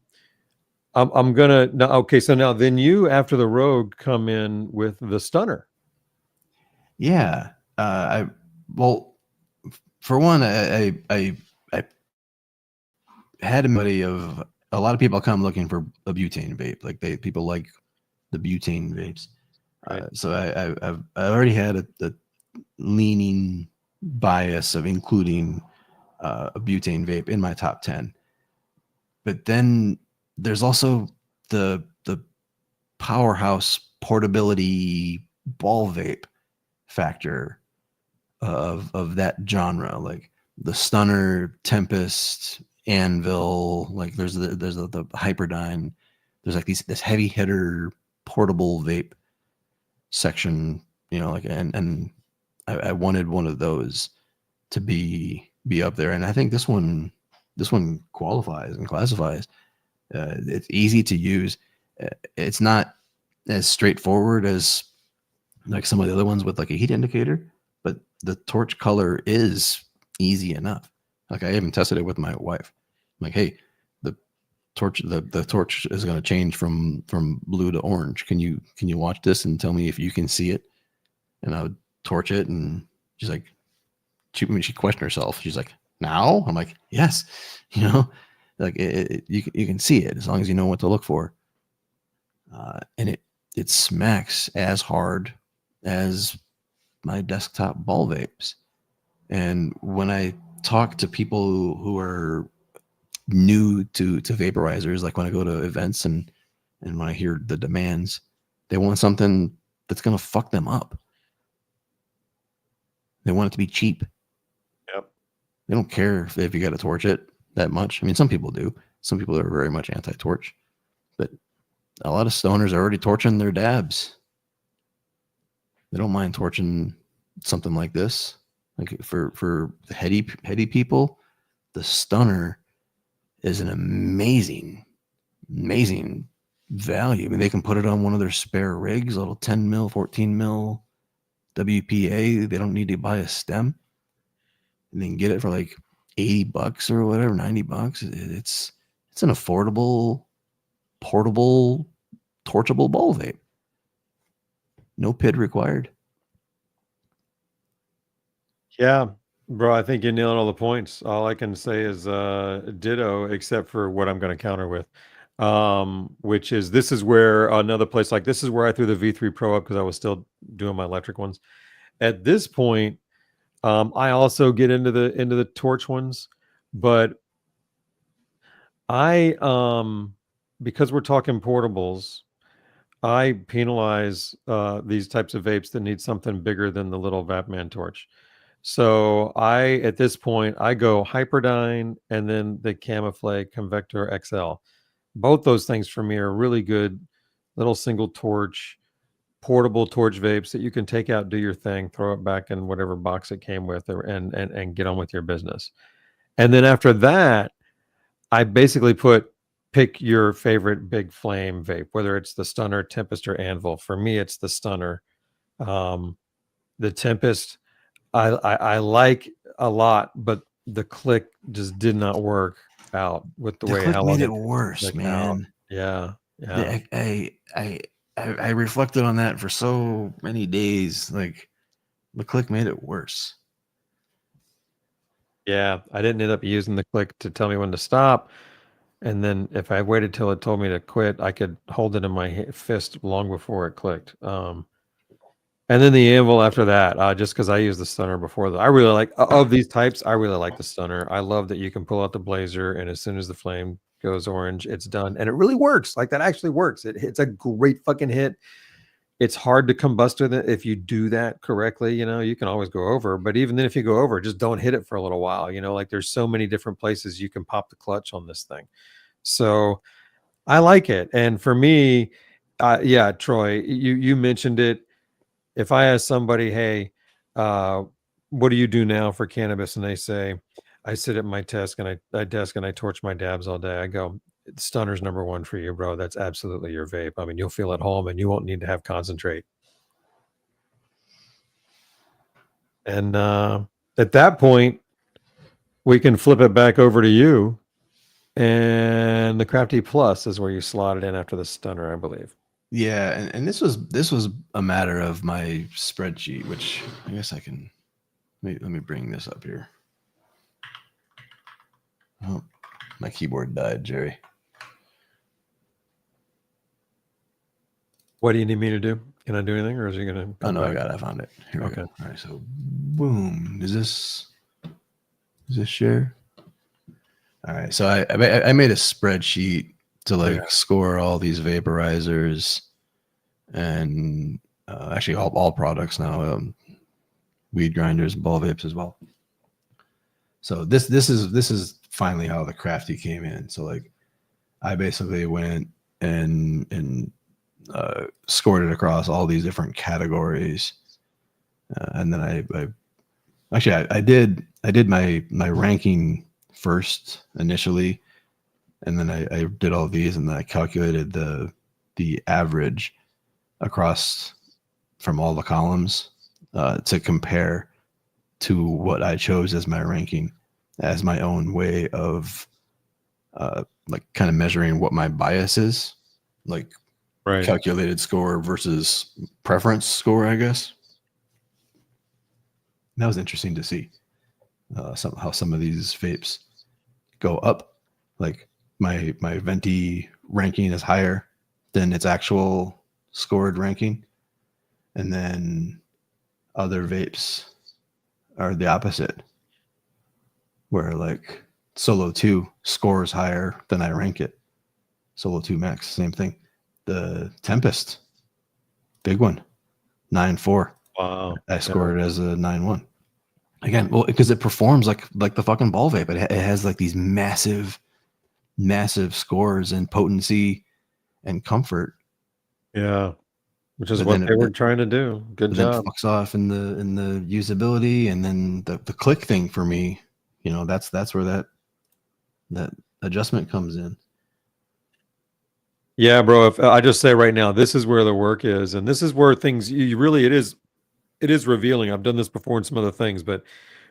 gonna now. Okay, so now then you, after the Rogue, come in with the Stunner. Yeah. Well, for one, I had a buddy of a lot of people come looking for a butane vape. Like people like the butane vapes. Right. So I already had a leaning bias of including a butane vape in my top 10. But then there's also the powerhouse portability ball vape factor of that genre, like the Stunner, Tempest, Anvil. Like there's the Hyperdyne. There's like this heavy hitter portable vape section, you know, like and I wanted one of those to be up there, and I think this one qualifies and classifies. It's easy to use. It's not as straightforward as like some of the other ones with like a heat indicator, but the torch color is easy enough. Like I even tested it with my wife. I'm like, hey, the torch is going to change from blue to orange. Can you watch this and tell me if you can see it? And I would torch it, and she's like, she questioned herself. She's like, now? I'm like, yes. You know, like you can see it as long as you know what to look for. And it smacks as hard as my desktop ball vapes. And when I talk to people who are new to vaporizers, like when I go to events and when I hear the demands, they want something that's going to fuck them up. They want it to be cheap. Yep. They don't care if you got to torch it that much. I mean, some people do. Some people are very much anti-torch, but a lot of stoners are already torching their dabs. They don't mind torching something like this. Like for heady people, the Stunner is an amazing value. I mean, they can put it on one of their spare rigs, a little 10 mil, 14 mil WPA. They don't need to buy a stem, and they can get it for like $80 or whatever, $90. It's an affordable, portable, torchable ball vape. No PID required. Yeah, bro, I think you're nailing all the points. All I can say is ditto, except for what I'm going to counter with, which is this is where another place, like this is where I threw the V3 Pro up because I was still doing my electric ones. At this point, I also get into the torch ones, but because we're talking portables, I penalize these types of vapes that need something bigger than the little Vapman torch. So at this point, I go Hyperdyne and then the Camouflage Convector XL. Both those things for me are really good little single torch, portable torch vapes that you can take out, do your thing, throw it back in whatever box it came with, and get on with your business. And then after that, I basically pick your favorite big flame vape, whether it's the Stunner, Tempest, or Anvil. For me, it's the Stunner. The Tempest, I like a lot, but the click just did not work out with the way click how made long it worse, man. Out. Yeah. I reflected on that for so many days. Like the click made it worse. Yeah, I didn't end up using the click to tell me when to stop. And then if I waited till it told me to quit, I could hold it in my fist long before it clicked. And then the Anvil after that, just because I used the Stunner before that. I really like, of these types, I really like the Stunner. I love that you can pull out the blazer, and as soon as the flame goes orange, it's done. And it really works. Like, that actually works. It's a great fucking hit. it's hard to combust with it if you do that correctly. You can always go over, but even then, if you go over, just don't hit it for a little while. Like there's so many different places you can pop the clutch on this thing. So I like it. And for me, yeah, Troy, you mentioned it. If I ask somebody, hey, what do you do now for cannabis? And they say, I sit at my desk and I torch my dabs all day. I go, Stunner's number one for you, bro. That's absolutely your vape. I mean, you'll feel at home and you won't need to have concentrate. And at that point, we can flip it back over to you. And the Crafty Plus is where you slot it in after the Stunner, I believe. Yeah, and this was a matter of my spreadsheet, which I guess I can. Let me bring this up here. Oh, my keyboard died, Jerry. What do you need me to do? Can I do anything, or is he gonna? Oh no, I found it. Here we go. All right, so boom. Is this share? All right, so I made a spreadsheet to score all these vaporizers and actually all products now, weed grinders, ball vapes as well. So this is finally how the Crafty came in. So like I basically went and scored it across all these different categories, and then I did my ranking first initially, and then I did all these, and then I calculated the average across from all the columns to compare to what I chose as my ranking, as my own way of like kind of measuring what my bias is, like calculated score versus preference score, I guess. And that was interesting to see how some of these vapes go up. Like my venti ranking is higher than its actual scored ranking, and then other vapes are the opposite, where like Solo 2 scores higher than I rank it. Solo 2 Max, same thing. The Tempest, big one, 9.4. Wow. I scored it as a 9.1. Again, well, because it performs like the fucking ball vape. It has like these massive scores and potency and comfort. Yeah, which is what they were trying to do. Good job. Then fucks off in the usability, and then the click thing for me, that's where that adjustment comes in. Yeah, bro. If I just say right now, this is where the work is, and this is where things it is revealing. I've done this before in some other things, but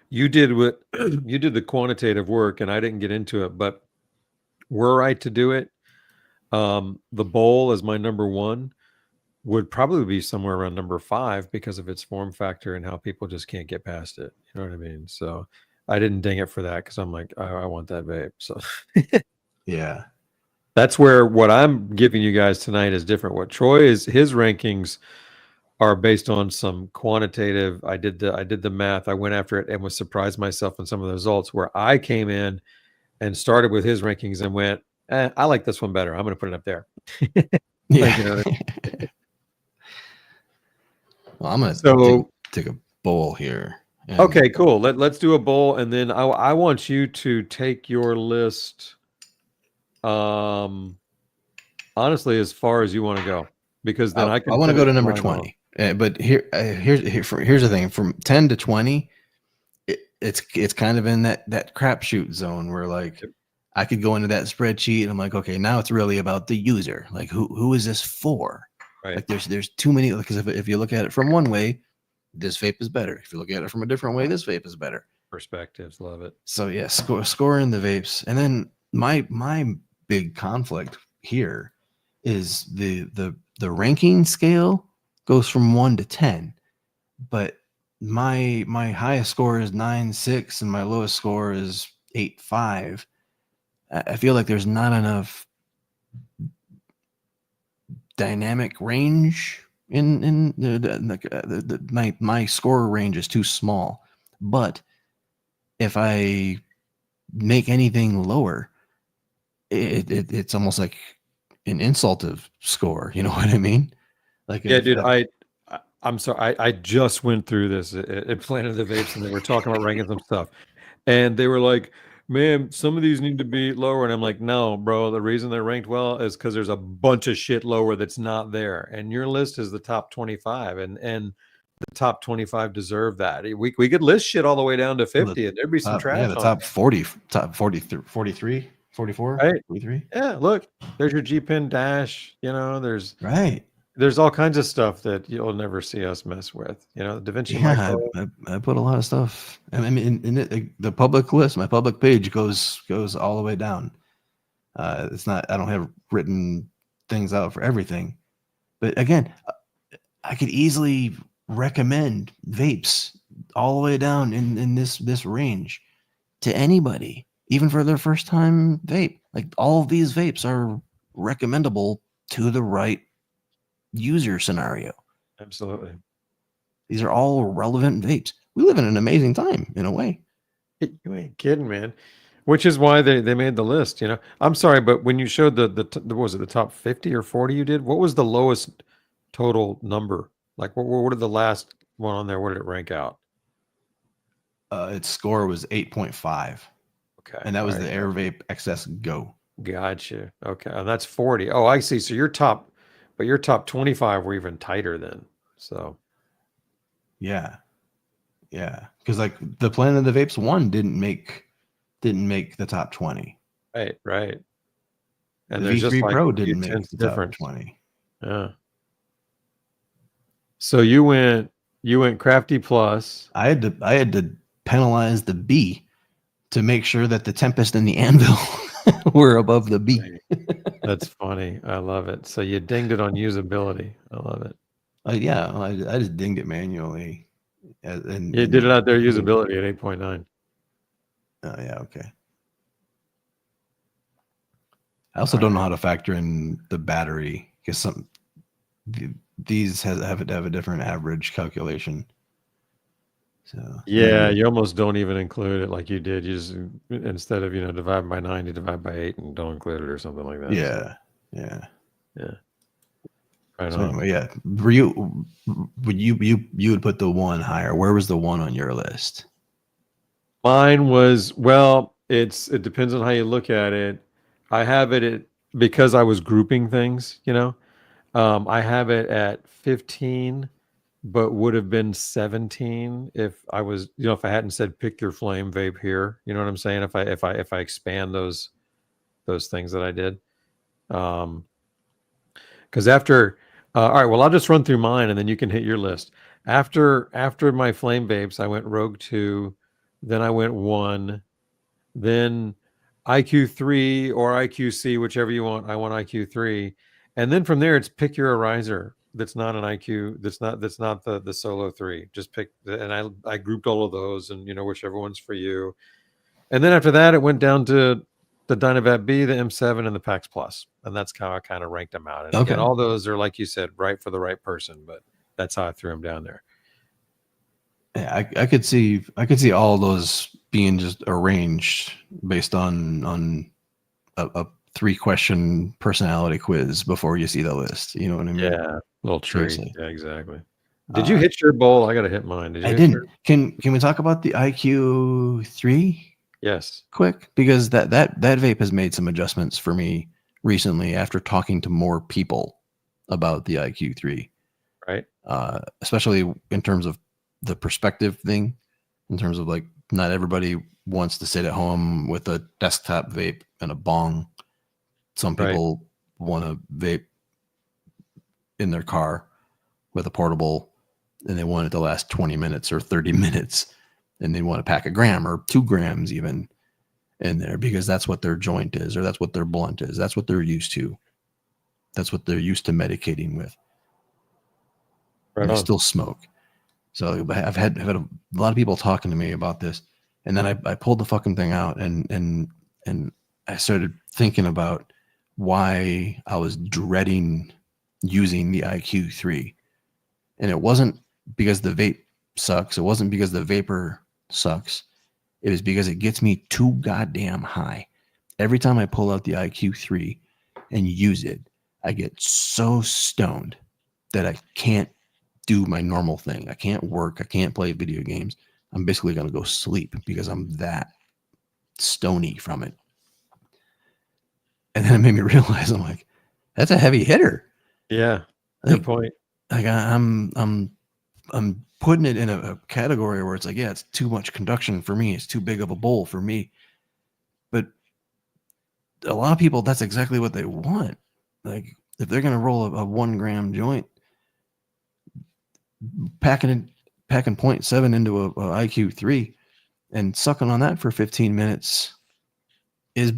you did the quantitative work, and I didn't get into it. But were I to do it, the bowl as my number one would probably be somewhere around number 5 because of its form factor and how people just can't get past it. You know what I mean? So I didn't ding it for that because I'm like, I want that vape. So yeah. That's where what I'm giving you guys tonight is different. What Troy his rankings are based on some quantitative. I did the math. I went after it and was surprised myself in some of the results, where I came in and started with his rankings and went, I like this one better. I'm going to put it up there. Yeah. Well, I'm going to take a bowl here. Okay, cool. Let's do a bowl, and then I want you to take your list. Honestly, as far as you want to go, because then I want to go to number 20. But here's the thing: from 10 to 20, it's kind of in that crapshoot zone where like I could go into that spreadsheet and I'm like, okay, now it's really about the user. Like who is this for? Right. Like there's too many, because if you look at it from one way, this vape is better. If you look at it from a different way, this vape is better. Perspectives, love it. So yeah, scoring the vapes, and then my big conflict here is the ranking scale goes from 1 to 10, but my highest score is 9.6 and my lowest score is 8.5. I feel like there's not enough dynamic range in my score range is too small. But if I make anything lower, it's almost like an insult of score. You know what I mean? Like, Yeah, dude, I'm sorry. I just went through this at Planet of the Vapes, and they were talking about ranking some stuff, and they were like, "Man, some of these need to be lower." And I'm like, "No, bro. The reason they're ranked well is because there's a bunch of shit lower that's not there, and your list is the top 25, and the top 25 deserve that. We could list shit all the way down to 50, and there'd be some trash the on top there, 40, top 43, 44, right? 43. Yeah, look, there's your G Pin Dash. You know, Right. there's all kinds of stuff that you'll never see us mess with. You know, Da Vinci Yeah, Micro. I put a lot of stuff. I mean, the public list, my public page goes all the way down. It's not. I don't have written things out for everything, but again, I could easily recommend vapes all the way down in this range to anybody, even for their first time vape. Like, all of these vapes are recommendable to the right user scenario. Absolutely. These are all relevant vapes. We live in an amazing time in a way. You ain't kidding, man. Which is why they made the list. You know, I'm sorry, but when you showed what was it, the top 50 or 40 you did, what was the lowest total number? Like, what did the last one on there? What did it rank out? Its score was 8.5, Okay, and that was all the right, Air Vape XS Go. gotcha. Okay, and that's 40. Oh, I see. So your top 25 were even tighter then. So Yeah, because like the Planet of the Vapes one didn't make the top 20. right. And The there's just V3 like Pro a few didn't make tenths the top difference. 20. Yeah. So you went Crafty Plus. I had to penalize the B to make sure that the Tempest and the Anvil were above the B. That's funny. I love it. So you dinged it on usability. I love it. Yeah, I just dinged it manually. And You did it out there usability at 8.9. Oh yeah, okay. I also don't know how to factor in the battery, because these have a different average calculation. So Yeah, you almost don't even include it like you did. You just, instead of, divide by 9, you divide by 8 and don't include it or something like that. Yeah. Right So on. anyway, yeah. You would put the one higher. Where was the one on your list? Mine was, well, it depends on how you look at it. I have it because I was grouping things, I have it at 15, but would have been 17 if I was, if I hadn't said pick your flame vape here. You know what I'm saying? If I expand those things that I did. Because after, all right, well, I'll just run through mine and then you can hit your list. After my flame vapes, I went Rogue 2, then I went 1, then IQ3 or IQC, whichever you want. I want IQ3. And then from there, it's pick your ariser. That's not an IQ. That's not the solo 3. Just pick, and I grouped all of those, and whichever one's for you. And then after that, it went down to the Dynavap B, the M7, and the PAX Plus, and that's how I kind of ranked them out. And again, all those are, like you said, right for the right person, but that's how I threw them down there. Yeah, I could see all those being just arranged based on a 3-question personality quiz before you see the list. You know what I mean? Yeah, little treat. Seriously. Yeah, exactly. Did you hit your bowl? I got to hit mine. Did you? I didn't. Can we talk about the IQ3? Yes. Quick, because that vape has made some adjustments for me recently after talking to more people about the IQ3. Right. Especially in terms of the perspective thing, in terms of like, not everybody wants to sit at home with a desktop vape and a bong. Some people want to vape in their car with a portable, and they want it to last 20 minutes or 30 minutes, and they want to pack a gram or 2 grams even in there, because that's what their joint is, or that's what their blunt is. That's what they're used to. That's what they're used to medicating with. Right. They still smoke. So I've had a lot of people talking to me about this, and then I pulled the fucking thing out and I started thinking about why I was dreading using the IQ3. And it wasn't because the vape sucks. It wasn't because the vapor sucks. It was because it gets me too goddamn high. Every time I pull out the IQ3 and use it, I get so stoned that I can't do my normal thing. I can't work. I can't play video games. I'm basically going to go sleep because I'm that stony from it. And then it made me realize, I'm like, that's a heavy hitter. Yeah. Like, Good point. Like I'm putting it in a category where it's like, yeah, it's too much conduction for me. It's too big of a bowl for me. But a lot of people, that's exactly what they want. Like if they're going to roll a 1 gram joint, packing 0.7 into a IQ3 and sucking on that for 15 minutes is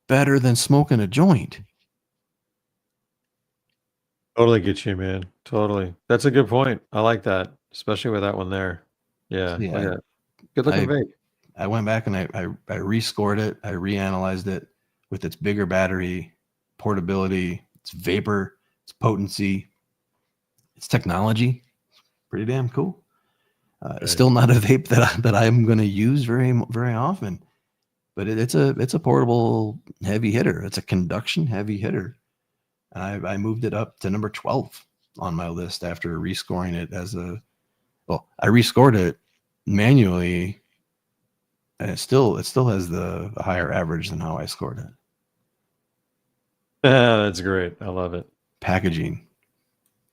better than smoking a joint. Totally get you, man. Totally. That's a good point. I like that, especially with that one there. Yeah. So, yeah, look at that. Good looking vape. I went back and I rescored it. I reanalyzed it with its bigger battery, portability, its vapor, its potency, its technology. Pretty damn cool. It's still not a vape that I'm going to use very often, but it's a portable heavy hitter. It's a conduction heavy hitter. And I moved it up to number 12 on my list after rescoring it I rescored it manually, and it still has the higher average than how I scored it. That's great. I love it. Packaging.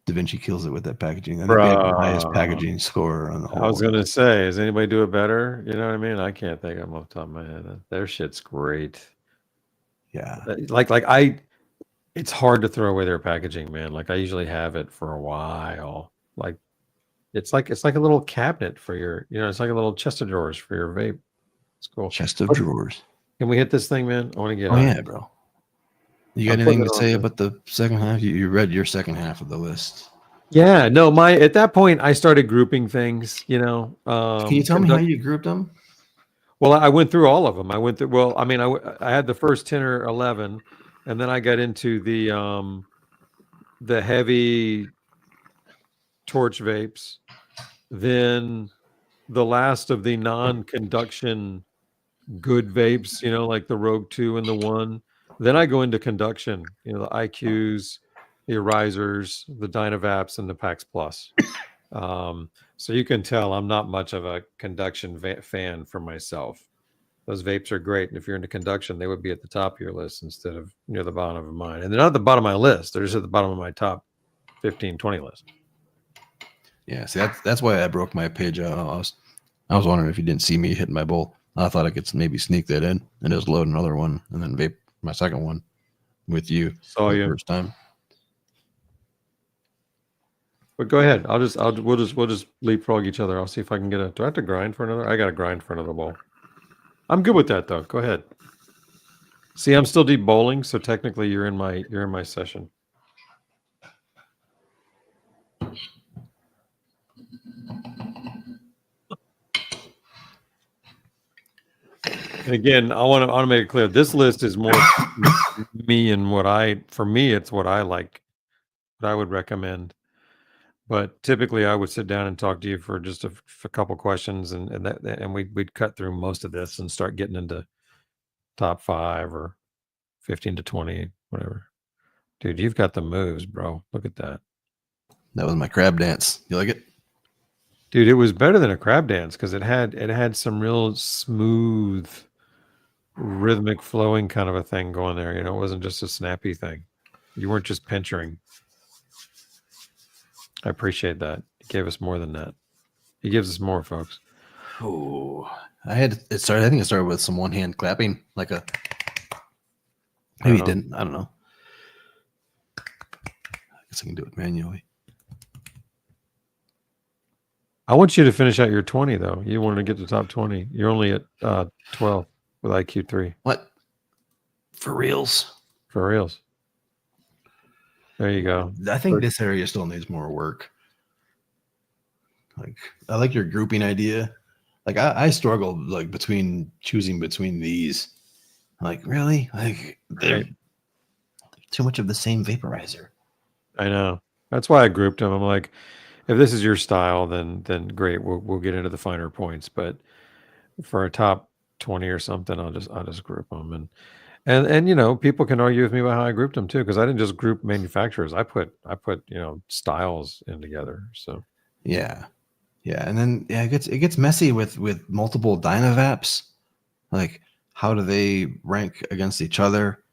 Da Vinci kills it with that packaging. I think they have the highest packaging score on the whole. I was going to say, does anybody do it better? You know what I mean? I can't think of them off the top of my head. Their shit's great. Yeah. It's hard to throw away their packaging, man. Like I usually have it for a while. Like it's like a little cabinet for your, it's like a little chest of drawers for your vape. It's cool. Chest of drawers. Can we hit this thing, man? I want to get on. Yeah, bro. You got I'll anything to say about the second half? You read your second half of the list. Yeah, no, at that point I started grouping things, Can you tell me how you grouped them? Well, I went through all of them. I had the first 10 or 11, and then I got into the heavy torch vapes, then the last of the non-conduction good vapes, like the Rogue 2 and the 1. Then I go into conduction, the IQs, the Arisers, the Dynavaps, and the Pax Plus. So you can tell I'm not much of a conduction fan for myself. Those vapes are great, and if you're into conduction, they would be at the top of your list instead of near the bottom of mine. And they're not at the bottom of my list; they're just at the bottom of my top 15, 20 list. Yeah, see, that's why I broke my page out. I was wondering if you didn't see me hitting my bowl. I thought I could maybe sneak that in and just load another one and then vape my second one with you. Saw you first time. But go ahead. We'll just leapfrog each other. I'll see if I can get do I have to grind for another? I got to grind for another bowl. I'm good with that though. Go ahead. See, I'm still deep bowling, so technically you're in my session. And again, I want to make it clear. This list is more me and for me, it's what I like, what I would recommend. But typically, I would sit down and talk to you for just a couple questions, and we'd cut through most of this and start getting into top 5 or 15 to 20, whatever. Dude, you've got the moves, bro. Look at that. That was my crab dance. You like it? Dude, it was better than a crab dance because it had some real smooth, rhythmic flowing kind of a thing going there. It wasn't just a snappy thing. You weren't just pinchering. I appreciate that. He gave us more than that. He gives us more, folks. Oh, I think it started with some one hand clapping, like a. Maybe it didn't. I don't know. I guess I can do it manually. I want you to finish out your 20, though. You wanted to get to top 20. You're only at 12 with IQ3. What? For reals? For reals. There you go. I think this area still needs more work. Like, I like your grouping idea. Like, I struggle choosing between these. Like, really? Like, they're too much of the same vaporizer. I know. That's why I grouped them. I'm like, if this is your style, then great. We'll get into the finer points. But for a top 20 or something, I'll just group them. And you know, people can argue with me about how I grouped them too, because I didn't just group manufacturers. I put you know, styles in together. So Yeah. Yeah. And then it gets messy with multiple Dynavaps. Like, how do they rank against each other?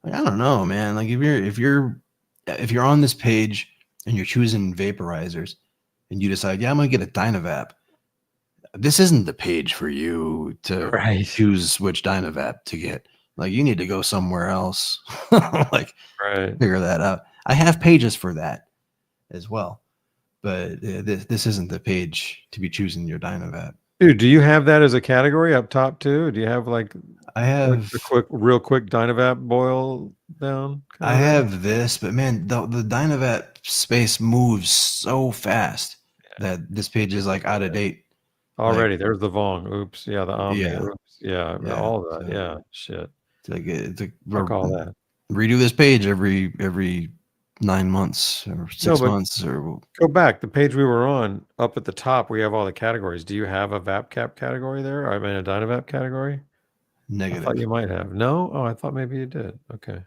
Like, I don't know, man. Like, if you're on this page and you're choosing vaporizers and you decide, yeah, I'm gonna get a Dynavap, this isn't the page for you to right, choose which Dynavap to get. Like, you need to go somewhere else. Like, right. figure that out. I have pages for that as well, but this isn't the page to be choosing your Dynavap. Dude, do you have that as a category up top too? Do you have like I have the real quick Dynavap boil down? I have this, but man, the Dynavap space moves so fast that this page is like out of date. Already, there's the Vong. Oops. Yeah, the Omni. Yeah. Oops. Yeah, Yeah, all that. so- Yeah, shit. It's like Fuck all that. redo this page every 9 months or 6 but- months or Go back. The page we were on, up at the top, we have all the categories. Do you have a VapCap category there? I mean, a Dynavap category? I negative. thought you might have. No? Oh, I thought maybe you did. Okay.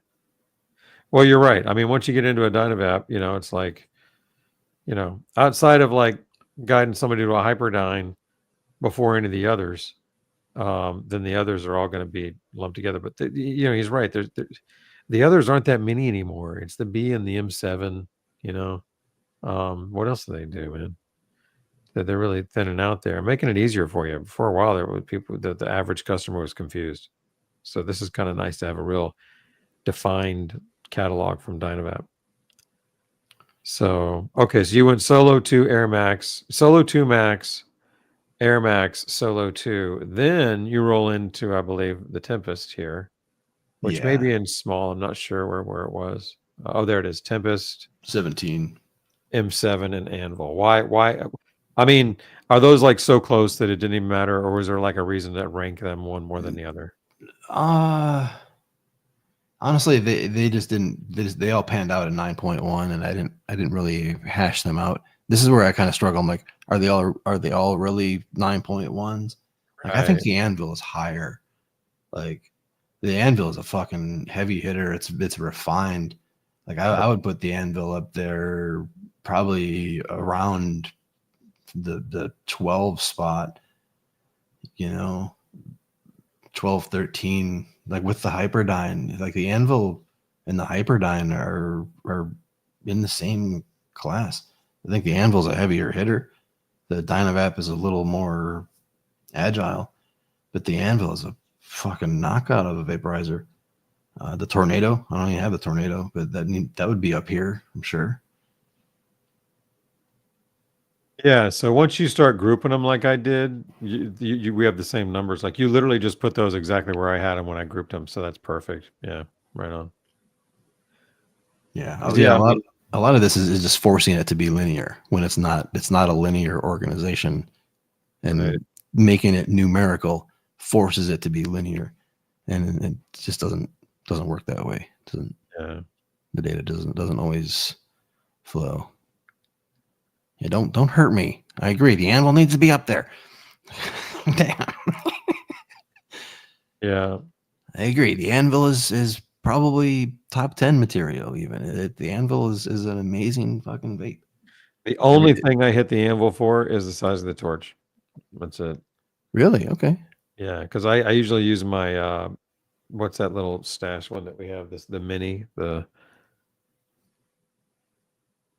Well, you're right. I mean, once you get into a Dynavap, you know, it's like, you know, outside of like guiding somebody to a Hyperdyne before any of the others, then the others are all going to be lumped together. But you know, he's right. The others aren't that many anymore. It's the B and the M7. You know, what else do they do, man? That they're really thinning out there, making it easier for you. For a while, there were people that the average customer was confused. So this is kind of nice to have a real defined catalog from Dynavap. So okay, so you went Solo 2 Air Max, Solo 2 Max, Air Max, Solo 2. Then you roll into, I believe, the Tempest here, which may be in small. I'm not sure where it was. Oh, there it is. Tempest, 17. M7, and Anvil. Why? I mean, are those like so close that it didn't even matter, or was there like a reason to rank them one more than the other? Honestly, they just didn't. They all panned out at 9.1, and I didn't really hash them out. This is where I kind of struggle. I'm like, are they all really 9.1s? Like, I think the Anvil is higher. Like, the Anvil is a fucking heavy hitter. It's refined. Like, I would put the Anvil up there probably around the 12 spot, you know, 12, 13, like with the Hyperdyne. Like, the Anvil and the Hyperdyne are in the same class. I think the Anvil's a heavier hitter. The Dynavap is a little more agile, but the Anvil is a fucking knockout of a vaporizer. The Tornado, I don't even have the Tornado, but that would be up here, I'm sure. Yeah, so once you start grouping them like I did, we have the same numbers. Like, you literally just put those exactly where I had them when I grouped them, so that's perfect. Yeah, right on. Yeah, Yeah, a lot of this is just forcing it to be linear when it's not. It's not a linear organization, and making it numerical forces it to be linear, and it just doesn't work that way. The data doesn't always flow. Yeah, don't hurt me. I agree. The Anvil needs to be up there. Damn. Yeah, I agree. The Anvil is probably top 10 material. Even the Anvil is an amazing fucking vape. the only thing I hit the Anvil for is the size of the torch. That's it. Really? Okay. Yeah, because I usually use my what's that little stash one that we have? The mini,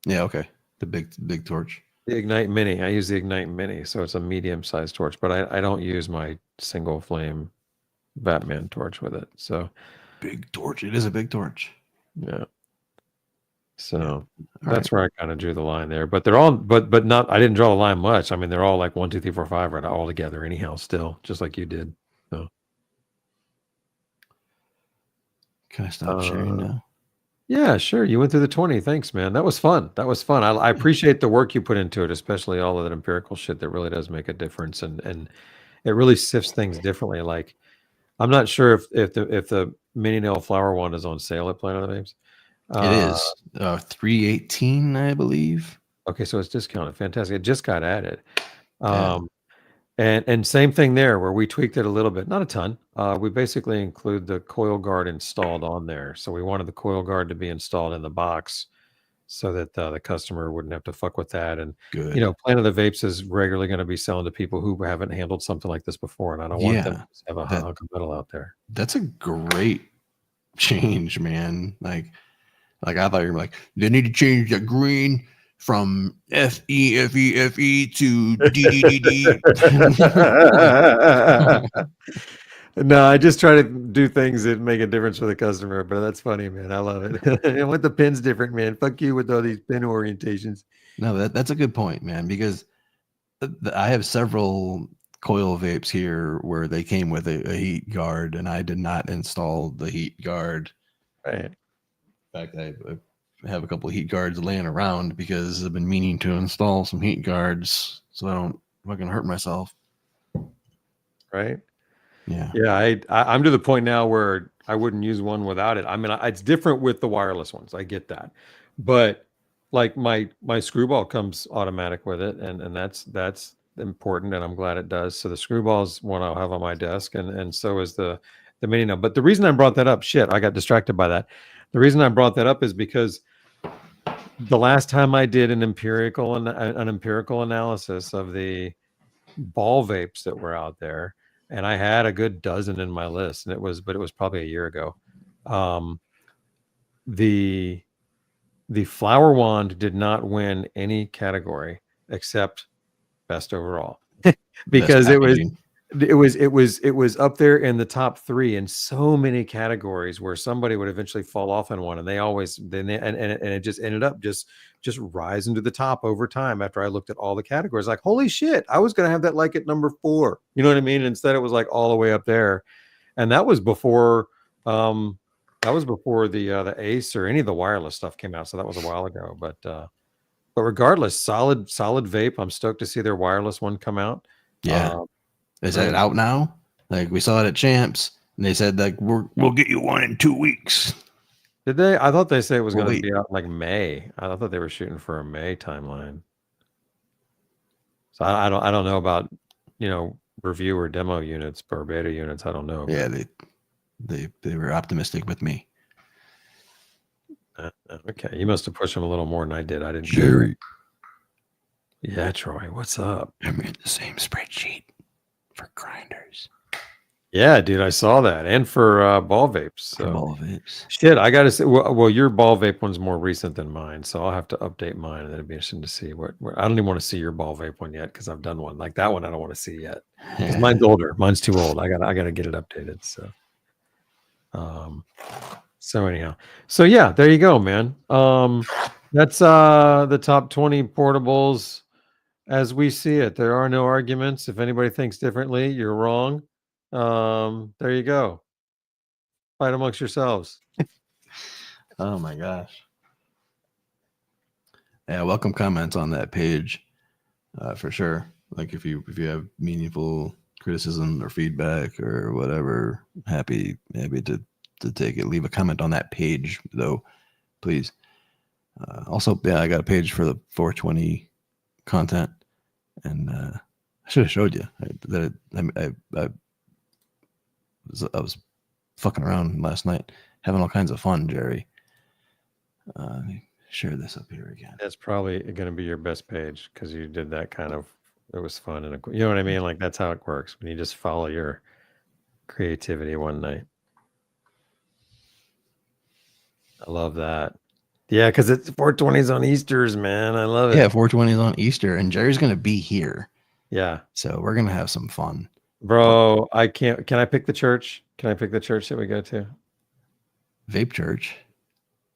Yeah. Okay. The big torch. the Ignite Mini. I use the Ignite Mini, so it's a medium-sized torch, but I don't use my single flame Batman torch with it. So Big torch. It is a big torch. yeah. So that's where I kind of drew the line there. But they're all, but not. I didn't draw the line much. I mean, they're all like 1, 2, 3, 4, 5, right, all together. Anyhow, still just like you did. So Can I stop sharing now? yeah, sure. You went through the 20. Thanks, man. That was fun. I appreciate the work you put into it, especially all of that empirical shit that really does make a difference, and it really sifts things differently. Like, I'm not sure if the mini nail flower one is on sale at Planet of the Vapes. It is $318, I believe. Okay, so it's discounted. Fantastic. It just got added. Yeah. And same thing there, where we tweaked it a little bit, not a ton. We basically include the coil guard installed on there. So we wanted the coil guard to be installed in the box so that the customer wouldn't have to fuck with that. And Good. Planet of the Vapes is regularly going to be selling to people who haven't handled something like this before, and I don't want them to have a hunk of metal out there. That's a great change, man. Like I thought you were like, they need to change the green from FE to DDDD. No, I just try to do things that make a difference for the customer, but that's funny, man. I love it. I want the pins different, man. Fuck you with all these pin orientations. No, that's a good point, man, because I have several coil vapes here where they came with a heat guard, and I did not install the heat guard. Right. In fact, I have a couple of heat guards laying around because I've been meaning to install some heat guards so I don't fucking hurt myself. Right. Yeah. Yeah. I'm to the point now where I wouldn't use one without it. I mean, it's different with the wireless ones. I get that, but like my screwball comes automatic with it, and that's important, and I'm glad it does. So the screwball's one I'll have on my desk, and so is the mini now. But the reason I brought that up, I got distracted by that. The reason I brought that up is because the last time I did an empirical analysis of the ball vapes that were out there, and I had a good dozen in my list, and it was probably a year ago. The flower wand did not win any category except best overall because it was up there in the top 3 in so many categories where somebody would eventually fall off in one, and it just ended up just rising to the top over time after I looked at all the categories. Like, holy shit, I was gonna have that like at number 4. You know what I mean? Instead it was like all the way up there. And that was before the Ace or any of the wireless stuff came out. So that was a while ago. But regardless, solid vape. I'm stoked to see their wireless one come out. Yeah. Is that out now? Like, we saw it at Champs, and they said like we'll get you one in 2 weeks. Did they? I thought they said it was going to be out in like May. I thought they were shooting for a May timeline. So I don't know about review or demo units or beta units. I don't know. Yeah, they were optimistic with me. Okay, you must have pushed them a little more than I did. I didn't. Jerry. Yeah, Troy, what's up? I made the same spreadsheet for grinders. Yeah, dude, I saw that, and for ball vapes. So. Ball vapes. Shit, I gotta say, well, your ball vape one's more recent than mine, so I'll have to update mine, and it'd be interesting to see what I don't even want to see your ball vape one yet because I've done one like that one. I don't want to see yet because mine's older. Mine's too old. I gotta get it updated. So, anyhow, so yeah, there you go, man. That's the top 20 portables as we see it. There are no arguments. If anybody thinks differently, you're wrong. There you go. Fight amongst yourselves. Oh my gosh. Yeah, welcome comments on that page, for sure. Like if you have meaningful criticism or feedback or whatever, happy to take it. Leave a comment on that page though, please. Also, yeah, I got a page for the 420 content, and I should have showed you that I was fucking around last night, having all kinds of fun, Jerry. Let me share this up here again. That's probably going to be your best page because you did that kind of. It was fun, and you know what I mean. Like that's how it works when you just follow your creativity one night. I love that. Yeah, because it's 420s on Easter's, man. I love it. Yeah, 420s on Easter, and Jerry's going to be here. Yeah. So we're going to have some fun. Bro, I can't. Can I pick the church? Can I pick the church that we go to? Vape church?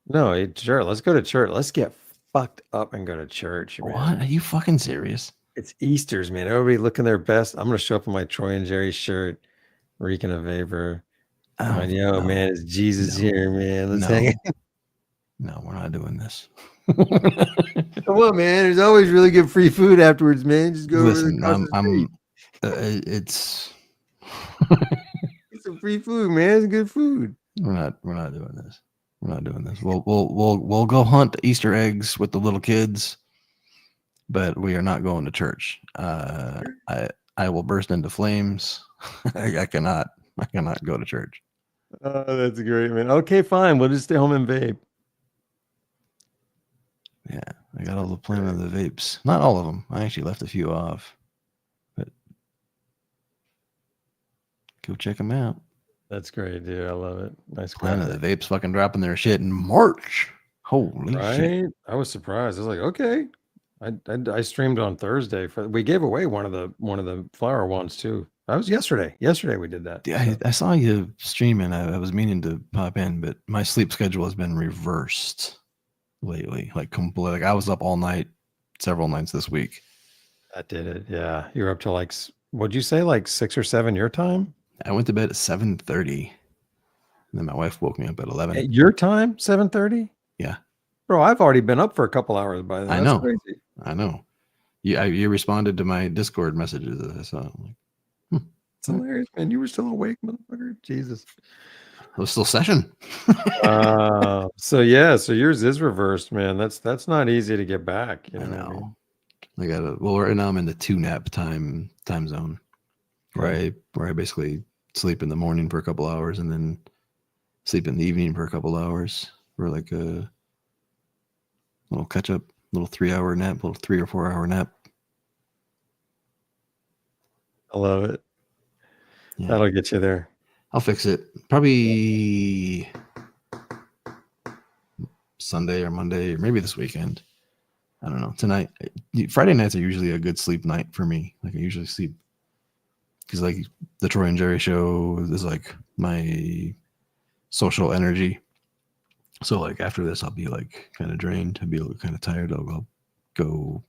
No, sure. Let's go to church. Let's get fucked up and go to church. Man. What? Are you fucking serious? It's Easter's, man. Everybody looking their best. I'm going to show up in my Troy and Jerry shirt, reeking of vapor. Oh, no, man. It's Jesus here, man. Let's hang out. No, we're not doing this. Come on, man. There's always really good free food afterwards, man. Just go. Listen, it's some free food, man. It's good food. We're not doing this. We're not doing this. We'll go hunt Easter eggs with the little kids, but we are not going to church. I I will burst into flames. I cannot go to church. Oh, that's great, man. Okay, fine. We'll just stay home and vape. Yeah, I got all the plan of the vapes. Not all of them. I actually left a few off. But go check them out. That's great, dude. I love it. Nice Plan of graphic. the Vapes fucking dropping their shit in March. Holy shit. Right? I was surprised. I was like, okay. I streamed on Thursday we gave away one of the flower ones too. That was yesterday. Yesterday we did that. Yeah, I saw you streaming. I was meaning to pop in, but my sleep schedule has been reversed lately. Like completely. Like I was up all night, several nights this week. That did it. Yeah. You were up to like, what'd you say? Like 6 or 7 your time? I went to bed at 7:30. And then my wife woke me up at 11. At your time? 7:30? Yeah. Bro, I've already been up for a couple hours by then. I That's know. crazy. I know. You responded to my Discord messages that I saw. I'm like, It's hilarious, man. You were still awake, motherfucker. Jesus. it was still session. So yeah, so yours is reversed, man. That's not easy to get back. You know, I what know. mean? I got it. Well, right now I'm in the 2-nap time zone, where I basically sleep in the morning for a couple hours and then sleep in the evening for a couple hours for like a little catch up, little 3-hour nap, little 3 or 4 hour nap. I love it. Yeah. That'll get you there. I'll fix it. Probably Sunday or Monday or maybe this weekend. I don't know. Tonight, Friday nights are usually a good sleep night for me. Like I usually sleep because like the Troy and Jerry show is like my social energy. So like after this, I'll be like kind of drained. I'll be kind of tired. I'll go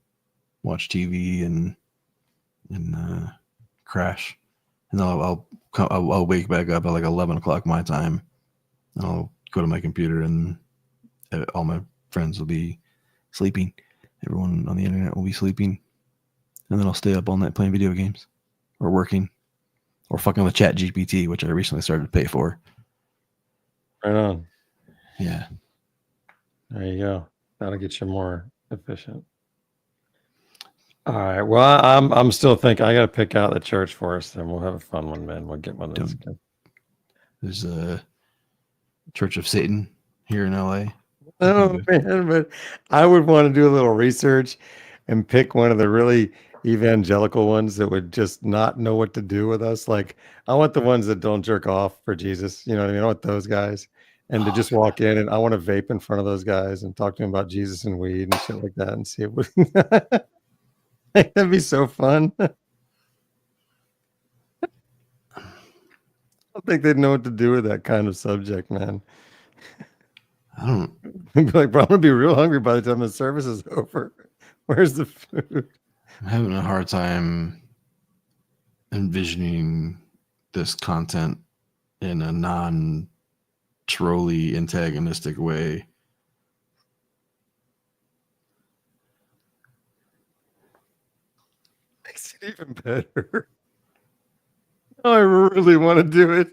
watch TV and crash, and then I'll wake back up at like 11 o'clock my time. And I'll go to my computer, and all my friends will be sleeping. Everyone on the internet will be sleeping, and then I'll stay up all night playing video games, or working, or fucking with Chat GPT, which I recently started to pay for. Right on. Yeah. There you go. That'll get you more efficient. All right. Well, I'm still thinking I got to pick out the church for us, and we'll have a fun one, man. We'll get one of those. There's a Church of Satan here in LA. Oh man, but I would want to do a little research and pick one of the really evangelical ones that would just not know what to do with us. Like I want the ones that don't jerk off for Jesus. You know what I mean? I want those guys. And to just walk in and I want to vape in front of those guys and talk to them about Jesus and weed and shit like that and see if we that'd be so fun. I don't think they'd know what to do with that kind of subject, man. I don't. Be like, bro, I'm gonna be real hungry by the time the service is over. Where's the food? I'm having a hard time envisioning this content in a non-trolly antagonistic way. Makes it even better. Oh, I really want to do it.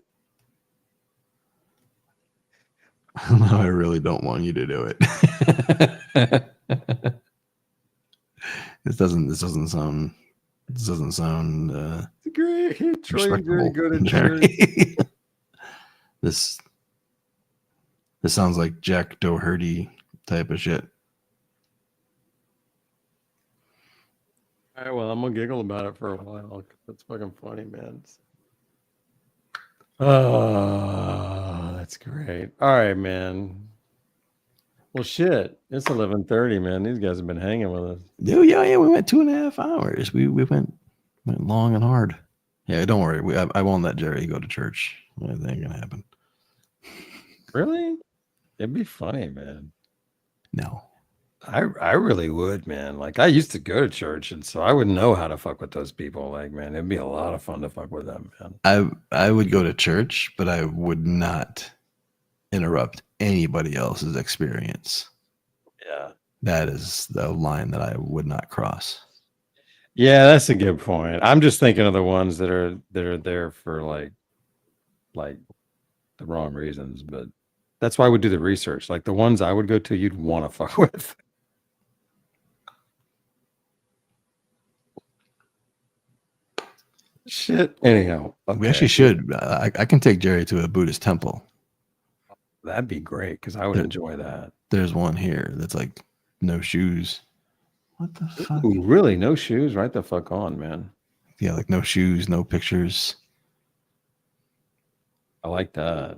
No, I really don't want you to do it. This doesn't sound It's great. Troy and Jerry respectable. go to church. This sounds like Jack Doherty type of shit. All right, well, I'm gonna giggle about it for a while. That's fucking funny, man. Oh, that's great. All right, man. Well, shit. It's 11:30, man. These guys have been hanging with us. Dude, yeah, we went 2.5 hours. We went long and hard. Yeah, don't worry. I won't let Jerry go to church. That ain't gonna happen. Really? It'd be funny, man. No. I really would, man. Like I used to go to church, and so I would know how to fuck with those people. Like, man, it'd be a lot of fun to fuck with them, man. I would go to church, but I would not interrupt anybody else's experience. Yeah. That is the line that I would not cross. Yeah, that's a good point. I'm just thinking of the ones that are there for like the wrong reasons, but that's why I would do the research. Like the ones I would go to, you'd want to fuck with. Shit. Anyhow, We actually should. I can take Jerry to a Buddhist temple. That'd be great because I would enjoy that. There's one here that's like no shoes. What the fuck? Ooh, really? No shoes? Right the fuck on, man. Yeah, like no shoes, no pictures. I like that.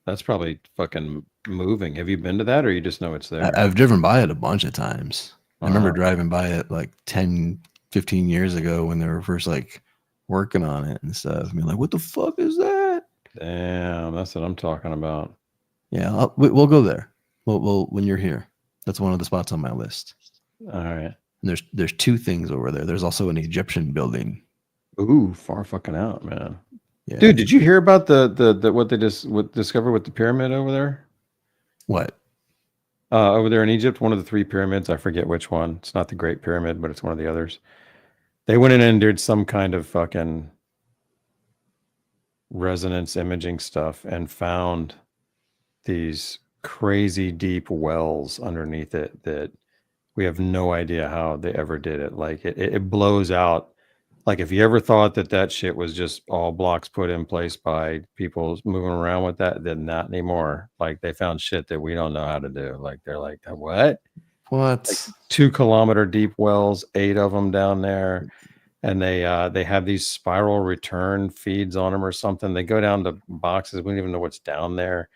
That's probably fucking moving. Have you been to that or you just know it's there? I've driven by it a bunch of times. I remember Uh-huh. driving by it like 10, 15 years ago when they were first like working on it and stuff. I mean, like, what the fuck is that? Damn, that's what I'm talking about. Yeah, we'll go there. We'll when you're here. That's one of the spots on my list. All right. And there's two things over there. There's also an Egyptian building. Ooh, far fucking out, man. Yeah. Dude, did you hear about the what they just discovered with the pyramid over there? What? Over there in Egypt, one of the 3 pyramids. I forget which one. It's not the Great Pyramid, but it's one of the others. They went in and did some kind of fucking resonance imaging stuff and found these crazy deep wells underneath it that we have no idea how they ever did it. Like it blows out. Like if you ever thought that shit was just all blocks put in place by people moving around with that, then not anymore. Like they found shit that we don't know how to do. Like they're like, what? What? Like 2-kilometer deep wells, 8 of them down there. And they have these spiral return feeds on them or something. They go down to boxes. We don't even know what's down there.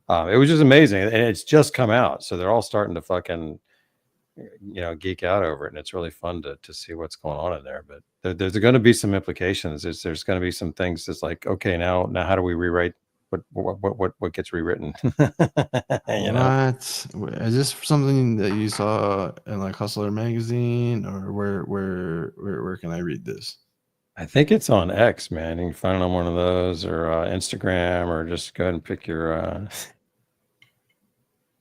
It was just amazing. And it's just come out. So they're all starting to fucking, geek out over it. And it's really fun to see what's going on in there. But there's going to be some implications. There's going to be some things that's like, okay, now how do we rewrite what gets rewritten? What? Is this something that you saw in like Hustler magazine, or where can I read this? I think it's on X, man. You can find it on one of those or Instagram, or just go ahead and pick your.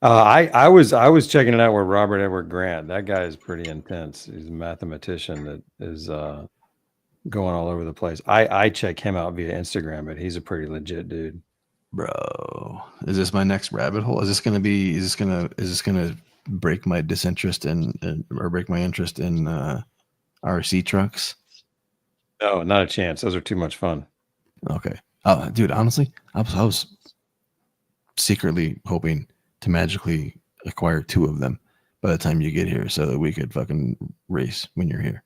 I was checking it out with Robert Edward Grant. That guy is pretty intense. He's a mathematician that is going all over the place. I check him out via Instagram, but he's a pretty legit dude. Bro, is this my next rabbit hole? Is this gonna break my disinterest or break my interest in RC trucks? No, not a chance. Those are too much fun. Okay. Oh, dude, honestly, I was secretly hoping to magically acquire 2 of them by the time you get here so that we could fucking race when you're here.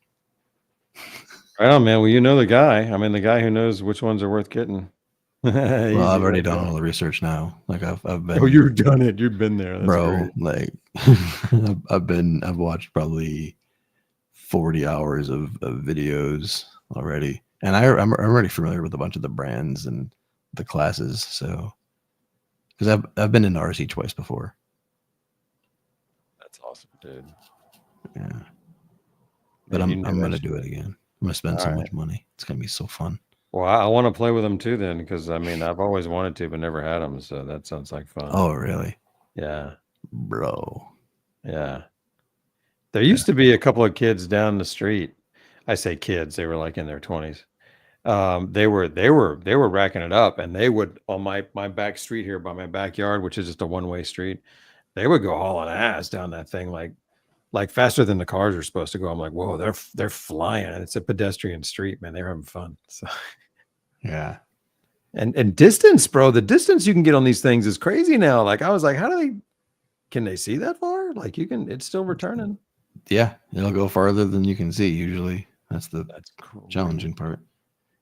Right on, man. Well, you know the guy. I mean, the guy who knows which ones are worth getting. Well, I've already done all the research now. Like I've been. Oh, you've done it. You've been there. That's bro. great. Like I've watched probably 40 hours of videos already, and I'm already familiar with a bunch of the brands and the classes. So, because I've been into RC twice before. That's awesome, dude. Yeah, but I'm gonna do it again. I'm gonna spend so much money. It's gonna be so fun. Well, I want to play with them too, then, because I mean, I've always wanted to, but never had them. So that sounds like fun. Oh, really? Yeah, bro. Yeah. There used to be a couple of kids down the street. I say kids; they were like in their 20s. They were racking it up, and they would on my back street here by my backyard, which is just a one-way street. They would go hauling ass down that thing like faster than the cars are supposed to go. I'm like, whoa, they're flying. It's a pedestrian street, man. They're having fun. So yeah. And distance, bro. The distance you can get on these things is crazy now. Like I was like, can they see that far? Like it's still returning. Yeah, it'll go farther than you can see usually. That's challenging part.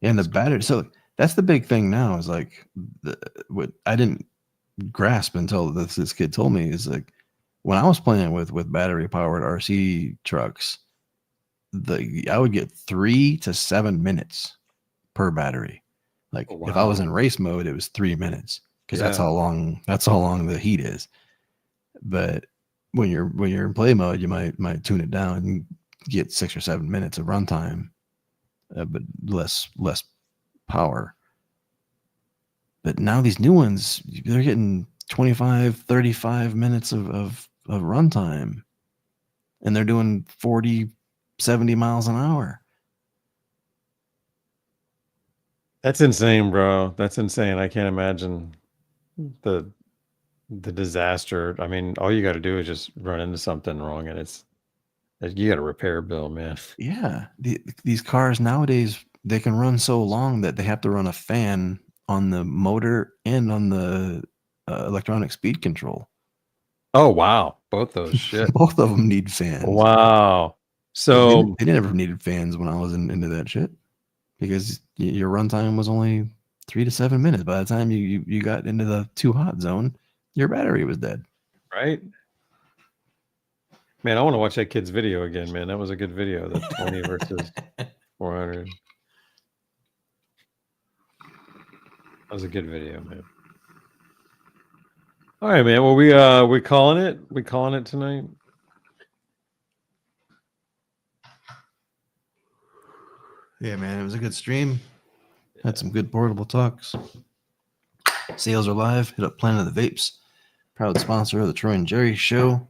And the battery. So that's the big thing now is like what I didn't grasp until this kid told me is like when I was playing with battery powered RC trucks, I would get 3 to 7 minutes per battery. Like if I was in race mode, it was 3 minutes because that's how long the heat is. But when you're in play mode, you might tune it down and get 6 or 7 minutes of runtime, but less power. But now these new ones, they're getting 25, 35 minutes of runtime, and they're doing 40, 70 miles an hour. That's insane, bro. That's insane. I can't imagine the disaster. I mean, all you got to do is just run into something wrong, and you got a repair bill, man. Yeah, these cars nowadays they can run so long that they have to run a fan on the motor and on the electronic speed control. Oh wow, both those shit. Both of them need fans. Wow. So they never needed fans when I was into that shit because your runtime was only 3 to 7 minutes. By the time you got into the too hot zone, your battery was dead. right. Man, I want to watch that kid's video again, man. That was a good video. The 20 versus 400. That was a good video, man. All right, man. Well, we calling it. We calling it tonight. Yeah, man, it was a good stream. Had some good portable talks. Sales are live. Hit up Planet of the Vapes, proud sponsor of the Troy and Jerry show.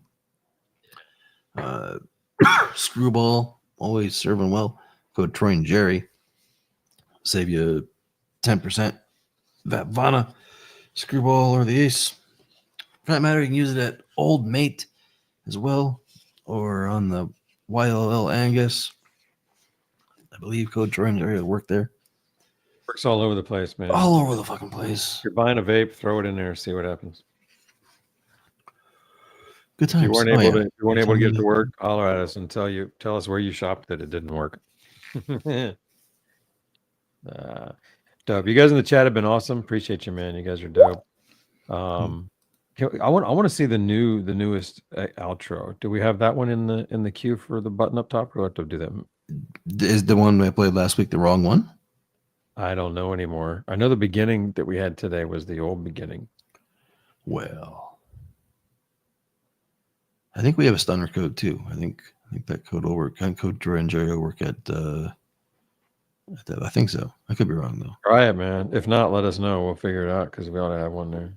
Screwball, always serving well. Code Troy and Jerry. Save you 10%. Vapvana, Screwball, or the Ace. For that matter, you can use it at Old Mate as well, or on the YLL Angus. I believe code Troy and Jerry will work there. Works all over the place, man. All over the fucking place. If you're buying a vape, throw it in there, see what happens. Good times. If you weren't able to get it to work, holler at us and tell us where you shopped that it didn't work. Dope. You guys in the chat have been awesome. Appreciate you, man. You guys are dope. I want to see the newest outro. Do we have that one in the queue for the button up top, or do I have to do that? Is the one I played last week the wrong one? I don't know anymore. I know the beginning that we had today was the old beginning. Well, I think we have a stunner code too. I think that code will work. Code Troy and Jerry will work at I think so. I could be wrong though. Try it, man. If not, let us know. We'll figure it out because we ought to have one there.